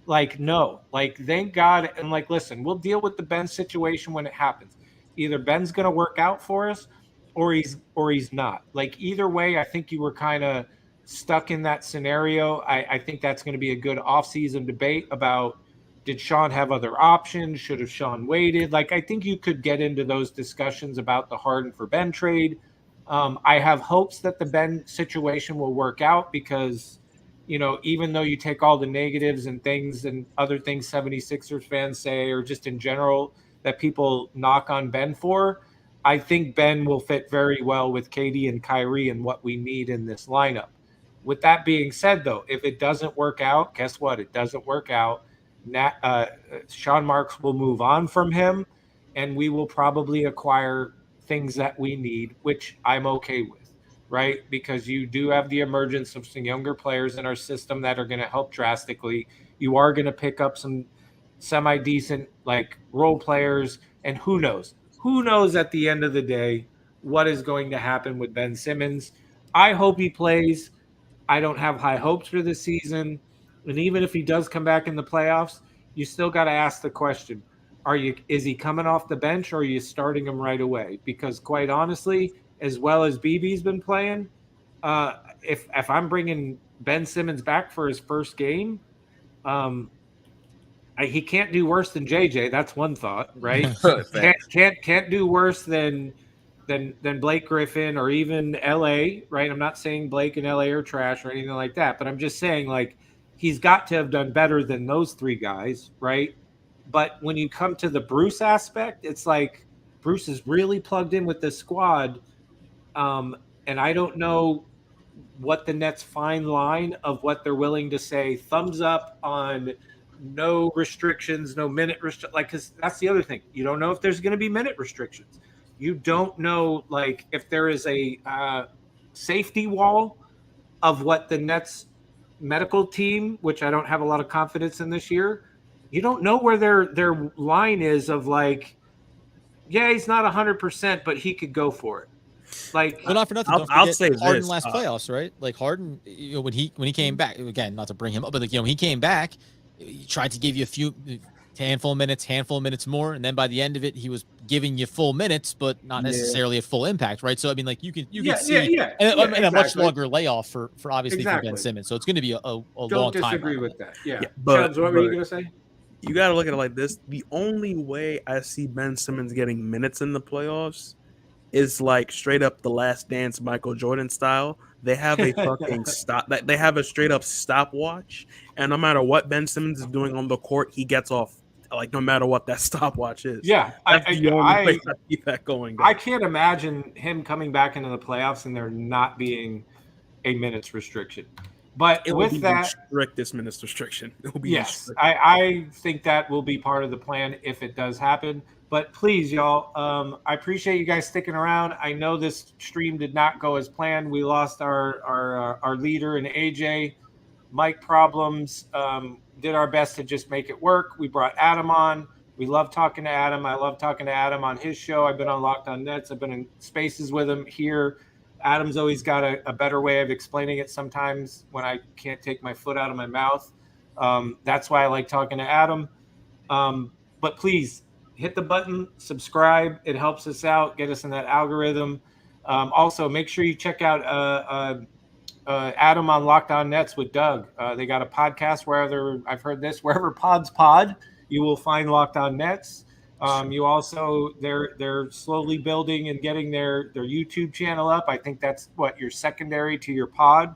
Like, no, like, thank God. And like, listen, we'll deal with the Ben situation when it happens. Either Ben's going to work out for us or he's not. Like, either way, I think you were kind of stuck in that scenario. I think that's going to be a good offseason debate about did Sean have other options? Should have Sean waited? Like, I think you could get into those discussions about the Harden for Ben trade. I have hopes that the Ben situation will work out because even though you take all the negatives and things and other things 76ers fans say or just in general that people knock on Ben for, I think Ben will fit very well with KD and Kyrie and what we need in this lineup. With that being said, though, if it doesn't work out, guess what? It doesn't work out. Sean Marks will move on from him, and we will probably acquire things that we need, which I'm okay with. Right? Because you do have the emergence of some younger players in our system that are going to help drastically. You are going to pick up some semi-decent like role players. And who knows at the end of the day what is going to happen with Ben Simmons. I hope he plays. I don't have high hopes for this season. And even if he does come back in the playoffs, you still got to ask the question, is he coming off the bench or are you starting him right away? Because quite honestly, as well as BB's been playing, if I'm bringing Ben Simmons back for his first game, he can't do worse than JJ. That's one thought, right? can't do worse than Blake Griffin or even LA, right? I'm not saying Blake and LA are trash or anything like that, but I'm just saying like he's got to have done better than those three guys, right? But when you come to the Bruce aspect, it's like Bruce is really plugged in with this squad. And I don't know what the Nets' fine line of what they're willing to say. Thumbs up on no restrictions, no minute because that's the other thing. You don't know if there's going to be minute restrictions. You don't know like if there is a safety wall of what the Nets medical team, which I don't have a lot of confidence in this year, you don't know where their line is of like, yeah, he's not 100%, but he could go for it. Like, well, not for nothing. I'll say Harden this, last playoffs, right? Like Harden, when he came back again, not to bring him up, but like, when he came back, he tried to give you handful of minutes more, and then by the end of it, he was giving you full minutes, but not necessarily a full impact, right? So I mean, like you can see, and a much longer layoff for obviously for Ben Simmons. So it's going to be a long time. Don't disagree with that. Yeah. But Chubbs, what were you going to say? You got to look at it like this. The only way I see Ben Simmons getting minutes in the playoffs is like straight up The Last Dance Michael Jordan style. They have a fucking they have a straight up stopwatch, and no matter what Ben Simmons is doing on the court, he gets off. Like no matter what that stopwatch is. Yeah, I keep that going. I can't imagine him coming back into the playoffs and there not being a minutes restriction. But it with will be that, the strictest minutes restriction. It will be yes, I think that will be part of the plan if it does happen. But please, y'all, I appreciate you guys sticking around. I know this stream did not go as planned. We lost our leader in AJ. Mic problems. Did our best to just make it work. We brought Adam on. We love talking to Adam. I love talking to Adam on his show. I've been on Locked On Nets. I've been in spaces with him here. Adam's always got a better way of explaining it sometimes when I can't take my foot out of my mouth. That's why I like talking to Adam. But please hit the button, subscribe. It helps us out, get us in that algorithm. Also, make sure you check out Adam on Locked On Nets with Doug. They got a podcast wherever pods pod, you will find Locked On Nets. You also they're slowly building and getting their YouTube channel up. I think that's what you're secondary to your pod,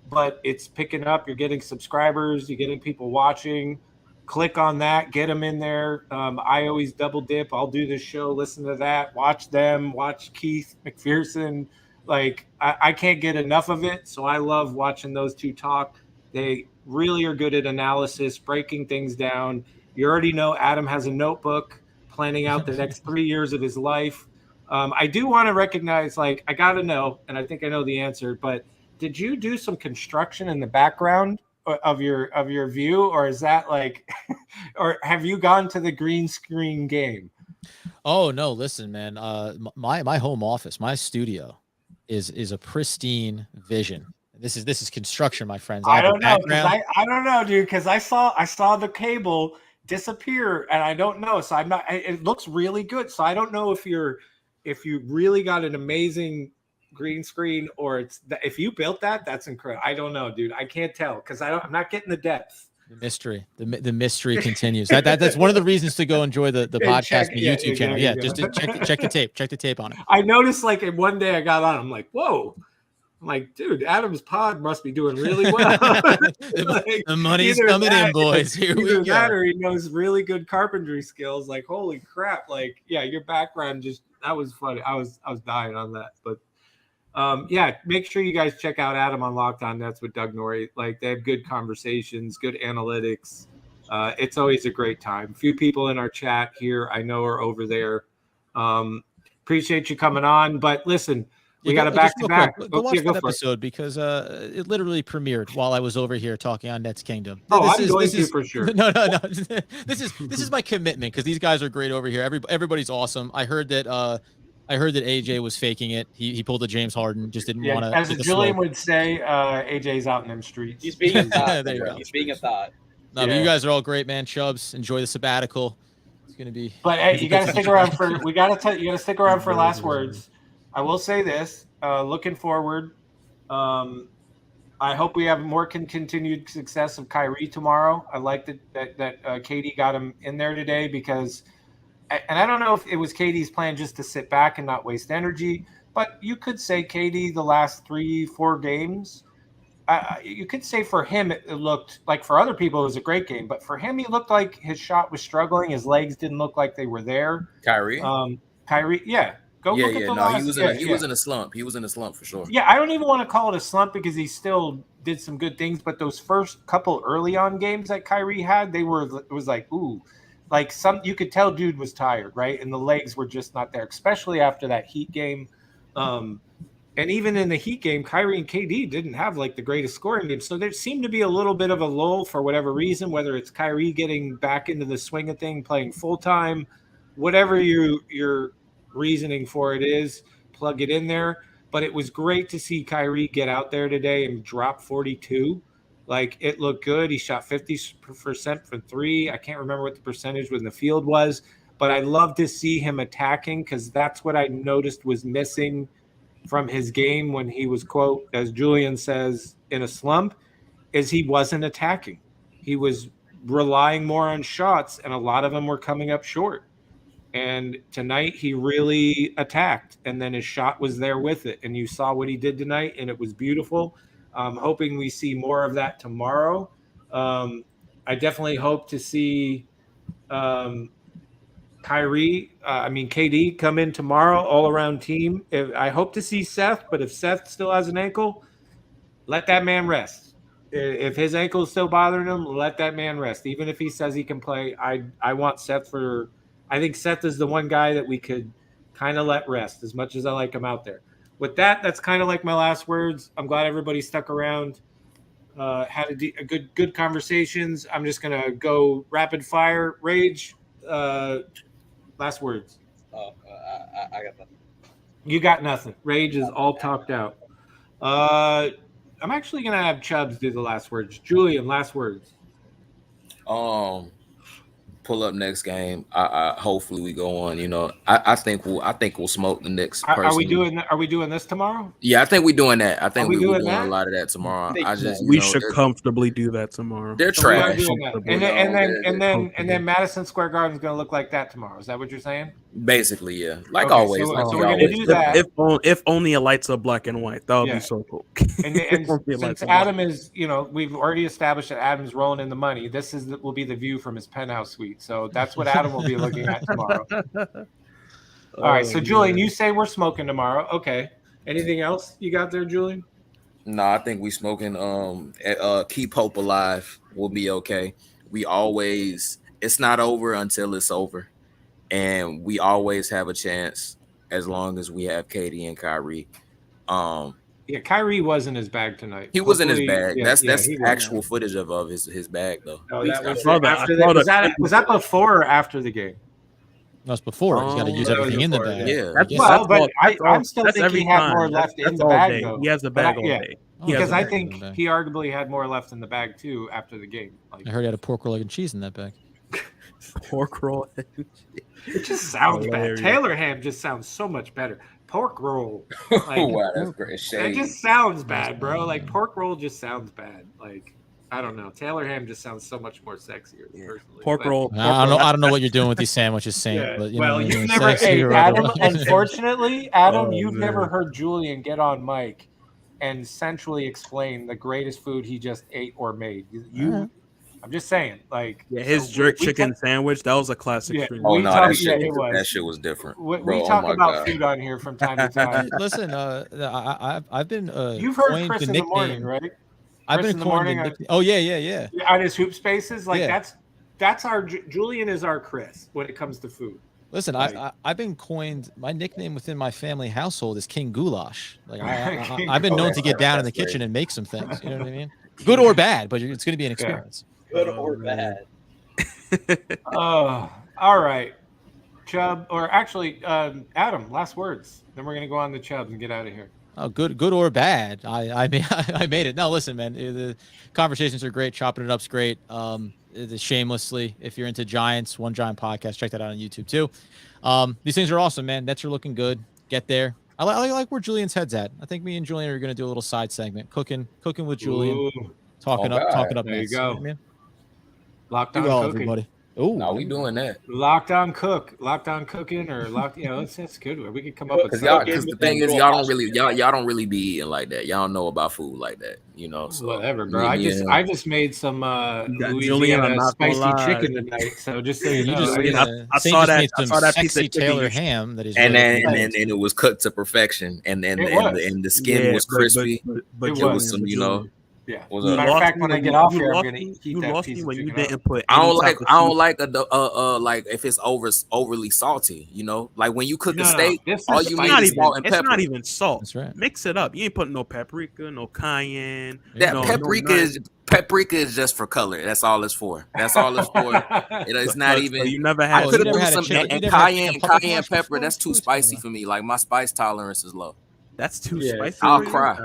but it's picking up. You're getting subscribers. You're getting people watching. Click on that. Get them in there. I always double dip. I'll do this show. Listen to that. Watch them. Watch Keith McPherson. Like I can't get enough of it. So I love watching those two talk. They really are good at analysis, breaking things down. You already know Adam has a notebook planning out the next 3 years of his life. I do want to recognize, like, I got to know, and I think I know the answer, but did you do some construction in the background of your view, or is that like, or have you gone to the green screen game? Oh no, listen, man. My home office, my studio is a pristine vision. This is construction, my friends. I don't know, I don't know, dude, because I saw the cable disappear, and I don't know. So I'm not. It looks really good. So I don't know if you really got an amazing green screen, or if you built that, that's incredible. I don't know, dude. I can't tell because I'm not getting the depth. The mystery continues. That's one of the reasons to go enjoy the podcast and the YouTube channel. Yeah, just to check the tape on it. I noticed, like, one day I got on, I'm like, whoa. I'm like, dude, Adam's pod must be doing really well. The money's coming in, boys. Here we go. That, or he knows really good carpentry skills. Like, holy crap! Like, yeah, your background that was funny. I was dying on that, but yeah, make sure you guys check out Adam on Locked On Nets with Doug Norrie. Like, they have good conversations, good analytics. It's always a great time. Few people in our chat here I know are over there. Appreciate you coming on, but listen. We got a back-to-back. Go watch that episode because it literally premiered while I was over here talking on Nets Kingdom. I'm going to for sure. No. This is my commitment because these guys are great over here. Everybody's awesome. I heard that AJ was faking it. He pulled a James Harden. Just didn't want to. As Julian would say, AJ's out in them streets. He's being a thought. He's being a thought. No, but you guys are all great, man. Chubbs, enjoy the sabbatical. It's gonna be. But hey, you got to stick around for. You got to stick around for last words. I will say this, looking forward, I hope we have more continued success of Kyrie tomorrow. I like that Katie got him in there today because, and I don't know if it was Katie's plan just to sit back and not waste energy, but you could say Katie the last 3-4 games, you could say for him it looked like, for other people it was a great game, but for him he looked like his shot was struggling. His legs didn't look like they were there. Kyrie, yeah. He was in a slump. He was in a slump for sure. Yeah, I don't even want to call it a slump because he still did some good things. But those first couple early on games that Kyrie had, it was like, ooh, like you could tell dude was tired, right? And the legs were just not there, especially after that Heat game. And even in the Heat game, Kyrie and KD didn't have like the greatest scoring game. So there seemed to be a little bit of a lull for whatever reason, whether it's Kyrie getting back into the swing of thing, playing full time, whatever your reasoning for it is, plug it in there. But it was great to see Kyrie get out there today and drop 42. Like, it looked good. He shot 50% from three. I can't remember what the percentage when the field was, but I love to see him attacking because that's what I noticed was missing from his game when he was, quote, as Julian says, in a slump, is he wasn't attacking. He was relying more on shots, and a lot of them were coming up short. And tonight he really attacked, and then his shot was there with it. And you saw what he did tonight, and it was beautiful. I'm hoping we see more of that tomorrow. I definitely hope to see KD come in tomorrow, all-around team. I hope to see Seth, but if Seth still has an ankle, let that man rest. If his ankle is still bothering him, let that man rest. Even if he says he can play, I want Seth for – I think Seth is the one guy that we could kind of let rest as much as I like him out there. With that, that's kind of like my last words. I'm glad everybody stuck around, had a good conversations. I'm just going to go rapid fire. Rage, last words. I got nothing. You got nothing. Rage is all talked out. I'm actually going to have Chubbs do the last words. Julian, last words. Pull up next game. I hopefully we go on. You know, I think we'll smoke the Knicks. Are we doing this tomorrow? Yeah, I think we're doing that. I think we're doing a lot of that tomorrow. We should comfortably do that tomorrow. They're trash. And then Madison Square Garden is going to look like that tomorrow. Is that what you're saying? Basically, yeah. Like always. So we're going to do that. If only it lights up black and white, that would be so cool. And since Adam is, we've already established that Adam's rolling in the money. This will be the view from his penthouse suite. So that's what Adam will be looking at tomorrow. All right. So Julian, you say we're smoking tomorrow. Okay. Anything else you got there, Julian? No, I think we smoking. Keep hope alive. We'll be okay. It's not over until it's over, and we always have a chance as long as we have KD and Kyrie. Kyrie was in his bag tonight. He was in his bag. That's actual footage of his bag, though. Oh, was that before or after the game? That's before. He's got to use everything in the bag. Yeah. I'm still thinking he had more left in the bag, though. He has the bag all day. Because I think he arguably had more left in the bag, too, after the game. I heard he had a pork roll, egg, and cheese in that bag. Pork roll. It just sounds bad. Taylor ham just sounds so much better. Pork roll. Wow, that's great shade. It just sounds bad, bro. Like, pork roll just sounds bad. Like, I don't know. Taylor ham just sounds so much more sexier. Personally. Pork roll. I don't know what you're doing with these sandwiches, Sam. But you've never. Adam. Unfortunately, Adam, you've never heard Julian get on mic and centrally explain the greatest food he just ate or made. I'm just saying, his jerk chicken sandwich, that was a classic. Yeah, that shit was different. We talk about food on here from time to time. Listen, I've been. You've heard Chris in the morning, right? I've been in the morning. Oh yeah. On his hoop spaces, that's our Julian is our Chris when it comes to food. Listen, I've been coined. My nickname within my family household is King Goulash. I've been known to get down in the kitchen and make some things. You know what I mean? Good or bad, but it's going to be an experience. Good or bad. All right, Chubb, or actually, Adam. Last words. Then we're gonna go on the Chubbs and get out of here. Oh, good or bad. I made it. No, listen, man. The conversations are great. Chopping it up's great. Shamelessly, if you're into Giants, One Giant Podcast, check that out on YouTube too. These things are awesome, man. Nets are looking good. Get there. I like where Julian's head's at. I think me and Julian are gonna do a little side segment, cooking with Julian, talking up. There you go. Man. Locked on cooking. Everybody. Oh, no, we doing that. Locked on cooking, or locked. That's good. We could come up with because the thing is, y'all don't really be eating like that. Y'all don't know about food like that, So whatever, bro. I just made some Louisiana spicy chicken tonight. So just so you know, I saw that piece of Taylor ham that is, and it was cooked to perfection, and the skin was crispy. But it was some, Yeah. What's Matter of fact, when I get off here, I'm gonna eat that piece of when you chicken didn't up. put. I don't like like if it's overly salty. You know, like when you cook a steak, all you need is salt and pepper. It's not even salt. That's right. Mix it up. You ain't putting no paprika, no cayenne. Paprika is just for color. That's all it's for. That's all it's for. It's not even. You never had. I could have put some cayenne pepper. That's too spicy for me. Like my spice tolerance is low. That's too spicy. I'll cry.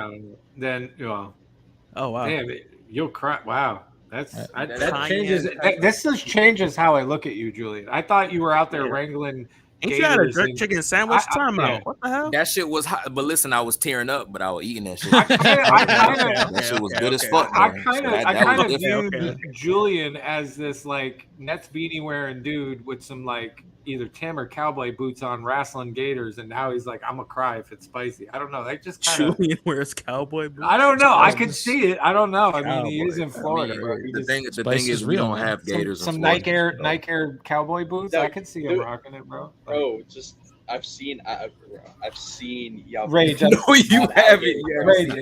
Then well. Oh wow! Damn, you'll cry. Wow, that changes. This just changes how I look at you, Julian. I thought you were out there wrangling. Ain't you had a jerk chicken sandwich? Time out. What the hell? That shit was hot. But listen, I was tearing up, but I was eating that shit. That shit was good as fuck. I kind of viewed Julian as this like Nets beanie wearing dude with some like either Tim or cowboy boots on, wrestling gators, and now he's like, I'm gonna cry if it's spicy. I don't know. That just kind of Julian wears cowboy boots. I don't know. I can see it. I don't know. I mean, he is in Florida. The thing is, we don't have gators. Some Nike Air cowboy boots. I could see him rocking it, bro. Bro, just I've seen y'all. Rage. No, you haven't. Rage.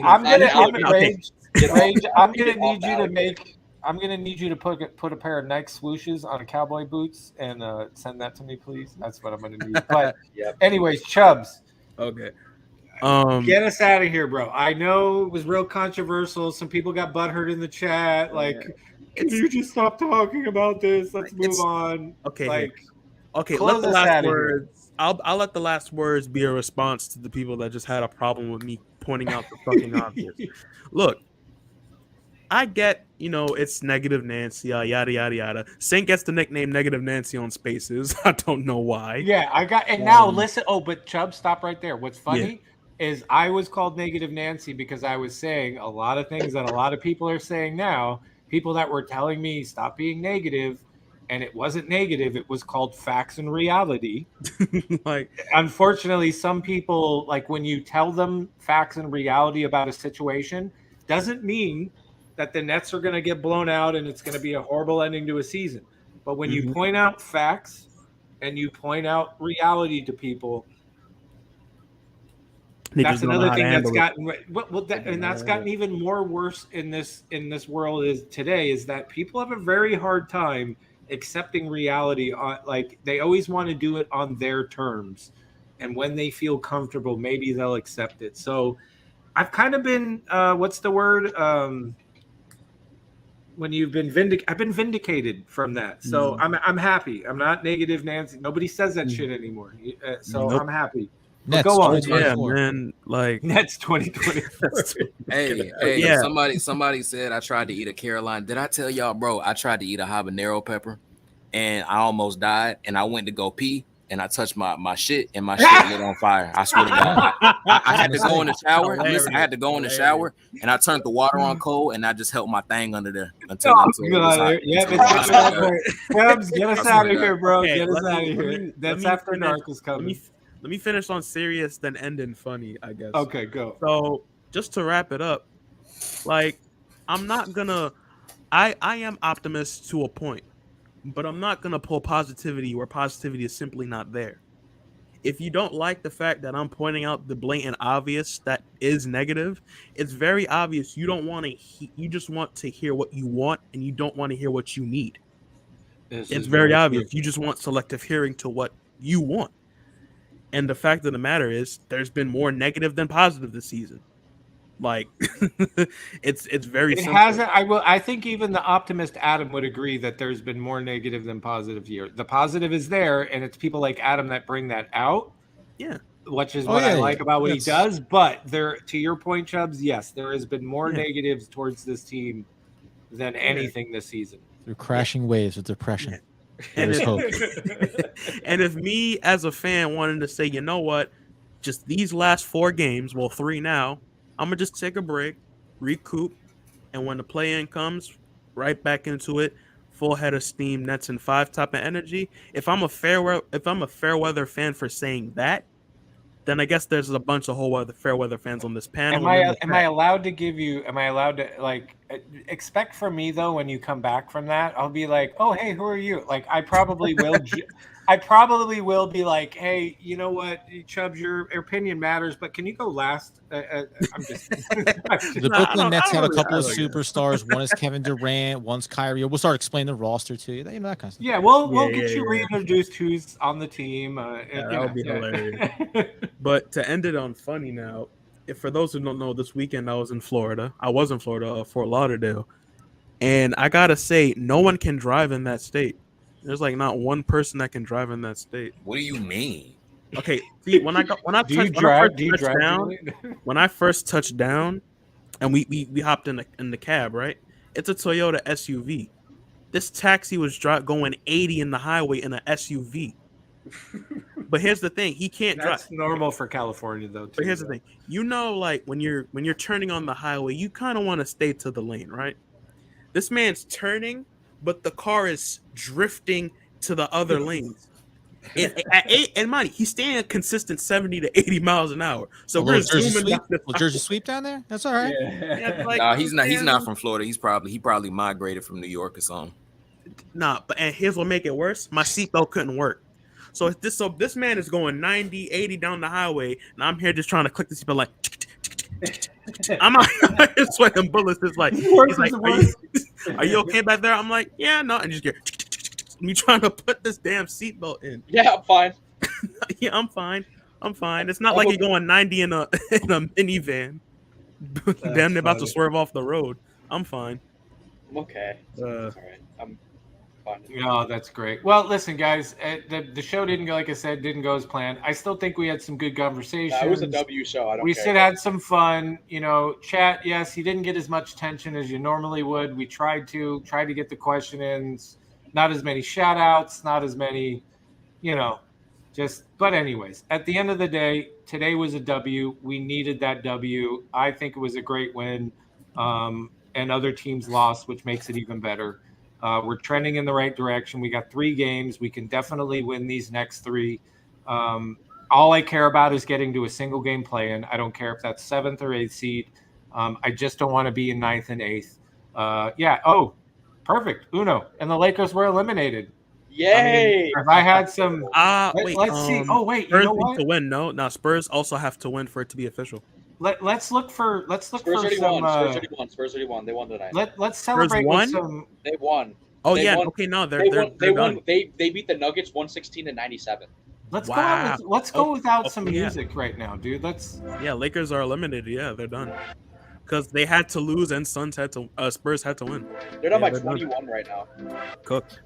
I'm gonna need you to put a pair of Nike swooshes on cowboy boots and send that to me, please. That's what I'm gonna need. But anyways, Chubbs. Okay. Get us out of here, bro. I know it was real controversial. Some people got butthurt in the chat. Like, can you just stop talking about this? Let's move on. Okay. Let close the us last out of words. I'll let the last words be a response to the people that just had a problem with me pointing out the fucking obvious. Look, I get, it's Negative Nancy, yada yada yada. Saint gets the nickname Negative Nancy on Spaces. I don't know why. Yeah, I got. And now listen. Oh, but Chubb, stop right there. What's funny is I was called Negative Nancy because I was saying a lot of things that a lot of people are saying now. People that were telling me stop being negative. And it wasn't negative. It was called facts and reality. Unfortunately, some people, like when you tell them facts and reality about a situation, doesn't mean that the Nets are going to get blown out and it's going to be a horrible ending to a season. But when you point out facts and you point out reality to people, that's another thing that's gotten that's gotten even more worse in this world is today is that people have a very hard time accepting reality on, like they always want to do it on their terms, and when they feel comfortable maybe they'll accept it. So I've kind of been what's the word when you've been I've been vindicated from that. So I'm happy. I'm not Negative Nancy. Nobody says that shit anymore. I'm happy. Nets, go on. Yeah, man. Like Nets 2024. Hey, somebody said I tried to eat a Carolina. Did I tell y'all, bro? I tried to eat a habanero pepper, and I almost died. And I went to go pee, and I touched my shit, and my shit lit on fire. I swear to God. I had to go in the shower. I had to go in the shower, and I turned the water on cold, and I just held my thing under there until it was hot. Get us out of here, bro. Get us out of here. That's after dark is coming. Let me finish on serious, then end in funny, I guess. Okay, go. So just to wrap it up, like I'm not gonna. I am optimist to a point, but I'm not gonna pull positivity where positivity is simply not there. If you don't like the fact that I'm pointing out the blatant obvious that is negative, it's very obvious you don't want to. You just want to hear what you want, and you don't want to hear what you need. It's very obvious. You just want selective hearing to what you want. And the fact of the matter is, there's been more negative than positive this season. Like, it's very. It hasn't. I think even the optimist Adam would agree that there's been more negative than positive here. The positive is there, and it's people like Adam that bring that out. Yeah, which is what I like about what he does. But there, to your point, Chubbs, yes, there has been more negatives towards this team than anything this season. Through crashing waves of depression. And if me as a fan wanted to say, you know what, just these last 4 games, well 3 now, I'm gonna just take a break, recoup, and when the play-in comes, right back into it, full head of steam, Nets in 5 type of energy. If I'm a fair weather fan for saying that, then I guess there's a bunch of fair weather fans on this panel. Am I allowed to give you? Am I allowed to like? expect from me though, when you come back from that, I'll be like, oh, hey, who are you? Like, I probably will. I probably will be like, hey, you know what, Chubbs, your opinion matters, but can you go last? I'm just. The Brooklyn Nets have a couple of superstars. One is Kevin Durant. One's Kyrie. We'll start explaining the roster to you. That kind of stuff. Yeah, we'll get you reintroduced who's on the team. That would be hilarious. But to end it on funny now, if for those who don't know, this weekend I was in Florida. I was in Florida, Fort Lauderdale, and I gotta say, no one can drive in that state. There's like not one person that can drive in that state. What do you mean? Okay, see, when I first touched down, and we hopped in the cab, right? It's a Toyota SUV. This taxi was going 80 in the highway in an SUV. But here's the thing: he can't drive. That's normal for California, though. But here's the thing: like when you're turning on the highway, you kind of want to stay to the lane, right? This man's turning, but the car is drifting to the other lanes. And mind you, he's staying a consistent 70 to 80 miles an hour. So we're zooming down the Jersey sweep down there. That's all right. Yeah, like, nah, he's not. He's not from Florida. He probably migrated from New York or something. Nah, and here's what make it worse: my seatbelt couldn't work. So this man is going 90, 80 down the highway, and I'm here just trying to click the seatbelt like. I'm out here sweating bullets. It's like, he's like, are you okay back there? I'm like, yeah, no, and just get. Me trying to put this damn seatbelt in. Yeah, I'm fine. Yeah, I'm fine. It's not like you're going 90 in a minivan. Damn, they're about to swerve off the road. I'm fine. I'm okay. That's all right. I'm fine. Oh, that's great. Well, listen, guys, the show didn't go, like I said, didn't go as planned. I still think we had some good conversations. It was a W show. I don't care. We still had some fun. You know, chat, yes, he didn't get as much attention as you normally would. We tried to get the question-ins. Not as many shout-outs, not as many, but anyways, at the end of the day, today was a W. We needed that W. I think it was a great win, and other teams lost, which makes it even better. We're trending in the right direction. We got 3 games. We can definitely win these next 3. All I care about is getting to a single game play-in. I don't care if that's 7th or 8th seed. I just don't want to be in 9th and 8th. Perfect. Uno. And the Lakers were eliminated. Yay. If I had some let's see. Oh, wait. Spurs You know what? to win. No, Spurs also have to win for it to be official. Let's look for Spurs already won. Spurs already won. They won tonight. Let's celebrate with some. They won. Oh, they yeah. Won. Okay, no, they won. They beat the Nuggets 116-97. Let's go without some music right now, dude. Lakers are eliminated. Yeah, they're done. Because they had to lose and Spurs had to win. They're down by 21 right now. Cooked.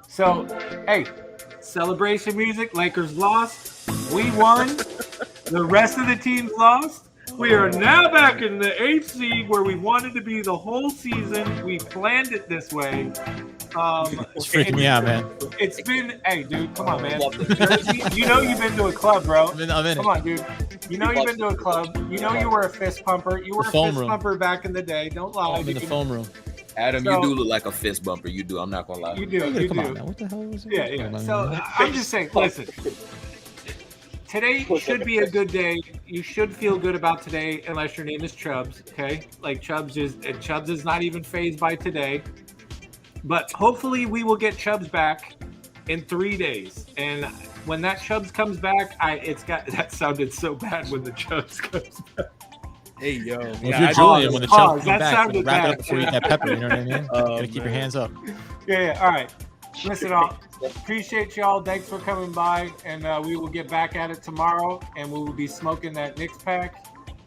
So, hey, celebration music. Lakers lost. We won. The rest of the teams lost. We are now back in the 8th seed where we wanted to be the whole season. We planned it this way. It's freaking me out, man. It's been, hey, dude, come on, man. Jersey, you know you've been to a club, bro. I'm in come on, dude. You know you've been to a club. You know you were a fist pumper. You were a fist pumper back in the day. Don't lie. I'm in the foam room. Adam, you do look like a fist bumper. You do. I'm not gonna lie. You do. Come on, man. What the hell was it? Yeah. So I'm just saying. Listen. Today should be a good day. You should feel good about today, unless your name is Chubbs. Okay, like Chubbs is not even fazed by today. But hopefully, we will get Chubbs back in 3 days. And when that Chubbs comes back, that sounded so bad when the Chubbs comes back. Hey yo, if you're Julian, when the Chubbs come back, sounded wrap bad. it up before you eat that pepper. You know what I mean? Gotta keep your hands up. Yeah. All right. Listen, all appreciate y'all. Thanks for coming by, and we will get back at it tomorrow, and we will be smoking that Knicks pack,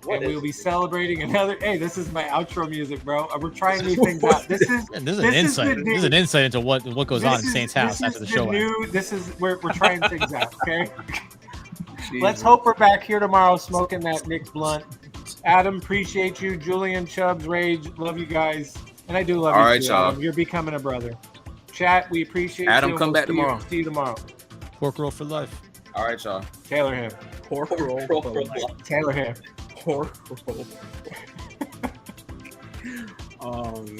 and we will be celebrating another. Hey, this is my outro music, bro. We're trying new things out. This is an insight. This is an insight into what goes on in Saint's house after the show. We're trying things out. Okay. Let's hope we're back here tomorrow smoking that Knicks blunt. Adam, appreciate you. Julian, Chubbs, Rage, love you guys, and I do love you. All right, too, y'all. Adam. You're becoming a brother. Chat, we appreciate Adam, you. come back tomorrow. See you tomorrow. Pork roll for life. All right, y'all. Taylor Ham. Pork roll for life. Taylor Ham. Pork roll.